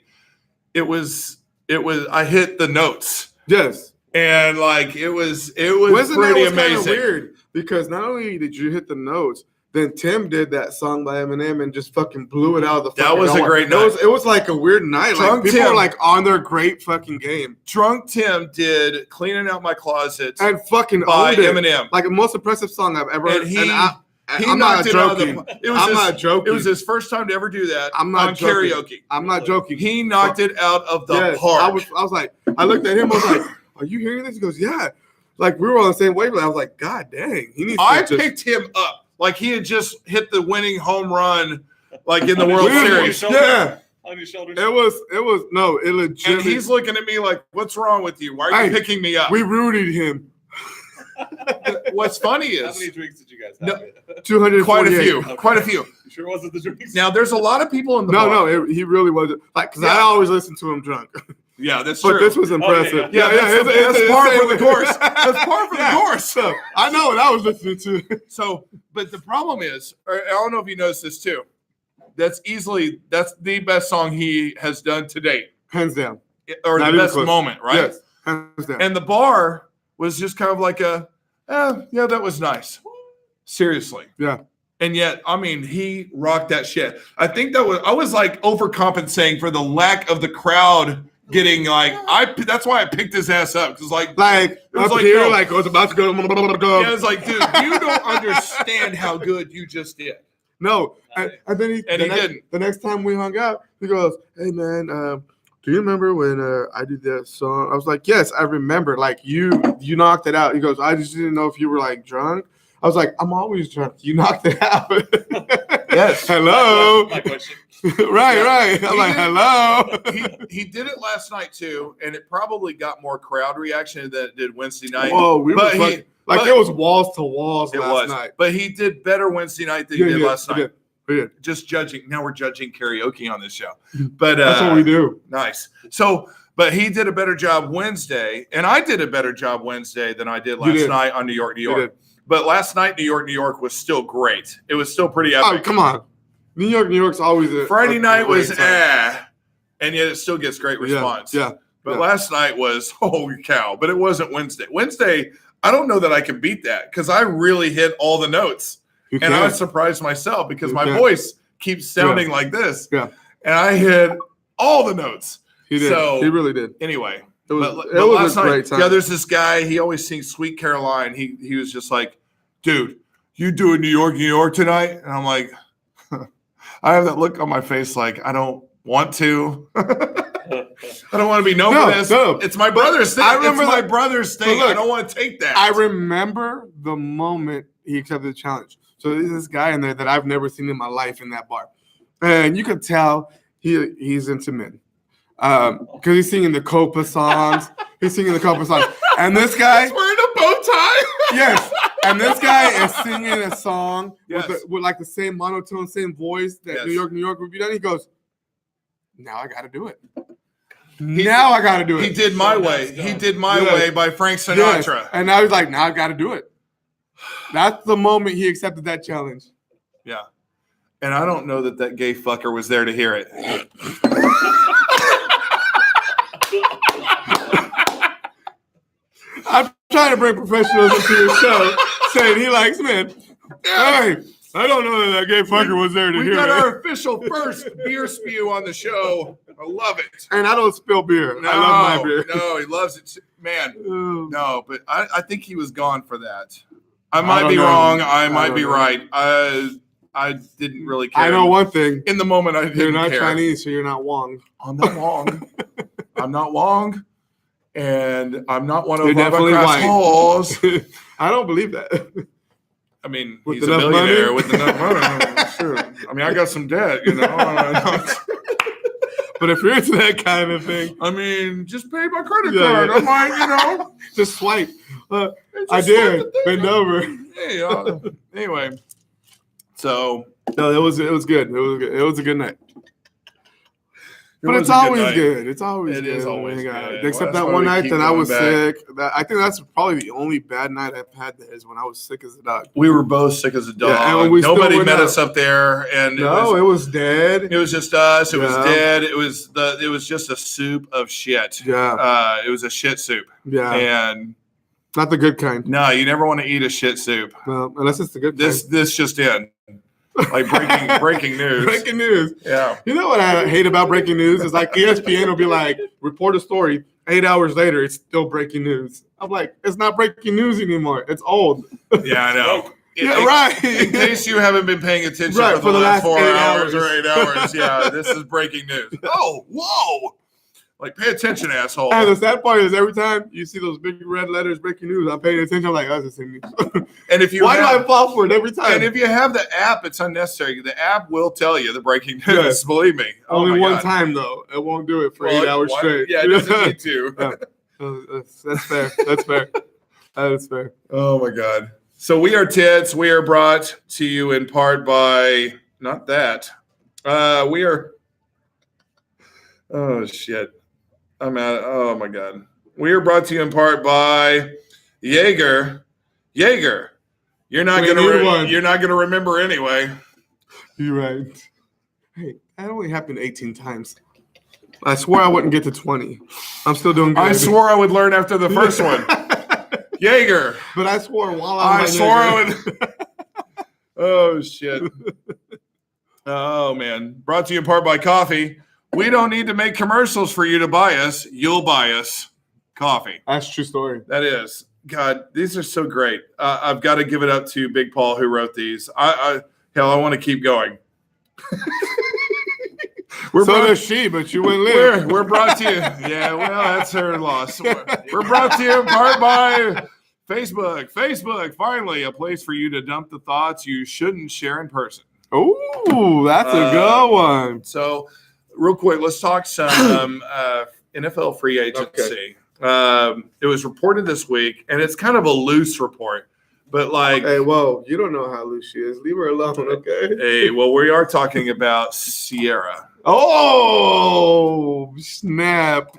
It was. I hit the notes. Yes. And like it was Wasn't pretty that amazing. Weird because not only did you hit the notes, then Tim did that song by Eminem and just fucking blew it out of the. That was a great night. It was like a weird night. Drunk like people Tim. were like on their great fucking game. Drunk Tim did "Cleaning Out My Closet" And fucking by owned it. Eminem. Like the most impressive song I've ever heard. And he I'm not knocked it out of joking. the. I'm not joking. It was his first time to ever do that. I'm not on joking. karaoke. I'm not joking. He knocked it out of the Yes, park. I was like, I looked at him. I was like, "Are you hearing this?" He goes, "Yeah." Like we were on the same wavelength. I was like, "God dang, he needs." I to picked him up like he had just hit the winning home run, like in the World Series. Yeah, on your shoulders. it was no, it legit. And he's looking at me like, "What's wrong with you? Why are you Hey, picking me up?" we rooted him. What's funny How is many drinks did you guys No. have? 248. quite a few. Okay. Quite a few. You sure wasn't the drinks? Now there's a lot of people in the No, bar. he really wasn't. Like, because I Yeah. always listen to him drunk. Yeah, that's But true. this was impressive. Yeah, that's par for the course. That's par for the course. So I know what I was listening to. So, but the problem is, I don't know if you noticed this too. That's the best song he has done to date, Hands down. or Not the even best close. moment, right? Yes, hands down. And the bar was just kind of like yeah, that was nice. Seriously. Yeah. And yet, I mean, he rocked that shit. I think I was like overcompensating for the lack of the crowd getting like, that's why I picked his ass up. Because like was up like, here, no. like I was about to go. yeah, it's like, dude, you don't understand how good you just did. No, and then he the didn't. The next time we hung out, he goes, "Hey man, do you remember when I did that song?" I was like, "Yes, I remember. Like you knocked it out." He goes, "I just didn't know if you were like drunk." I was like, "I'm always drunk. You knocked it out." Yes. Hello. My question. right. I'm like, hello. He did it last night too, and it probably got more crowd reaction than it did Wednesday night. Whoa, but there was walls to walls it last was. night. But he did better Wednesday night than he did last night. We did. Just judging. Now we're judging karaoke on this show. But That's what we do. Nice. So, but he did a better job Wednesday, and I did a better job Wednesday than I did last night on New York. But last night, New York was still great. It was still pretty epic. Oh, come on. New York's always Friday night was great time. and yet it still gets great response. Yeah. But last night was holy cow. But it wasn't Wednesday. Wednesday, I don't know that I can beat that because I really hit all the notes. You And I can. was surprised myself because You my can. voice keeps sounding like this. Yeah. And I hit all the notes. He did. So- He really did. Anyway. It was, But it was last a great night, time. yeah, there's this guy. He always sings "Sweet Caroline." He was just like, "Dude, you doing New York tonight?" And I'm like, I have that look on my face, like I don't want to. I don't want to be known for this. No. It's my brother's thing. I remember it's my that- brother's thing. look, I don't want to take that. I remember the moment he accepted the challenge. So there's this guy in there that I've never seen in my life in that bar, and you could tell he's into men because he's singing the Copa songs. He's singing the Copa songs, and this guy, He's wearing a bow tie. yes, and this guy is singing a song Yes. with like the same monotone, same voice that Yes. New York would be done. He goes, "Now I got to do it. Now I got to do it." He did My So Way. that's He done. did My Yes. Way by Frank Yes. Sinatra. And now he's like, "Now I got to do it." That's the moment he accepted that challenge. Yeah. And I don't know that gay fucker was there to hear it. trying to bring professionals into your show, saying he likes men. Hey, I don't know that gay fucker was there to We hear got it. our official first beer spew on the show. I love it. And I don't spill beer. No, I love my beer. no, he loves it. Man, Oh. no, but I think he was gone for that. I I might don't be know. wrong. I I might don't be know. right. I didn't really care. I know one thing. In the moment, I didn't You're not care. Chinese, so you're not Wong. I'm not Wong. I'm not Wong. And I'm not one of You're definitely Lovecraft's white. halls. I don't believe that. I mean, With he's a enough millionaire money? with enough money. Sure. I mean, I got some debt, you know. But if you're into that kind of thing, I mean, just pay my credit Yeah, card. yeah. I'm like, you know. just swipe. just I swipe did. the thing Bend up. over. Hey, anyway. So No, it was good. It was good. It was a good night. But was it's a good always night. good. It's always It good. is when always we hang out. good. Except Well, that's that why one we night keep that I going was back. sick. I think that's probably the only bad night I've had there is when I was sick as a dog. We were both sick as a dog. Yeah, and we still Nobody went met out. us up there, and No, it was dead. it was just us. It was Yeah. dead. It was just a soup of shit. Yeah, It was a shit soup, yeah. and Not the good kind. no, you never want to eat a shit soup. No, unless it's the good This just in, like breaking news. kind. Breaking news. Yeah. You know what I hate about breaking news is like ESPN will be like, report a story. 8 hours later, it's still breaking news. I'm like, it's not breaking news anymore. It's old. Yeah, I know. Yeah, right. In case you haven't been paying attention Right, for the last 4 8 hours or hours. 8 hours, yeah, this is breaking news. Oh, whoa! Like, pay attention, asshole. And the sad part is every time you see those big red letters breaking news, I'm paying attention. I'm like, that's the same news. And if you Why do have, I fall for it every time? and if you have the app, it's unnecessary. The app will tell you the breaking news. Yes. Believe me. Oh Only my one God. time though. It won't do it for Well, 8 hours why- straight. Yeah, it doesn't need to. That's fair. That's fair. That is fair. Oh my God. So we are Tits. We are brought to you in part by not that. We are. Oh shit. I'm out. Oh my God. We are brought to you in part by Jaeger. Jaeger. You're not We gonna. need one. You're not gonna remember anyway. You're right. Hey, that only happened 18 times. I swore I wouldn't get to 20. I'm still doing good. I swore I would learn after the first one. Jaeger. But I swore while I I was swore I would. Oh shit. Oh man. Brought to you in part by coffee. We don't need to make commercials for you to buy us. You'll buy us coffee. That's a true story. That is. God, these are so great. I've got to give it up to Big Paul who wrote these. I want to keep going. So brought- does she, but you wouldn't live. we're brought to you. Yeah, well, that's her loss. We're brought to you in part by Facebook. Facebook, finally, a place for you to dump the thoughts you shouldn't share in person. Ooh, that's a good one. So, real quick, let's talk some NFL free agency. It was reported this week, and it's kind of a loose report, but like, Hey, whoa, you don't know how loose she is. Leave her alone, okay? hey, well, we are talking about Sierra. Oh, snap.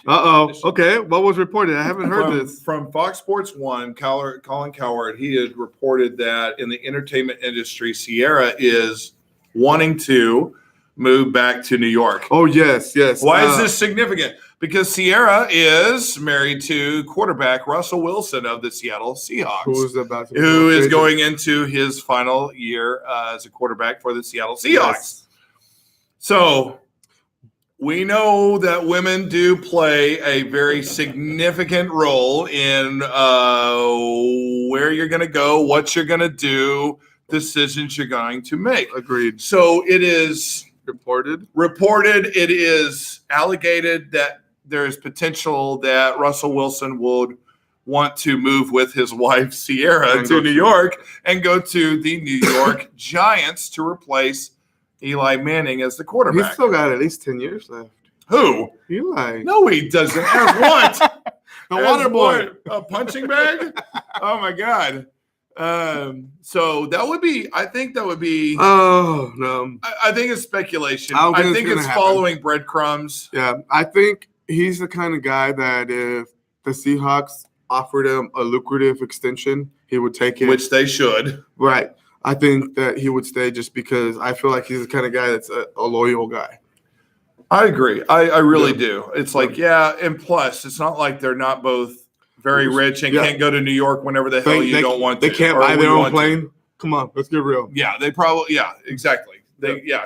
Uh-oh. Okay, what was reported? I haven't heard this. From Fox Sports 1, Colin Cowherd, he had reported that in the entertainment industry, Sierra is wanting to move back to New York. Oh, yes, yes. Why is this significant? Because Sierra is married to quarterback Russell Wilson of the Seattle Seahawks, Who's about to who is going into his final year as a quarterback for the Seattle Seahawks. Yes. So we know that women do play a very significant role in where you're going to go, what you're going to do, decisions you're going to make. Agreed. So it is Reported. it is alleged that there is potential that Russell Wilson would want to move with his wife Sierra And to go New to- York and go to the New York Giants to replace Eli Manning as the He's quarterback. still got at least 10 years left. Who? Eli. No, he doesn't. As what? The As water boy. what? A punching bag? Oh my God. So that would be, I think that would be, Oh, no. I think it's speculation. I don't think I it's think gonna it's happen. following breadcrumbs. Yeah, I think he's the kind of guy that if the Seahawks offered him a lucrative extension, he would take it. Which they should. Right. I think that he would stay just because I feel like he's the kind of guy that's a loyal guy. I agree. I really Yeah. do. It's like, yeah, and plus, it's not like they're not both very rich and Yeah. can't go to New York whenever the hell you don't want to. They can't or buy when their you own want to. plane. Come on, let's get real. Yeah, they probably. Yeah, exactly.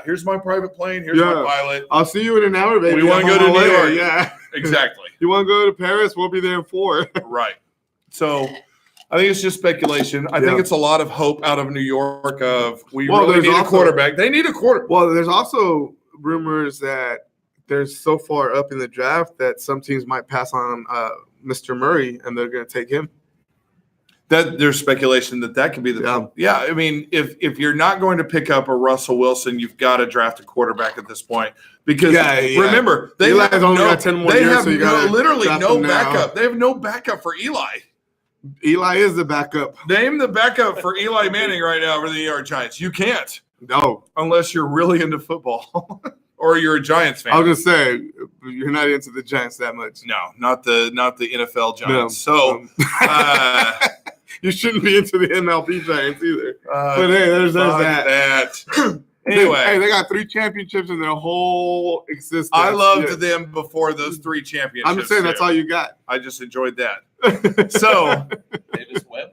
Here's my private plane. Here's Yeah. my pilot. I'll see you in an hour, baby. We wanna I'm go on to my New way. York. Yeah. Exactly. You want to go to Paris? We'll be there in 4. Right. So I think it's just speculation. I think Yeah. it's a lot of hope out of New York of we Well, really there's need a also- quarterback. They need a quarterback. Well, there's also rumors that they're so far up in the draft that some teams might pass on Mr. Murray and they're going to take him. That there's speculation that could be the Yeah. I mean, if you're not going to pick up a Russell Wilson, you've got to draft a quarterback at this point because remember they Eli's have only no, got 10 more they years, have so you gotta literally draft no him now. backup. They have no backup for Eli. Eli is the backup. Name the backup for Eli Manning right now for the New York Giants. You can't No, unless you're really into football or you're a Giants fan. I was just saying you're not into the Giants that much. No, not the NFL Giants. No. So You shouldn't be into the MLB Giants either. But hey, there's fuck that. Anyway, hey, they got 3 championships in their whole existence. I loved Yeah. them before those 3 championships. I'm just saying that's too. all you got. I just enjoyed that. So Davis Webb.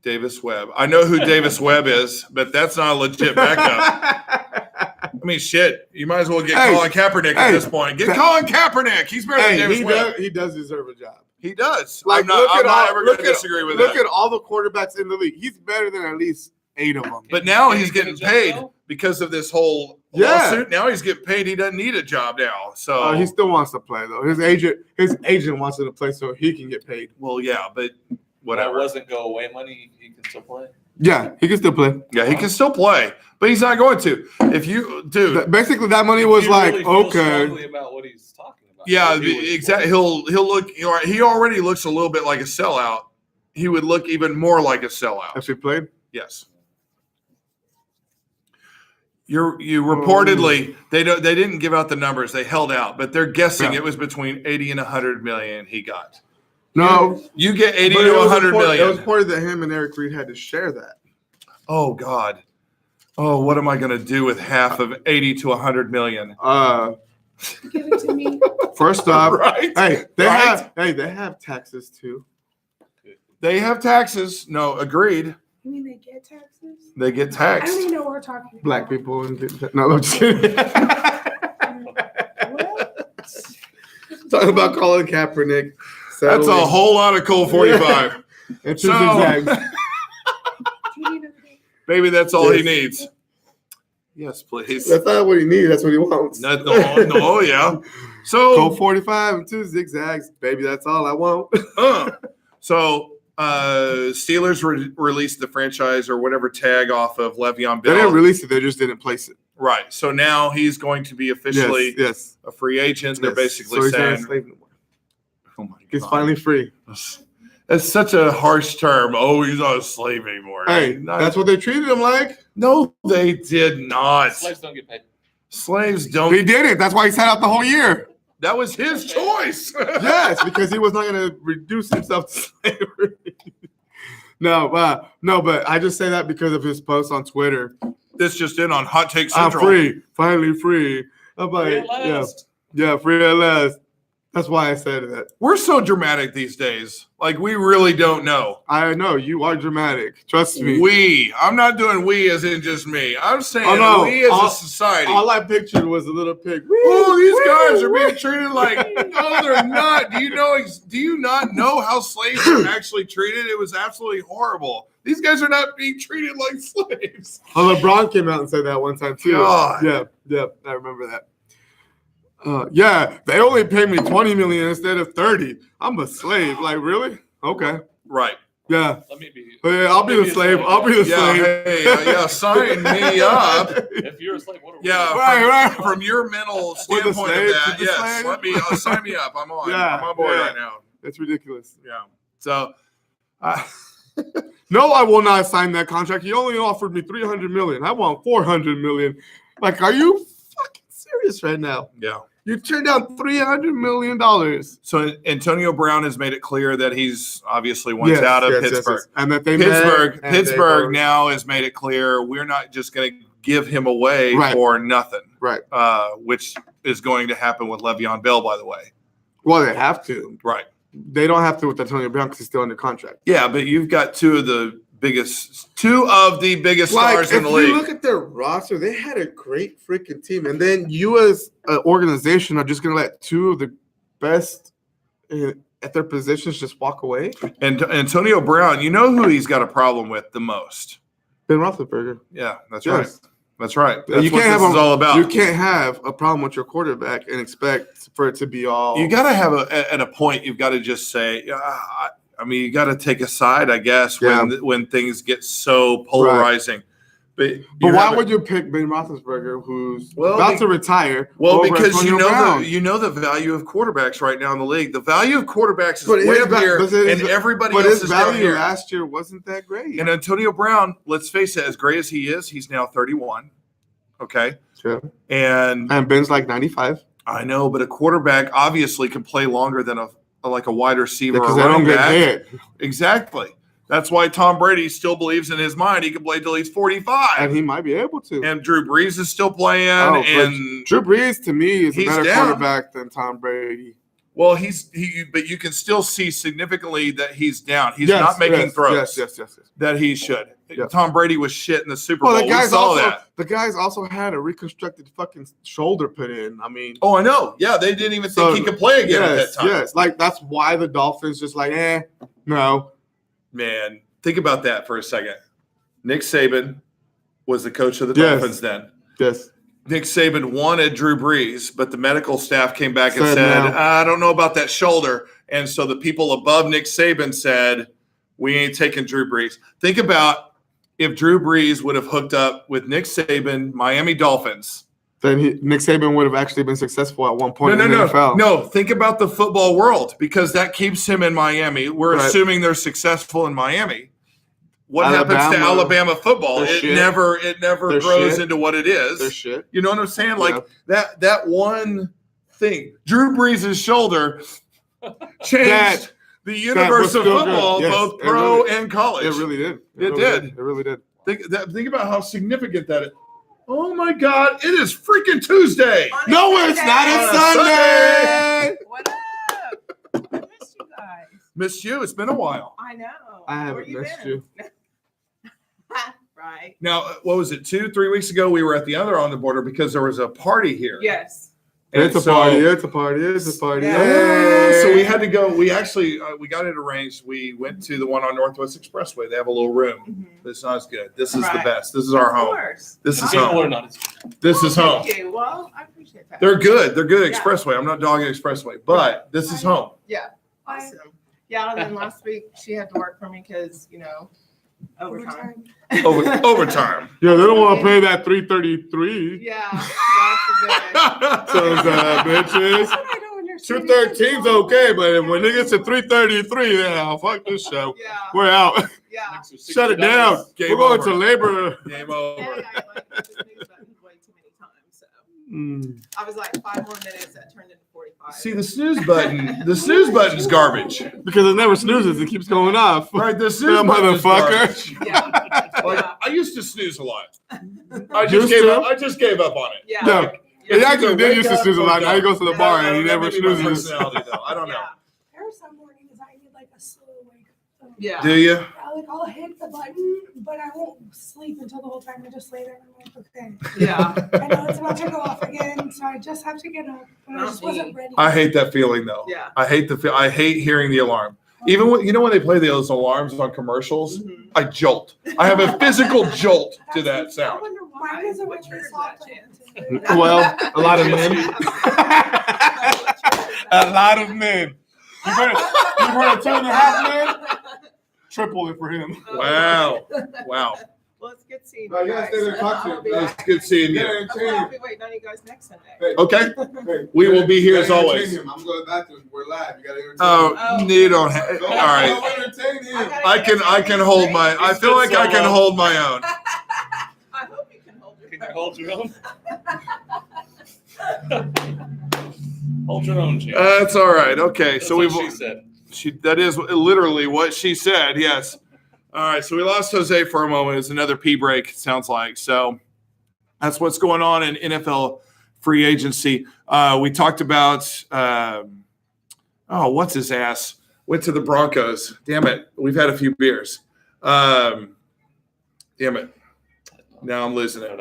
Davis Webb. I know who Davis Webb is, but that's not a legit backup. I mean, shit. You might as well get Hey, Colin Kaepernick at this point. Get Colin Kaepernick. He's better than Hey, Davis Webb. he does deserve a job. He does. Like, I'm not ever going to look disagree with Look that. at all the quarterbacks in the league. He's better than at least 8 of them. But now Can he's he get a getting job, paid though? because of this whole Yeah. lawsuit. Now he's getting paid. He doesn't need a job now. So He still wants to play though. His agent wants him to play so he can get paid. well, yeah, but That whatever. wasn't go away money. He can still play. Yeah, he can still play. Yeah, he can still play, but he's not going to. If you, dude, Basically, that money was He like really feels okay. strongly about what he's talking about. yeah, He was- exactly. He'll look. He already looks a little bit like a sellout. He would look even more like a sellout. Actually played. Yes. You reportedly they didn't give out the numbers. They held out, but they're guessing Yeah. it was between 80 and 100 million he got. No, You get 80 but to it was 100 reported- million. It was reported that him and Eric Reed had to share that. Oh God. Oh, what am I going to do with half of 80 to 100 million? Give it to me. First off, Right? hey, Right? they have taxes too. They have taxes. No, agreed. You mean they get taxes? They get I taxed. don't even know what we're talking about. Black people and no, I'm just kidding. What? Talking about Colin Kaepernick. That's a whole lot of Colt 45. And So- zigzags. Do you need a- Maybe that's all he Yes. needs. Yes, please. That's not what he needs. That's what he wants. No, oh, yeah. So, Colt 45 and 2 zigzags, baby. That's all I want. Steelers released the franchise or whatever tag off of Le'Veon They Bell. didn't release it. They just didn't place it. Right. So now he's going to be officially Yes. a free agent. They're Yes. basically So he's not saying, a slave no more. oh my He's God. finally free. That's such a harsh term. Oh, he's not a slave anymore. Hey, Not- that's what they treated him like. no, they did not. Slaves don't get paid. Slaves don't. He did it. That's why he sat out the whole year. That was his choice. Yes, because he was not going to reduce himself to slavery. No, but I just say that because of his post on Twitter. This just in on Hot Take I'm Central. free, finally free. I'm Free like, at last. yeah, free at last. That's why I said that. We're so dramatic these days. Like we really don't know. I know you are dramatic. Trust me. We. I'm not doing we as in just me. I'm saying Oh, no. we as a All- society. All I pictured was a little pig. Oh, these guys are being treated like no, they're not. Do you not know how slaves are actually treated? It was absolutely horrible. These guys are not being treated like slaves. Oh, LeBron came out and said that one time too. God. Yeah, I remember that. Yeah, they only paid me $20 million instead of 30. I'm a slave. Like, really? Okay. Right. Yeah. Let me be. Yeah, I'll be the slave. I'll be the Yeah. slave. Hey. Yeah. Sign me up. If you're a slave, what are we? Yeah. Right, from, right. from your mental With standpoint the of slave, that, with the yes. slave. Let me sign me up. I'm on. Yeah, I'm on board yeah. right now. It's ridiculous. Yeah. So. No, I will not sign that contract. He only offered me $300 million. I want $400 million. Like, are you fucking serious right now? Yeah. You turned down $300 million. So Antonio Brown has made it clear that he's obviously wants out of Pittsburgh. And that they Pittsburgh met, and Pittsburgh they- now has made it clear we're not just going to give him away Right. for nothing. Right. Which is going to happen with Le'Veon Bell, by the way. Well, they have to. Right. They don't have to with Antonio Brown because he's still under contract. Yeah, but you've got two of the biggest stars in the if league. you look at their roster, they had a great freaking team, and then you as an organization are just gonna let two of the best at their positions just walk away. And Antonio Brown, you know who he's got a problem with the most? Ben Roethlisberger. Yeah, that's Yes. right. That's right. That's You what can't this have is all about. You can't have a problem with your quarterback and expect for it to be all. You got to have at a point. You've got to just say, I mean, you got to take a side, I guess, when things get so polarizing. But why would you pick Ben Roethlisberger, who's about to retire? Well, over because Antonio Brown? you know the value of quarterbacks right now in the league. The value of quarterbacks is But way his up va- here, but his- and everybody But else his is down value here. last year wasn't that great. And Antonio Brown, let's face it, as great as he is, he's now 31. Okay. Sure. And Ben's like 95. I know, but a quarterback obviously can play longer than a wide receiver or Because they don't running get back. hit. Exactly. That's why Tom Brady still believes in his mind he can play till he's 45. And he might be able to. And Drew Brees is still playing. But and Drew Brees, to me, is a he's better down. quarterback than Tom Brady. well, but you can still see significantly that he's down. He's not making throws Yes. that he should. Yeah. Tom Brady was shit in the Super Bowl. Well, We saw that. the guys also had a reconstructed fucking shoulder put in. I mean, Oh, I know. Yeah, they didn't even So, think he could play again at that time. Yes, like that's why the Dolphins just like, no. Man, think about that for a second. Nick Saban was the coach of the Yes. Dolphins then. Yes. Nick Saban wanted Drew Brees, but the medical staff came back and Said said, no. I don't know about that shoulder. And so the people above Nick Saban said, we ain't taking Drew Brees. Think about if Drew Brees would have hooked up with Nick Saban, Miami Dolphins. Then Nick Saban would have actually been successful at one point in the NFL. No, think about the football world because that keeps him in Miami. We're Right. assuming they're successful in Miami. What happens to Alabama, Alabama football? they're It shit. never They're grows shit. into what it is. They're shit. You know what I'm saying? Like that one thing. Drew Brees' shoulder changed the universe was of still football, good. Yes, both it pro really- and college. It really did. It did. It really did. Think about how significant that is. Oh my God! It is freaking Tuesday. No, it's not. It's On a Sunday. What up? I missed you guys. Missed you. It's been a while. I know. I Where haven't missed been? you. Right. Now, what was it? 2-3 weeks ago, we were at the other on the border because there was a party here. Yes. And It's a so- party. It's a party. It's a party. So we had to go. We actually we got it arranged. We went to the one on Northwest Expressway. They have a little room. Mhm. It's not as good. This is the Right. best. This is our Of home. course. This is People home. are not as This is home. Thank you. Well, I appreciate that. They're good. They're good Yeah. Expressway. I'm not dogging Expressway, but this is home. Awesome. Yeah, and then last week she had to work for me because, overtime. Overtime. Yeah, they don't want to pay that $333. Yeah. God forbid. So bitches. That's what I don't understand. 213's okay, but when it gets to 333, then fuck this show. Yeah. We're out. Yeah. Shut it down. Game We're going over. to labor. Game And over. I hit the snooze button way too many times. So I was like 5 more minutes that turned into 45. See the snooze button. The snooze button's garbage. Because it never snoozes. It keeps going off. Right. The snooze Yeah, button is garbage. motherfucker. Yeah. Like, Yeah. I used to snooze a lot. Used to? I just gave up on it. Yeah. No. He actually did used to Wake snooze a up, lot. Now he wake goes to the up. bar and he That never may be my snoozes. personality, though. I don't know. There are some mornings I need like a slow wake up. Yeah. Do you? I'll hit the button, but I won't sleep until the whole time. I just lay there and I'm like, okay. Yeah. I know it's about to go off again, so I just have to get up. But I just wasn't ready. I hate that feeling, though. Yeah. I hate hearing the alarm. Even when when they play those alarms on commercials, Mhm. I jolt. I have a physical jolt to that I sound. wonder why. Mine is a What really triggers soft that chance? one. Well, a lot of men. A lot of men. You heard a 2.5 men? Triple it for him. Wow. Wow. Well, it's good seeing No, you you gotta guys. stay there and talk to I'll be him. It's back. good seeing you. I'll be waiting on you guys next Sunday. Okay. We will be here as always. I'm going to the bathroom. We're live. You got to entertain Oh, Oh. you don't have. All right. Go entertain him. I can hold my. I feel like I can hold my own. I hope you can hold your Can you breath. hold your own? Hold your own, James. That's all right. Okay. That's So what we've. she said. That is literally what she said. Yes. All right. So we lost Jose for a moment. It's another pee break. It sounds like so. That's what's going on in NFL free agency. We talked about Oh, what's his ass? Went to the Broncos. Damn it. We've had a few beers. Damn it. Now I'm losing it.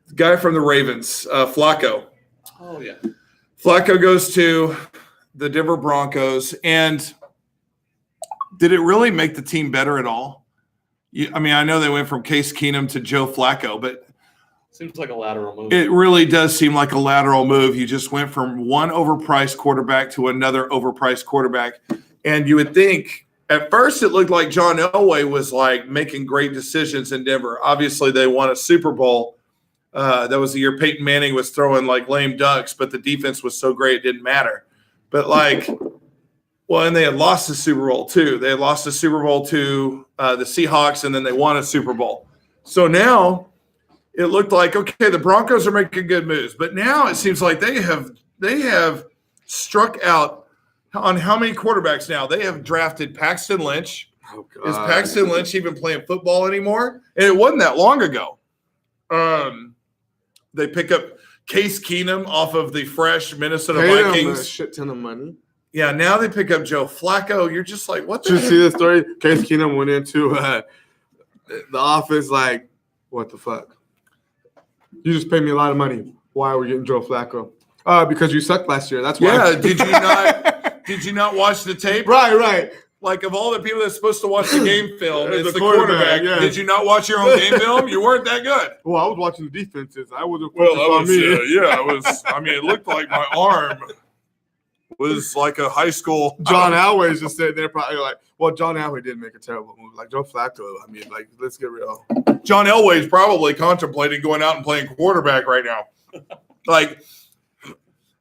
The guy from the Ravens, Flacco. Oh, yeah. Flacco goes to the Denver Broncos. And did it really make the team better at all? I mean, I know they went from Case Keenum to Joe Flacco, but Seems like a lateral move. it really does seem like a lateral move. You just went from one overpriced quarterback to another overpriced quarterback. And you would think at first it looked like John Elway was like making great decisions in Denver. Obviously, they won a Super Bowl. That was the year Peyton Manning was throwing like lame ducks, but the defense was so great it didn't matter. But and they had lost the Super Bowl too. They had lost the Super Bowl to the Seahawks, and then they won a Super Bowl. So now it looked like, okay, the Broncos are making good moves, but now it seems like they have struck out on how many quarterbacks now? They have drafted Paxton Lynch. Oh, God. Is Paxton Lynch even playing football anymore? And it wasn't that long ago. They pick up Case Keenum off of the fresh Minnesota Paid him a Vikings. shit ton of money. Yeah, now they pick up Joe Flacco. You're just like, what the Did you heck? see the story? Case Keenum went into the office like, what the fuck? You just paid me a lot of money. Why are we getting Joe Flacco? Because you sucked last year. That's why. Yeah, did you not watch the tape? Right. Like, of all the people that's supposed to watch the game film, It's it's the the quarterback. quarterback, yeah. Did you not watch your own game film? You weren't that good. Well, I was watching the defenses. I wasn't Well, focused on me. I mean, it looked like my arm was like a high school. John Elway's just sitting there probably like, well, John Elway did make a terrible move. Like Joe Flacco, I mean, like, let's get real. John Elway's probably contemplating going out and playing quarterback right now. Like,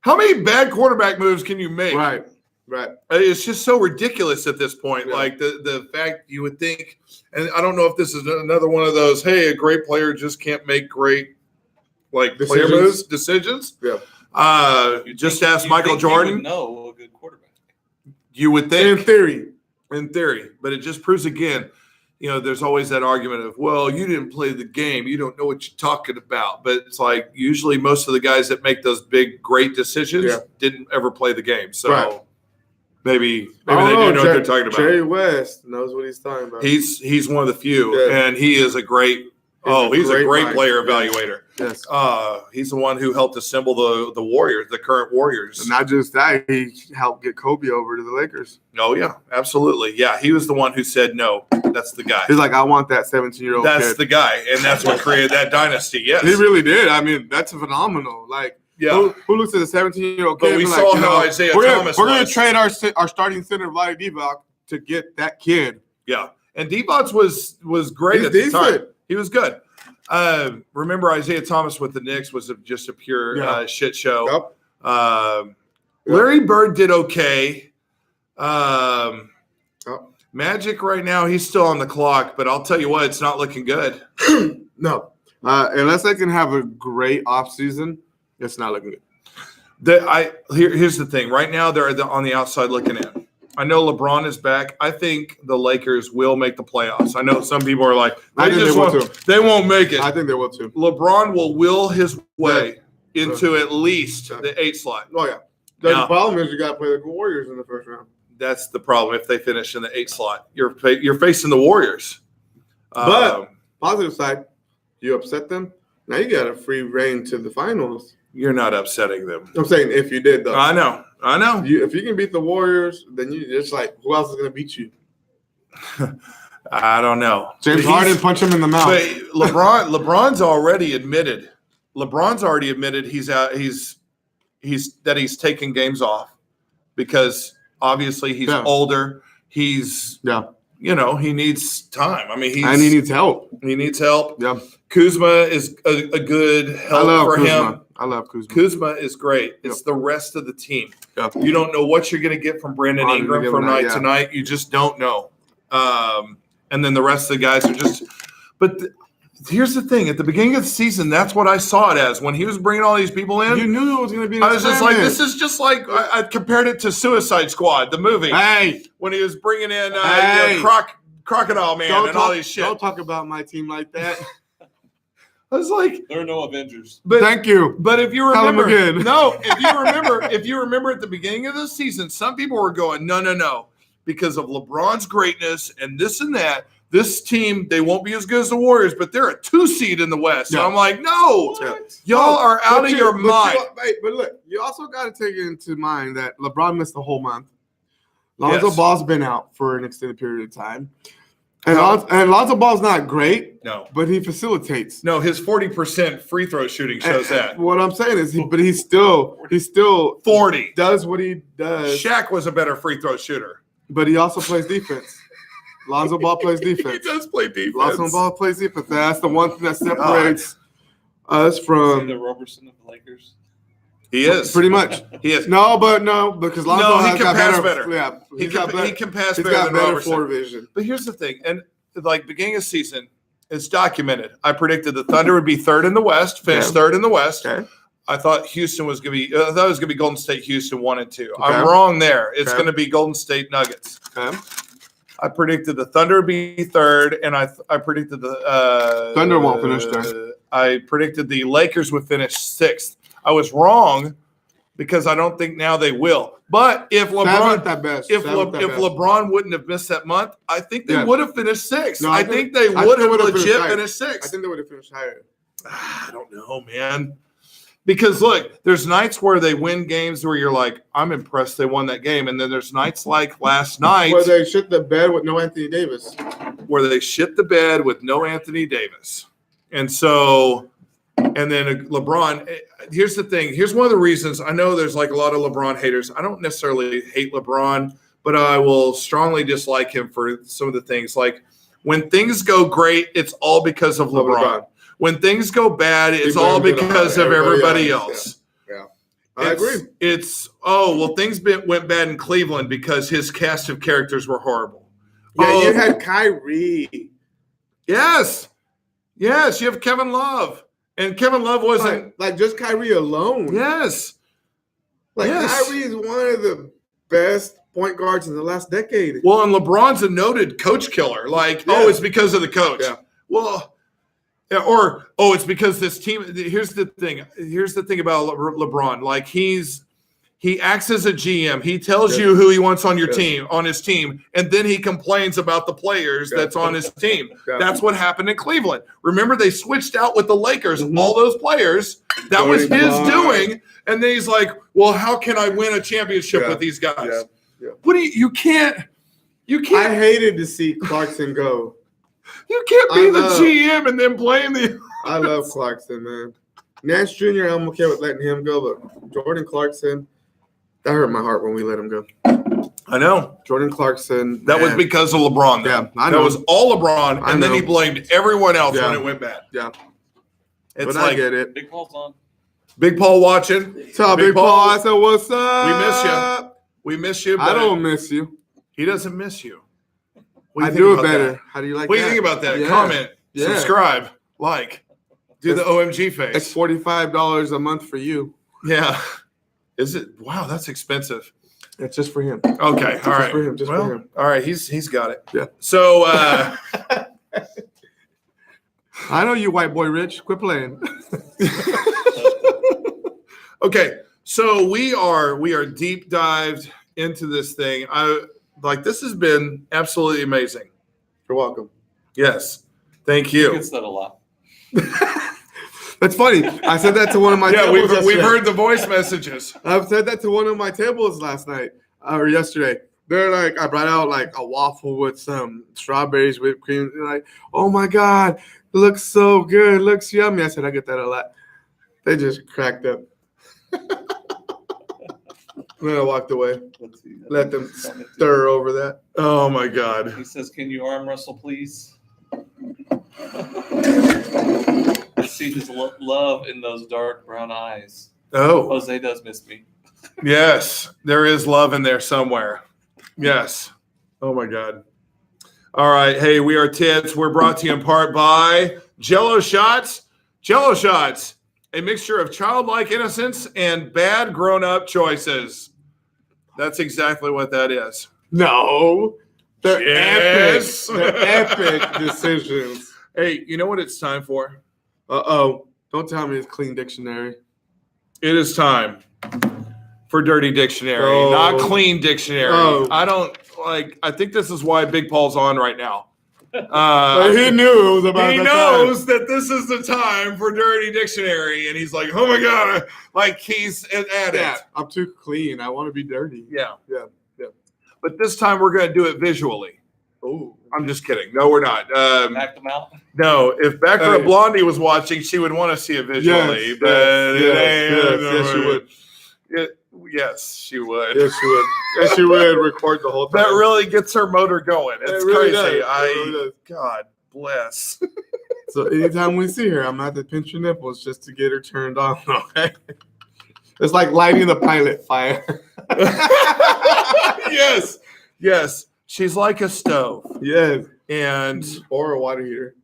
how many bad quarterback moves can you make? Right. It's just so ridiculous at this point. Yeah. Like the fact you would think, and I don't know if this is another one of those, hey, a great player just can't make great player Decisions. moves, decisions. Yeah. Just ask Michael Jordan. No, a good quarterback. You would think. In theory. But it just proves again, there's always that argument of, well, you didn't play the game. You don't know what you're talking about. But it's like usually most of the guys that make those big, great decisions didn't ever play the game. So Right. maybe they do know what they're talking about. Jerry West knows what he's talking about. He's one of the few, Yeah. and he is a great he's a great mind. player evaluator. Yes. He's the one who helped assemble the Warriors, the current Warriors. And not just that, he helped get Kobe over to the Lakers. Oh, yeah, absolutely. Yeah, he was the one who said, no, that's the guy. He's like, I want that 17-year-old That's kid. the guy, and that's what created that dynasty, yes. He really did. I mean, that's phenomenal. Like, Yeah. who looks at a 17-year-old But kid? we and saw like, how Isaiah we're Thomas going to was. trade our starting center, Vlade Divac, to get that kid. Yeah, and Divac was great He's at the decent. time. He was good. Remember Isaiah Thomas with the Knicks was just a pure shit show. Yep. Larry Bird did okay. Magic right now, he's still on the clock, but I'll tell you what, it's not looking good. No. Unless they can have a great offseason, it's not looking good. Here's the thing. Right now, they're on the outside looking in. I know LeBron is back. I think the Lakers will make the playoffs. I know some people are like, I think they will too. They won't make it. I think they will too. LeBron will will his way into at least the 8 slot. Oh, yeah. The Yeah. problem is you got to play the Warriors in the first round. That's the problem. If they finish in the 8 slot, you're facing the Warriors. But positive side, you upset them. Now you got a free reign to the finals. You're not upsetting them. I'm saying if you did though. I know. If you can beat the Warriors, then you just like who else is going to beat you? I don't know. James Harden punch him in the mouth. But LeBron's already admitted. He's out. He's taking games off because obviously he's older. He's he needs time. I mean, and he needs help. He needs help. Yeah. Kuzma is a good help for him. I love Kuzma. Kuzma is great. It's the rest of the team. Yep. You don't know what you're going to get from Brandon Ingram from night to night. You just don't know. And then the rest of the guys are just – but here's the thing. At the beginning of the season, that's what I saw it as. When he was bringing all these people in, You knew it was going to be. I was just like, this is just like I compared it to Suicide Squad, the movie. Hey, When he was bringing in Hey. Crocodile Man and all these shit. Don't talk about my team like that. I was like, There are no Avengers. but Thank you. But if you Tell 'em remember, again. no, if you remember at the beginning of the season, some people were going, no, because of LeBron's greatness and this and that. This team, they won't be as good as the Warriors, but they're a 2 seed in the West. Yeah. So I'm like, no, Yeah. y'all are out of your mind. But look, you also got to take into mind that LeBron missed the whole month. Lonzo Yes. Ball's been out for an extended period of time. And, No. Lonzo Ball's not great, No, but he facilitates. no, his 40% free throw shooting shows And that. What I'm saying is, he still 40. does what he does, Shaq was a better free throw shooter. but he also plays defense. Lonzo Ball plays He defense. does play defense. Lonzo Ball plays defense. That's the one thing that separates us Is he from the Roberson of the Lakers? He is. pretty much. He is. No, because Lonzo No, he has can got pass better. better. Yeah, He can pass He's better got than better Robertson. floor vision. But here's the thing, and like beginning of season, it's documented. I predicted the Thunder would be third in the West, finish Okay. third in the West. Okay. I thought Houston was going to be. I thought it was going to be Golden State, Houston 1 and 2. Okay. I'm wrong there. It's Okay. going to be Golden State Nuggets. Okay. I predicted the Thunder would be third, and I predicted the Thunder won't finish third. I predicted the Lakers would finish sixth. I was wrong because I don't think now they will. But if Seventh LeBron, at best. if Seventh at best. LeBron wouldn't have missed that month, I think they Yeah. would have finished sixth. No, I think they would have would've legit higher. finished I sixth. think they would have finished higher. I don't know, man. Because look, there's nights where they win games where you're like, I'm impressed they won that game. And then there's nights like last night Where they shit the bed with no Anthony Davis. where they shit the bed with no Anthony Davis. And so, and then LeBron, here's the thing. Here's one of the reasons I know there's like a lot of LeBron haters. I don't necessarily hate LeBron, but I will strongly dislike him for some of the things. Like when things go great, it's all because of LeBron. When things go bad, it's He all blames it on because of everybody everybody else. else. I agree. It's things went bad in Cleveland because his cast of characters were horrible. Yeah, Oh, you had Kyrie. yes, you have Kevin Love, and Kevin Love wasn't. Like just Kyrie alone. Yes, Like yes. Kyrie is one of the best point guards in the last decade. well, and LeBron's a noted coach killer. Like, Yeah. it's because of the coach. Yeah. Well, yeah, or it's because this team. Here's the thing. Here's the thing about LeBron. Like he acts as a GM. He tells Yes. you who he wants on your Yes. team, on his team, and then he complains about the players Yeah. that's on his team. Yeah. That's what happened in Cleveland. Remember, they switched out with the Lakers, Mhm. all those players. That was Jordan his Clarkson. doing. And then he's like, well, how can I win a championship Yeah. with these guys? Yeah. Yeah. What do you can't I hated to see Clarkson go. you can't be I the love- GM and then blame the I love Clarkson, man. Nance Jr., I'm okay with letting him go, but Jordan Clarkson, that hurt my heart when we let him go. I know. Jordan Clarkson. That was man. because of LeBron. Though. Yeah, I That know. was all LeBron, I and then know. he blamed everyone else Yeah. when it went bad. Yeah. It's But I like get it. Big Paul's on. Big Paul watching. Tell Big Big Paul, Paul, I said, what's up? we miss you. We miss you. I but don't miss you. He doesn't miss you. What I you do think it about better. that? How do you like What do that? you think about that? Yeah. Comment, Yeah. subscribe, like, do the OMG face. It's $45 a month for you. Yeah. Is it? Wow, that's expensive. It's just for him. Okay, all right. for him, just well, for him. all right. He's got it. Yeah. So. I know you, white boy Rich. Quit playing. Okay, so we are deep dived into this thing. This has been absolutely amazing. You're welcome. Yes, thank He you. gets that a lot. That's funny. I said that to one of my Yeah, tables we've yesterday. heard the voice messages. I've said that to one of my tables last night or yesterday. They're like, I brought out like a waffle with some strawberries, whipped cream. They're like, oh my God, it looks so good. It looks yummy. I said, I get that a lot. They just cracked up. Then I walked away. Let's see. Let them stir over that. Oh my God. He says, "Can you arm wrestle, please?" I see his love in those dark brown eyes. Oh Jose does miss me. yes, there is love in there somewhere. Yes. Oh my God. All right. Hey, we are Tits. We're brought to you in part by Jello Shots. Jello Shots, a mixture of childlike innocence and bad grown-up choices. That's exactly what that is. No. They're Yes. epic. They're epic decisions. Hey, you know what it's time for? Uh-oh. Don't tell me it's clean dictionary. It is time for Dirty Dictionary, Oh. not Clean Dictionary. Oh. I think this is why Big Paul's on right now. But he knew it was about He that knows that this is the time for Dirty Dictionary, and he's like, oh my God, like he's at time. Yeah, it. I'm too clean. I want to be dirty. Yeah. Yeah. But this time we're going to do it visually. Oh. I'm just kidding. No, we're not. Back them out. No, if Baccarat Hey. Blondie was watching, she would want to see it visually. Yes, but yes, she would. Yes, she would. Yes, she would. Yes, she would record the whole time. That really gets her motor going. It's It really crazy. does. It really does. God bless. So anytime we see her, I'm gonna have to pinch her nipples just to get her turned on. Okay. It's like lighting the pilot fire. Yes. She's like a stove. Yes. And Or a water heater.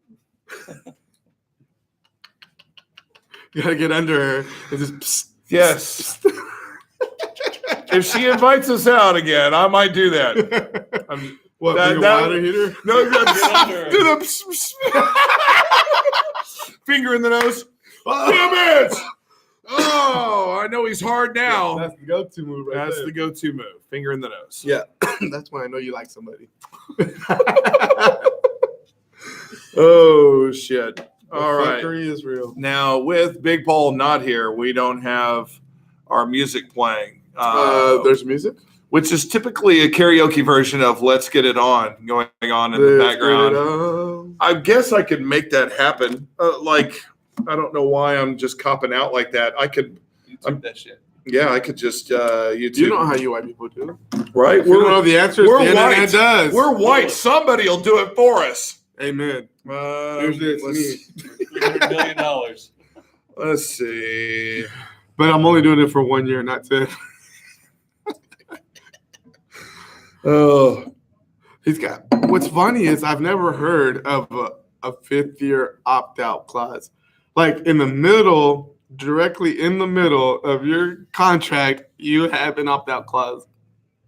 You gotta get under her and just. Psst, yes, if she invites us out again, I might do that. What? That- Bring a that- water heater? No, Get under her. do the finger in the nose. Damn it! Oh, I know he's hard now. That's the go-to move right That's there. the go-to move. Finger in the nose. Yeah. That's when I know you like somebody. Oh shit. All right. Fuckery is real. Now with Big Paul not here, we don't have our music playing. There's music Which is typically a karaoke version of "Let's Get It On" going on in the background. I guess I could make that happen. I don't know why I'm just copping out like that. I could, YouTube that shit. yeah, I could just YouTube. You know how you white people do. right? If you don't know the answers, we're the internet white. does. We're white. Somebody will do it for us. Amen. Usually it's me. $300 million. Let's see. But I'm only doing it for 1 year, not 10. Oh, He's got. What's funny is I've never heard of a fifth year opt out clause. Like in the middle, directly in the middle of your contract, you have an opt out clause.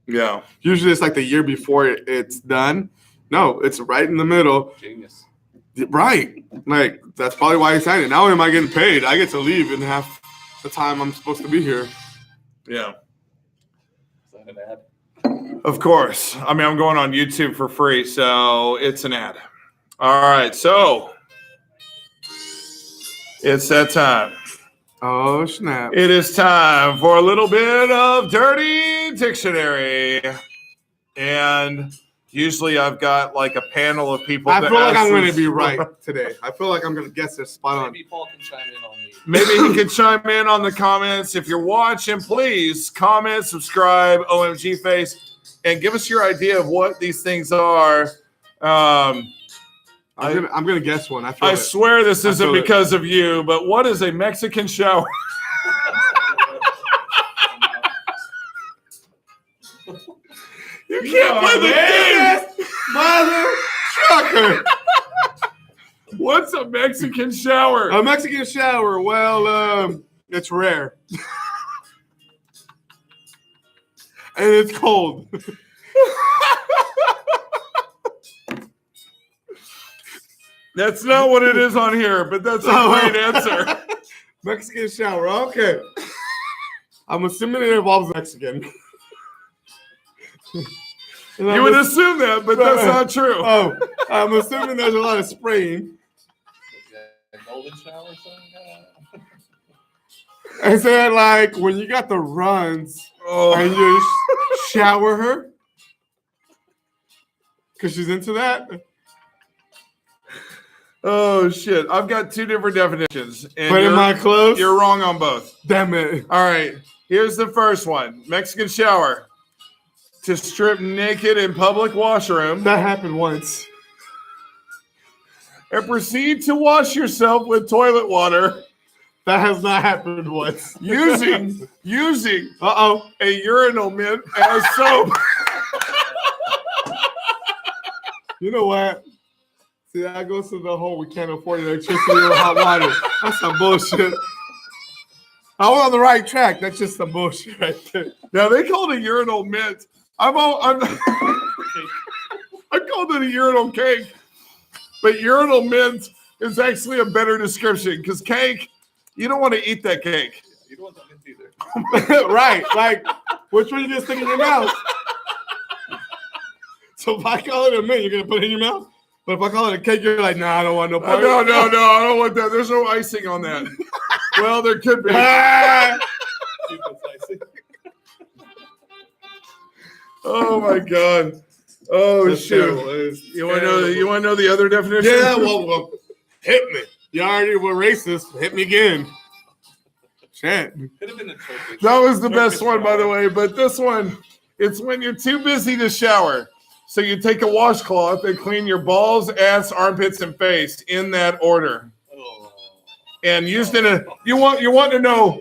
yeah. Usually it's like the year before it's done. No, it's right in the middle. Genius. Right. Like that's probably why he signed it. Not only am I getting paid, I get to leave in half the time I'm supposed to be here. Yeah. Is that an ad? Of course. I mean, I'm going on YouTube for free, so it's an ad. All right, so it's that time. Oh snap. It is time for a little bit of Dirty Dictionary. And usually I've got like a panel of people. I that feel like ask I'm going to us- be right today. I feel like I'm going to guess this spot on. Maybe Paul can chime in on these. Maybe he can chime in on the comments. If you're watching, please comment, subscribe, OMG face, and give us your idea of what these things are. I'm gonna guess one. I swear this I isn't feel it. because of you, but what is a Mexican shower? You can't play the game. Mother trucker. What's a Mexican shower? A Mexican shower. Well, it's rare. And it's cold. That's not what it is on here, but that's a great answer. Mexican shower. Okay. I'm assuming it involves Mexican. And You I'm would ass- assume that, but that's not true. Oh, I'm assuming there's a lot of spraying. A golden shower or something? I said, like, when you got the runs Oh. and you shower her, because she's into that. Oh shit! I've got two different definitions, and But am I close? you're wrong on both. Damn it. All right, here's the first one: Mexican shower. To strip naked in public washroom That happened once. and proceed to wash yourself with toilet water That has not happened once. using Uh-oh. a urinal mitt as soap. You know what? See, that goes to the whole we can't afford electricity or hot water. That's some bullshit. I was on the right track. That's just some bullshit right there. Now they called it a urinal mitt. I called it a urinal cake, but urinal mint is actually a better description because cake, you don't want to eat that cake. You don't want that mint either. Right. Like, which one you just stick in your mouth? So if I call it a mint, you're going to put it in your mouth? But if I call it a cake, you're like, nah, I don't want no part. No, I don't want that. There's no icing on that. Well, there could be. Oh my God. Oh That's shoot. terrible. It's You want to terrible. know? You want to know the other definition? Yeah, well, hit me. You already were racist. Hit me again. Shit. Could have been a Turkish. That was the Turkish best one, by the shower. way. But this one, it's when you're too busy to shower. So you take a washcloth and clean your balls, ass, armpits, and face in that order. Oh. And used in a you want to know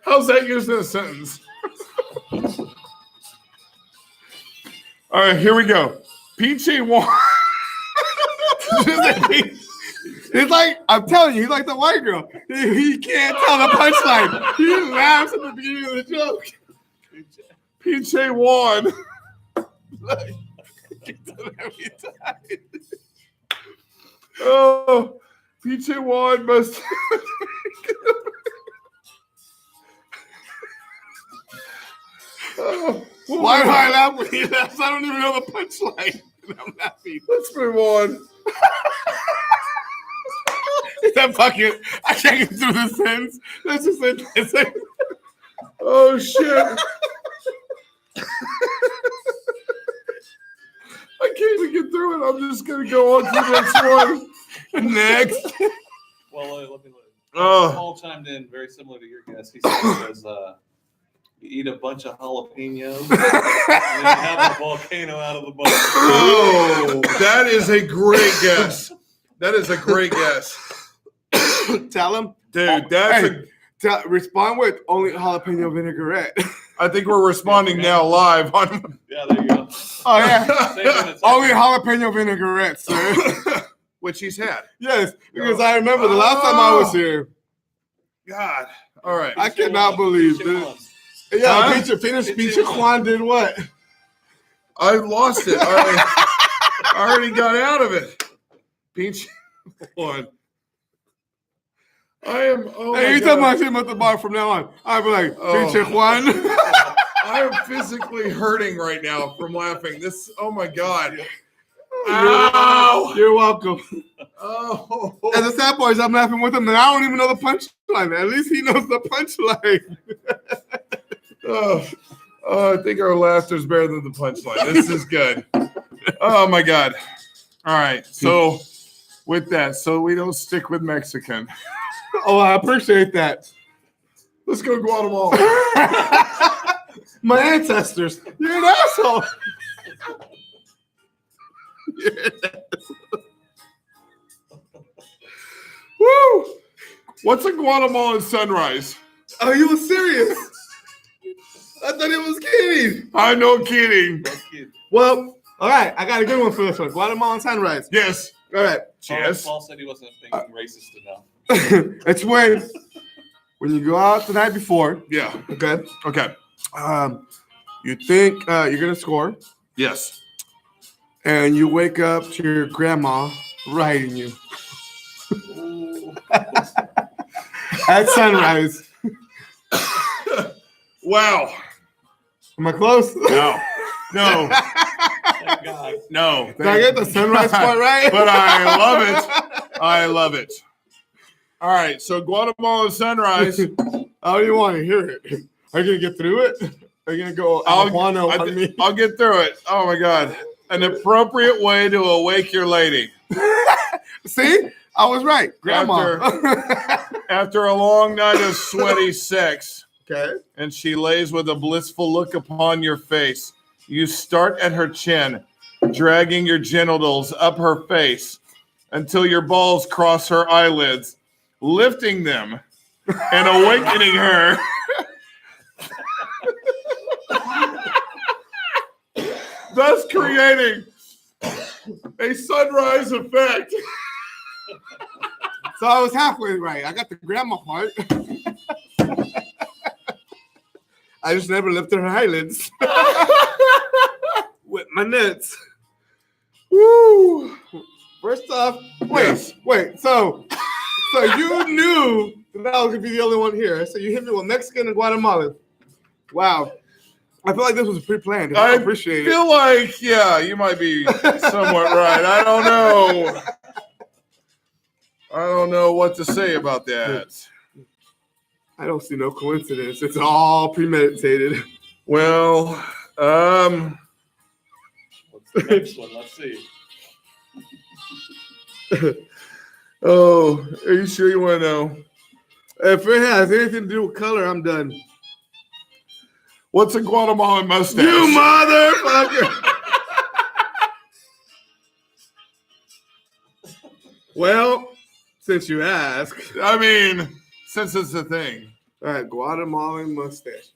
how's that used in a sentence? All right, here we go. Peachy One. He's like, I'm telling you, he's like the white girl. He can't tell the punchline. He laughs at the beginning of the joke. Peachy One. Oh, Peachy One must. Oh, Why do I laugh when he laughs? I don't even know the punchline. I'm laughing. Let's move on. That fucking, I can't get through the sentence. That's just it's like, Oh shit. I can't even get through it. I'm just gonna go on to the next one. next. Well, let me. Oh. Paul chimed in very similar to your guess. He said it was you eat a bunch of jalapenos and then you have a volcano out of the bunch. Oh, that is a great guess. That is a great guess. Tell him. Dude, that's Hey, respond with only jalapeno vinaigrette. I think we're responding now live on Yeah, there you go. Oh, yeah. Same minutes. Only jalapeno vinaigrette, sir. which he's had. Yes, because I remember the last time I was here. God. All right. I cannot believe this. Yeah, Peter Juan did what? I lost it. I already got out of it. Peach one. I am. Oh Hey, my you talking God. about him at the bar from now on. I'll be like, Oh. Peter Juan. I am physically hurting right now from laughing. This. Oh my God. Ow. You're welcome. Oh. As a sad boys, I'm laughing with him, and I don't even know the punchline. At least he knows the punchline. Oh, I think our laughter is better than the punchline. This is good. Oh my God. All right. So with that, so we don't stick with Mexican. Oh, I appreciate that. Let's go Guatemala. My ancestors. You're an asshole. Woo! What's a Guatemalan sunrise? Oh, you were serious? I thought it was kidding. I'm no kidding. That's cute. Well, all right. I got a good one for this one. Guatemalan sunrise. Yes. All right. Yes. Paul said he wasn't thinking racist enough. It's when you go out the night before, Yeah. okay, Okay. you think you're going to score, Yes. and you wake up to your grandma riding you at sunrise. Wow. Am I close? No. No. Thank God. No. Did I get the sunrise part right? But I love it. I love it. All right. So Guatemalan sunrise. How do you want to hear it? Are you going to get through it? Are you going to go Albano on me? I'll get through it. Oh my God. An appropriate way to awake your lady. See? I was right. Grandma. After a long night of sweaty sex, Okay. and she lays with a blissful look upon your face, you start at her chin, dragging your genitals up her face until your balls cross her eyelids, lifting them and awakening her. Thus creating a sunrise effect. So I was halfway right. I got the grandma part. I just never lifted her eyelids with my nuts. Woo! First off, Yes. wait. So you knew that I was gonna be the only one here. So you hit me with Mexican and Guatemalan. Wow. I feel like this was pre-planned. I appreciate it. feel like, yeah, you might be somewhat right. I don't know. I don't know what to say about that. I don't see no coincidence. It's all premeditated. Well, What's the next one? Let's see. oh, are you sure you want to know? If it has anything to do with color, I'm done. What's a Guatemalan mustache? You motherfucker! Well, since you ask. I mean, since it's a thing. All right, Guatemalan mustache.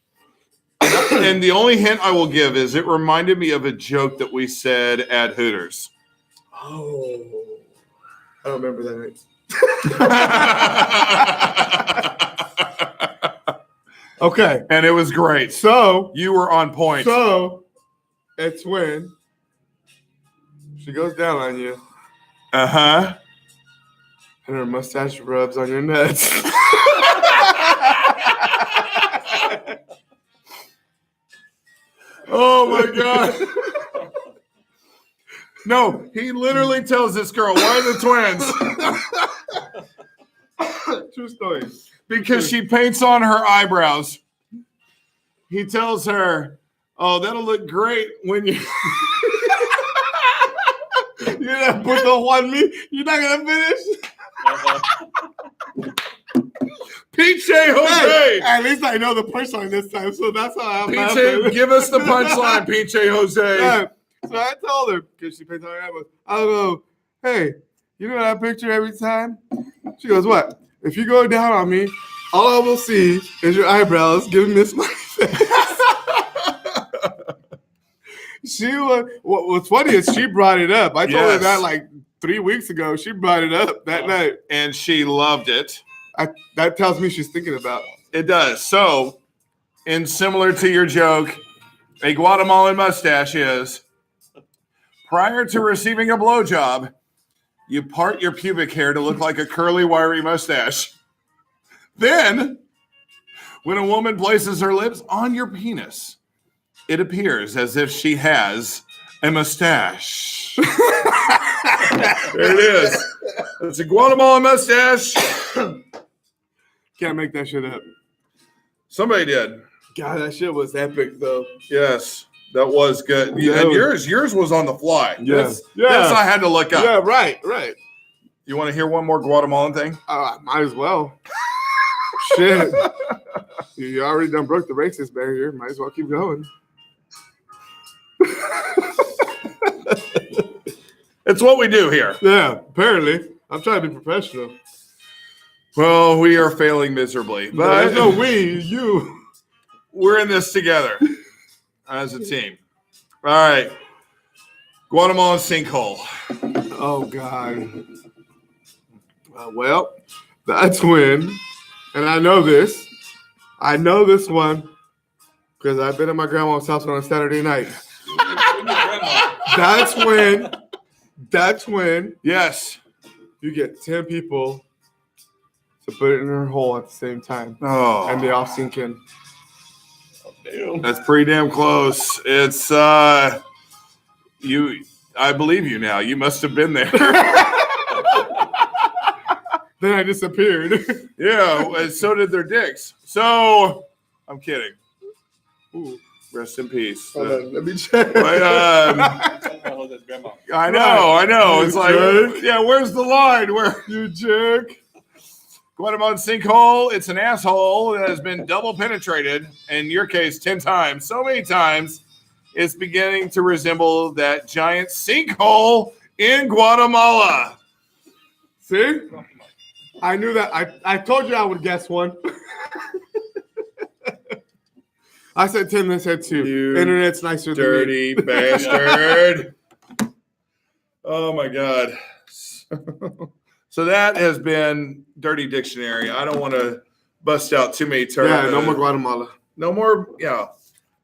And the only hint I will give is it reminded me of a joke that we said at Hooters. Oh, I don't remember that night. Okay, And it was great. so You were on point. it's when she goes down on you Uh-huh. and her mustache rubs on your nuts. Oh my God. No, he literally tells this girl, why are the twins? True story. Because she paints on her eyebrows. He tells her, oh, that'll look great when you You're gonna put the one me. You're not gonna finish. Peach Jose. At least I know the punchline this time, so that's how I'm Peach, laughing. give us the punchline, Peach Jose. Yeah. So I told her, because she paints on her eyebrows, I'll go, hey, you know that picture every time? She goes, what? If you go down on me, all I will see is your eyebrows giving me a smiley face. What's funny is she brought it up. I told her Yes. that like 3 weeks ago. She brought it up that night. And she loved it. That tells me she's thinking about it. It does. So, and similar to your joke, a Guatemalan mustache is prior to receiving a blowjob, you part your pubic hair to look like a curly, wiry mustache. Then, when a woman places her lips on your penis, it appears as if she has a mustache. There it is. It's a Guatemalan mustache. Can't make that shit up. Somebody did. God, that shit was epic though. Yes, that was good. Yeah. And yours was on the fly. Yeah. That's I had to look up. Yeah, right. You want to hear one more Guatemalan thing? Might as well. Shit. You already done broke the racist barrier. Might as well keep going. It's what we do here. Yeah, apparently. I'm trying to be professional. Well, we are failing miserably, But but there's no we, you. we're in this together as a team. All right. Guatemalan sinkhole. Oh, God. Well, that's when, and I know this one because I've been at my grandma's house on a Saturday night. That's when Yes. you get 10 people to put it in her hole at the same time. Oh, And they all sink in. Damn. that's pretty damn close. It's you. I believe you now. You must have been there. Then I disappeared. Yeah, and so did their dicks. So I'm kidding. Ooh. Rest in peace. Hold on, let me check. But, Oh, that's grandma. I know. You It's like, jerk. yeah, where's the line? Where You jerk. Guatemalan sinkhole? It's an asshole that has been double penetrated. In your case, 10 times. So many times, it's beginning to resemble that giant sinkhole in Guatemala. See? I knew that. I told you I would guess one. I said 10, they said 2. You Internet's nicer than me. Dirty bastard. Oh my God. So that has been Dirty Dictionary. I don't want to bust out too many terms. Yeah, no more Guatemala. No more, yeah.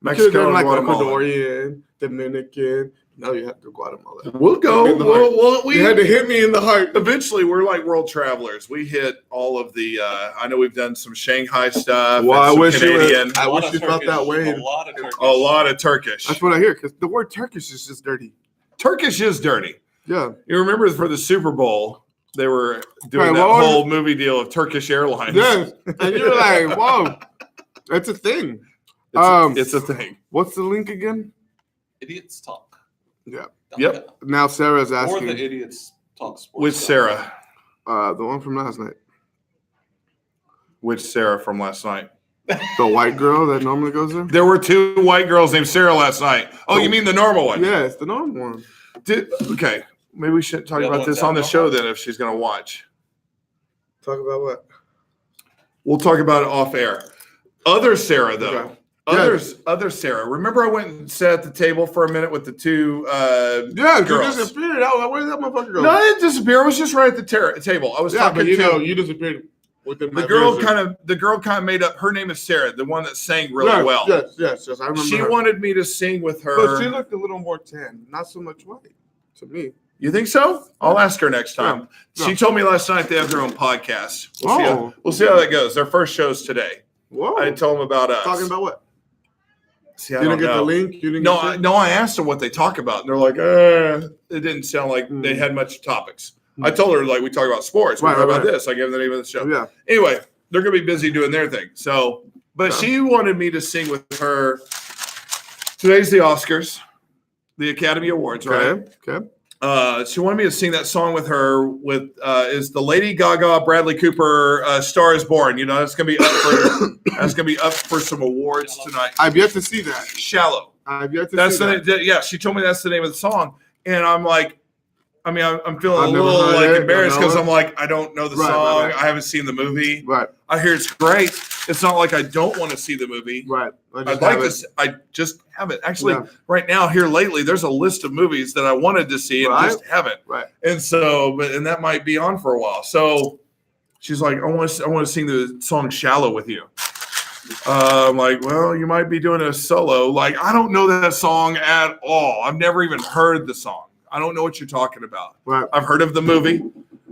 Mexico, Mexico and like Guatemala. Ecuadorian, Dominican, No, you have to Guatemala. We'll go. Hit me in the We You had to hit me in the heart. eventually, we're like world travelers. We hit all of the. I know we've done some Shanghai stuff. Well, and I some wish Canadian. I A lot wish of you felt that Turkish, way. A lot of Turkish. A lot of Turkish. That's what I hear because the word Turkish is just dirty. Turkish is dirty. Yeah. You remember for the Super Bowl, they were doing Right, that what was whole movie deal of Turkish Airlines. Yes. And you're like, whoa, that's a thing. It's a thing. What's the link again? Idiots talk. Yeah. Yep. Now Sarah's Or the asking idiots talk sports. With Sarah. the one from last night. Which Sarah from last night? The white girl that normally goes there? There were 2 white girls named Sarah last night. Oh, you mean the normal one? Yeah, it's the normal one. Okay. Maybe we should talk The other about this one's on the out show normal. then if she's going to watch. Talk about what? We'll talk about it off air. Other Sarah, though. Okay. Yeah. Other Sarah. Remember I went and sat at the table for a minute with the 2 Yeah, you girls. disappeared. I was like, where did that motherfucker go? No, I didn't disappear. I was just right at the table. I was Yeah, talking but you to know, you disappeared within the girl kind of made up. Her name is Sarah, the one that sang really well. Yes. I remember She her. wanted me to sing with her. But she looked a little more tan, not so much white to me. You think so? I'll ask her next time. Yeah. She told me last night they have their own podcast. We'll see how that goes. Their first show's today. Whoa. I told them about us. Talking about what? See, I You didn't don't get know. the link? You didn't No, get I asked them what they talk about, and they're like, it didn't sound like they had much topics. I told her, like, we talk about sports. We Right, talk about right. this. I gave them the name of the show. Yeah. Anyway, they're going to be busy doing their thing. So, but Yeah. she wanted me to sing with her. Today's the Oscars, the Academy Awards, right? Okay. She wanted me to sing that song with her. With is the Lady Gaga, Bradley Cooper, "Star Is Born." You know, that's gonna be up for some awards tonight. I've yet to see that. Shallow. I've yet to That's see that. yeah. She told me that's the name of the song, and I'm like, I'm feeling I've a never little heard like it, embarrassed don't know because it. I'm like, I don't know the Right, song. right. I haven't seen the movie. Right. I hear it's great. It's not like I don't want to see the movie. Right. I'd like to. I just haven't actually. Yeah. Right now, here lately, there's a list of movies that I wanted to see and Right. just haven't. Right. And so, and that might be on for a while. So, she's like, I want to sing the song "Shallow" with you. I'm like, well, you might be doing a solo. Like, I don't know that song at all. I've never even heard the song. I don't know what you're talking about. Right. I've heard of the movie.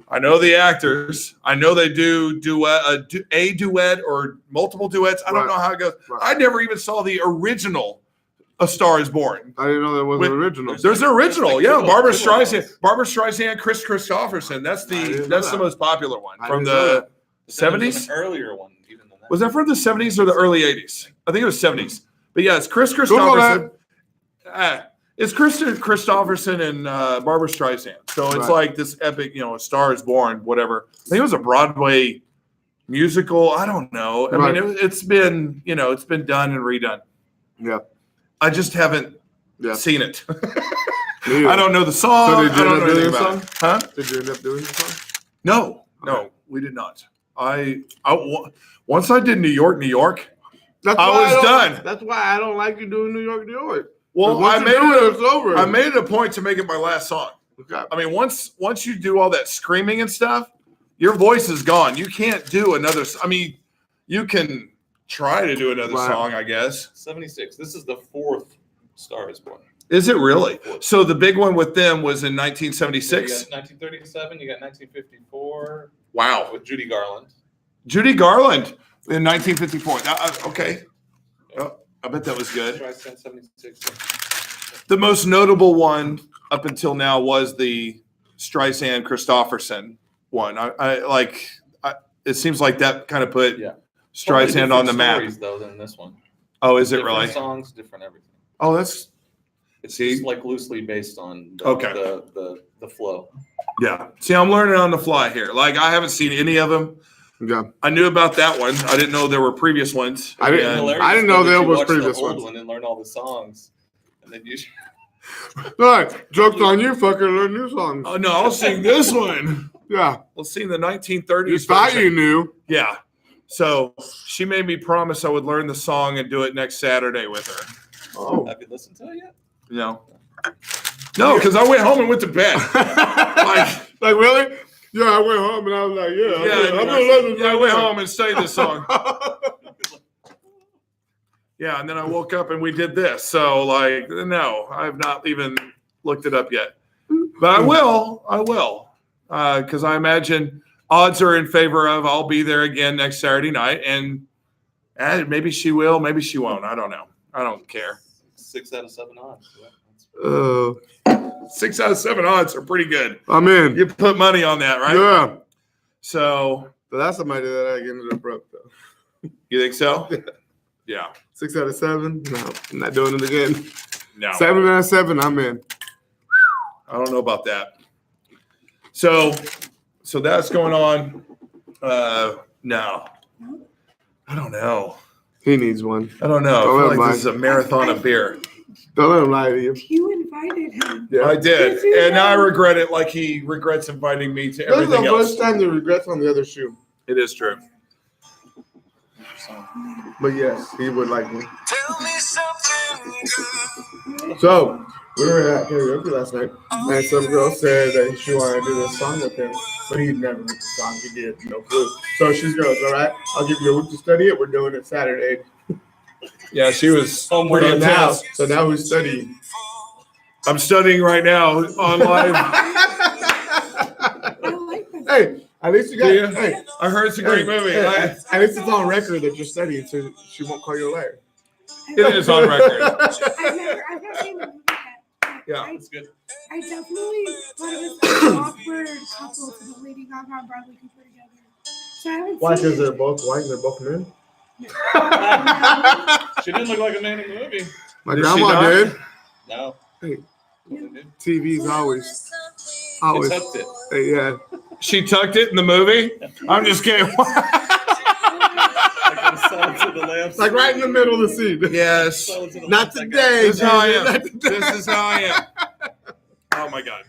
I know the actors. I know they do a duet or multiple duets. I don't Right. know how it goes. Right. I never even saw the original "A Star Is Born." I didn't know there was With- an original. There's an original, There's yeah. like Barbara two of Streisand, Chris Christopherson. That's I didn't know that's the that. most popular one I from didn't know the that. There's 70s. an earlier one, even than that. Was that from the 70s or the early 80s? I think it was 70s. But yeah, it's Chris Google Christopherson. It's Kristen Christopherson and Barbara Streisand. So it's Right. like this epic, A Star Is Born, whatever. I think it was a Broadway musical. I don't know. I Right. mean, it's been, it's been done and redone. Yeah. I just haven't Yeah. seen it. Me either. I don't know the song. So did you I don't end know up doing anything the about it. Huh? Did you end up doing the song? No, Okay. we did not. Once I did New York. That's I why was don't- done. That's why I don't like you doing New York, New York. Well, Once I you made do it. it's over. I made it a point to make it my last song. Okay. I mean, once you do all that screaming and stuff, your voice is gone. You can't do another. I mean, you can try to do another Right. song, I guess. 76. This is the 4th Star Is Born. Is it really? So the big one with them was in You 1976. got 1937. You got 1954 Wow. with Judy Garland. Judy Garland in 1954. Okay. Oh, I bet that was good. Streisand 76. The most notable one up until now was the Streisand Christopherson one. It seems like that kind of put Yeah. Streisand on the map. Stories, though, than this one. Oh, is it Different really? songs, different everything. Oh, that's It's See? just like loosely based on Okay. the flow. yeah. See, I'm learning on the fly here. Like I haven't seen any of them. Yeah. I knew about that one. I didn't know there were previous ones. I didn't- And- Hilarious I didn't know that there you was watch previous the old ones. one and learn all the songs, and then you. All right. Joke's on you, fucker. Learn new songs. Oh no, I'll sing this one. Yeah. We'll sing the 1930s. You thought version. you knew. Yeah. So she made me promise I would learn the song and do it next Saturday with her. Oh. Have you listened to it yet? No, because I went home and went to bed. like really? Yeah, I went home and I was like, I'm gonna listen to I went this. home and sang the song. Yeah, and then I woke up and we did this. So no, I've not even looked it up yet. But I will. Because I imagine odds are in favor of I'll be there again next Saturday night. And maybe she will, maybe she won't. I don't know. I don't care. 6 out of 7 odds. 6 out of 7 odds are pretty good. I'm in. You put money on that, right? Yeah. So But that's somebody that I ended up broke, though. you think so? Yeah. 6 out of 7? No, I'm not doing it again. No. 7 out of 7, I'm in. I don't know about that. So that's going on. No. I don't know. He needs one. I don't know. Don't I let feel like him this is a marathon of beer. Don't let him lie to you. You invited him. Yeah. I did. And now I regret it like he regrets inviting me to This is the everything else. first time he regrets on the other shoe. It is true. But yes, he would like me. Tell me something good. So, we were at karaoke last night, and some girl said that she wanted to do this song with him, but he'd never written the song. He did, no clue. So she goes, all right, I'll give you a week to study it. We're doing it Saturday. Yeah, she was Homework. pretty intense. So now who's studying? I'm studying right now on live. I like that. Hey, at least you got Do you? hey, I heard it's a great movie. hey, I- at least it's on record that you're studying, so she won't call you a liar. It is on record. I've never seen the movie yet. Yeah. That's good. I definitely thought it was an awkward couple to the Lady Gaga and Bradley Cooper together. So I haven't Why? seen Because it. they're both white and they're both men? She didn't look like a man in the movie. My Did she grandma not? did. No. Hey. They did. TV's always. She tucked it. Hey, yeah. She tucked it in the movie. I'm just kidding. Like the silence of the lambs. Like right in the middle of the scene. Yes. Silence of the Not lambs, that today. This is how I Jesus, am. not today. This is how I am. Oh my God.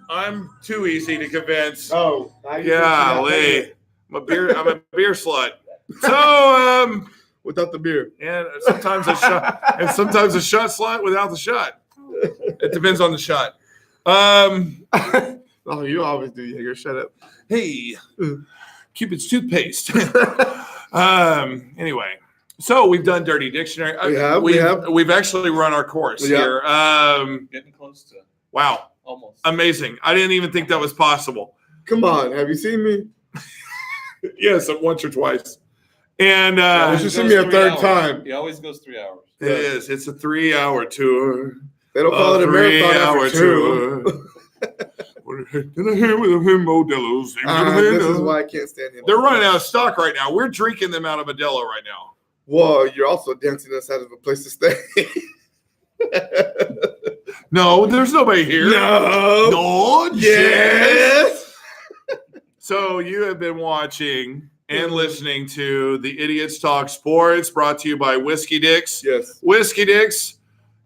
I'm too easy to convince. Oh, Golly. I'm a beer slut. So without the beer. and sometimes a shot slut without the shot. It depends on the shot. Oh, you always do, Jaeger. Shut up. Hey, Cupid's toothpaste. Anyway, so we've done Dirty Dictionary. We have. We've actually run our course Yeah. here. guy. Getting close to Wow, almost. amazing! I didn't even think that was possible. Come on. Have you seen me? Yes, once or twice. And You should see me a third time. He always goes 3 hours. it is. It's a 3-hour tour. They don't call it a marathon after 2. Then I hear with the Modelo's. This is why I can't stand him. They're running out of stock right now. We're drinking them out of Modelo right now. Well, you're also dancing us out of a place to stay. No, there's nobody here. No. No. Yes. So you have been watching and listening to the Idiots Talk Sports, brought to you by Whiskey Dicks. Yes. Whiskey Dicks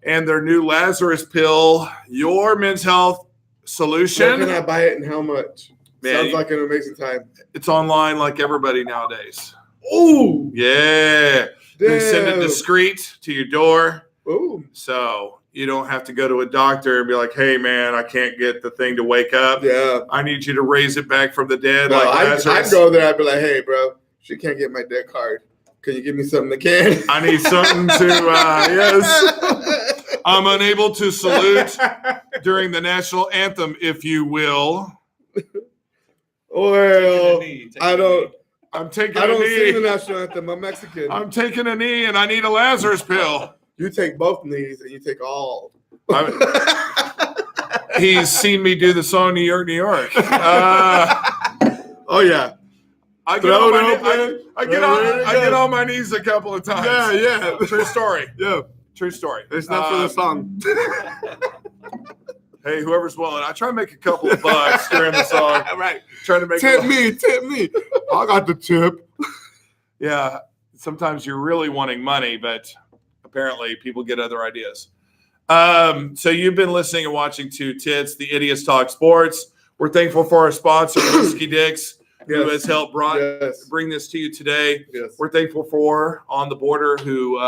and their new Lazarus pill, your men's health Where solution. can I buy it and how much? Man, Sounds like an amazing time. it's online like everybody nowadays. Ooh. Yeah. They send it Damn. discreet to your door. Ooh. So you don't have to go to a doctor and be like, hey, man, I can't get the thing to wake up. Yeah. I need you to raise it back from the dead No, like I'd Lazarus. go there. I'd be like, hey, bro, she can't get my debt card. Can you give me something that can? I need something to, yes. I'm unable to salute during the national anthem, if you will. Well, Take I a don't. knee. I'm taking I a don't sing the knee. national anthem. I'm Mexican. I'm taking a knee and I need a Lazarus pill. You take both knees and you take all. He's seen me do the song New York, New York. Oh yeah. I get, Throw on it my, open. I get on my knees a couple of times. Yeah, yeah. True story. Yeah. True story. It's not for the song. Hey, whoever's willing. I try to make a couple of bucks during the song. Right. Trying to make Tip me. I got the tip. Yeah. Sometimes you're really wanting money, but apparently people get other ideas. So you've been listening and watching to Tits, the Idiots Talk Sports. We're thankful for our sponsor, Whiskey Dicks, who has helped Yes. bring this to you today. Yes. We're thankful for On the Border, who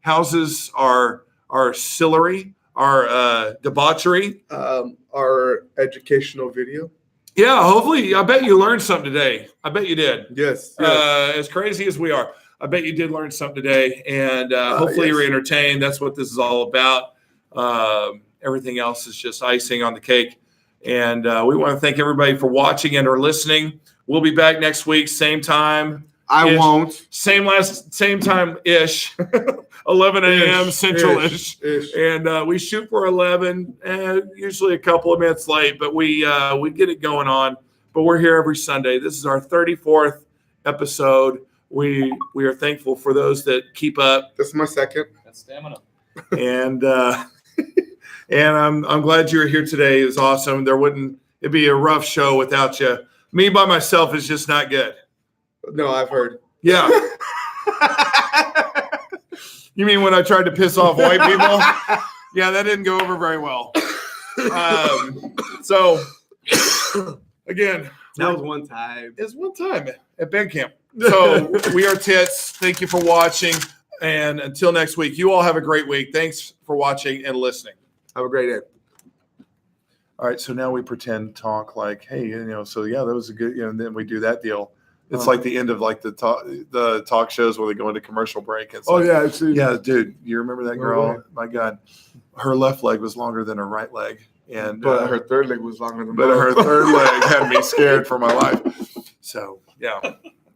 houses our sillery, our debauchery. Our educational video. Yeah, hopefully, I bet you learned something today. I bet you did. Yes. As crazy as we are, I bet you did learn something today, and hopefully yes. you're entertained. That's what this is all about. Everything else is just icing on the cake. And we want to thank everybody for watching and or listening. We'll be back next week, same time. I won't. Same time ish, 11 a.m. Central-ish. And we shoot for 11, usually a couple of minutes late, but we get it going on. But we're here every Sunday. This is our 34th episode. We are thankful for those that keep up. This is my second. That's stamina. And I'm glad you were here today. It was awesome. It'd be a rough show without you. Me by myself is just not good. No, I've heard. Yeah. You mean when I tried to piss off white people? Yeah, that didn't go over very well. So, again, That was one time. it's one time at band camp. So, we are Tits. Thank you for watching. And until next week, you all have a great week. Thanks for watching and listening. Have a great day. All right, so now we pretend talk like, hey, so yeah, that was a good, and then we do that deal. It's like the end of like the talk shows where they go into commercial break. It's like, yeah, I've seen. yeah, dude, you remember that girl? right. My God, her left leg was longer than her right leg, and But her third leg was longer than but mine. her third leg had me scared for my life. So yeah.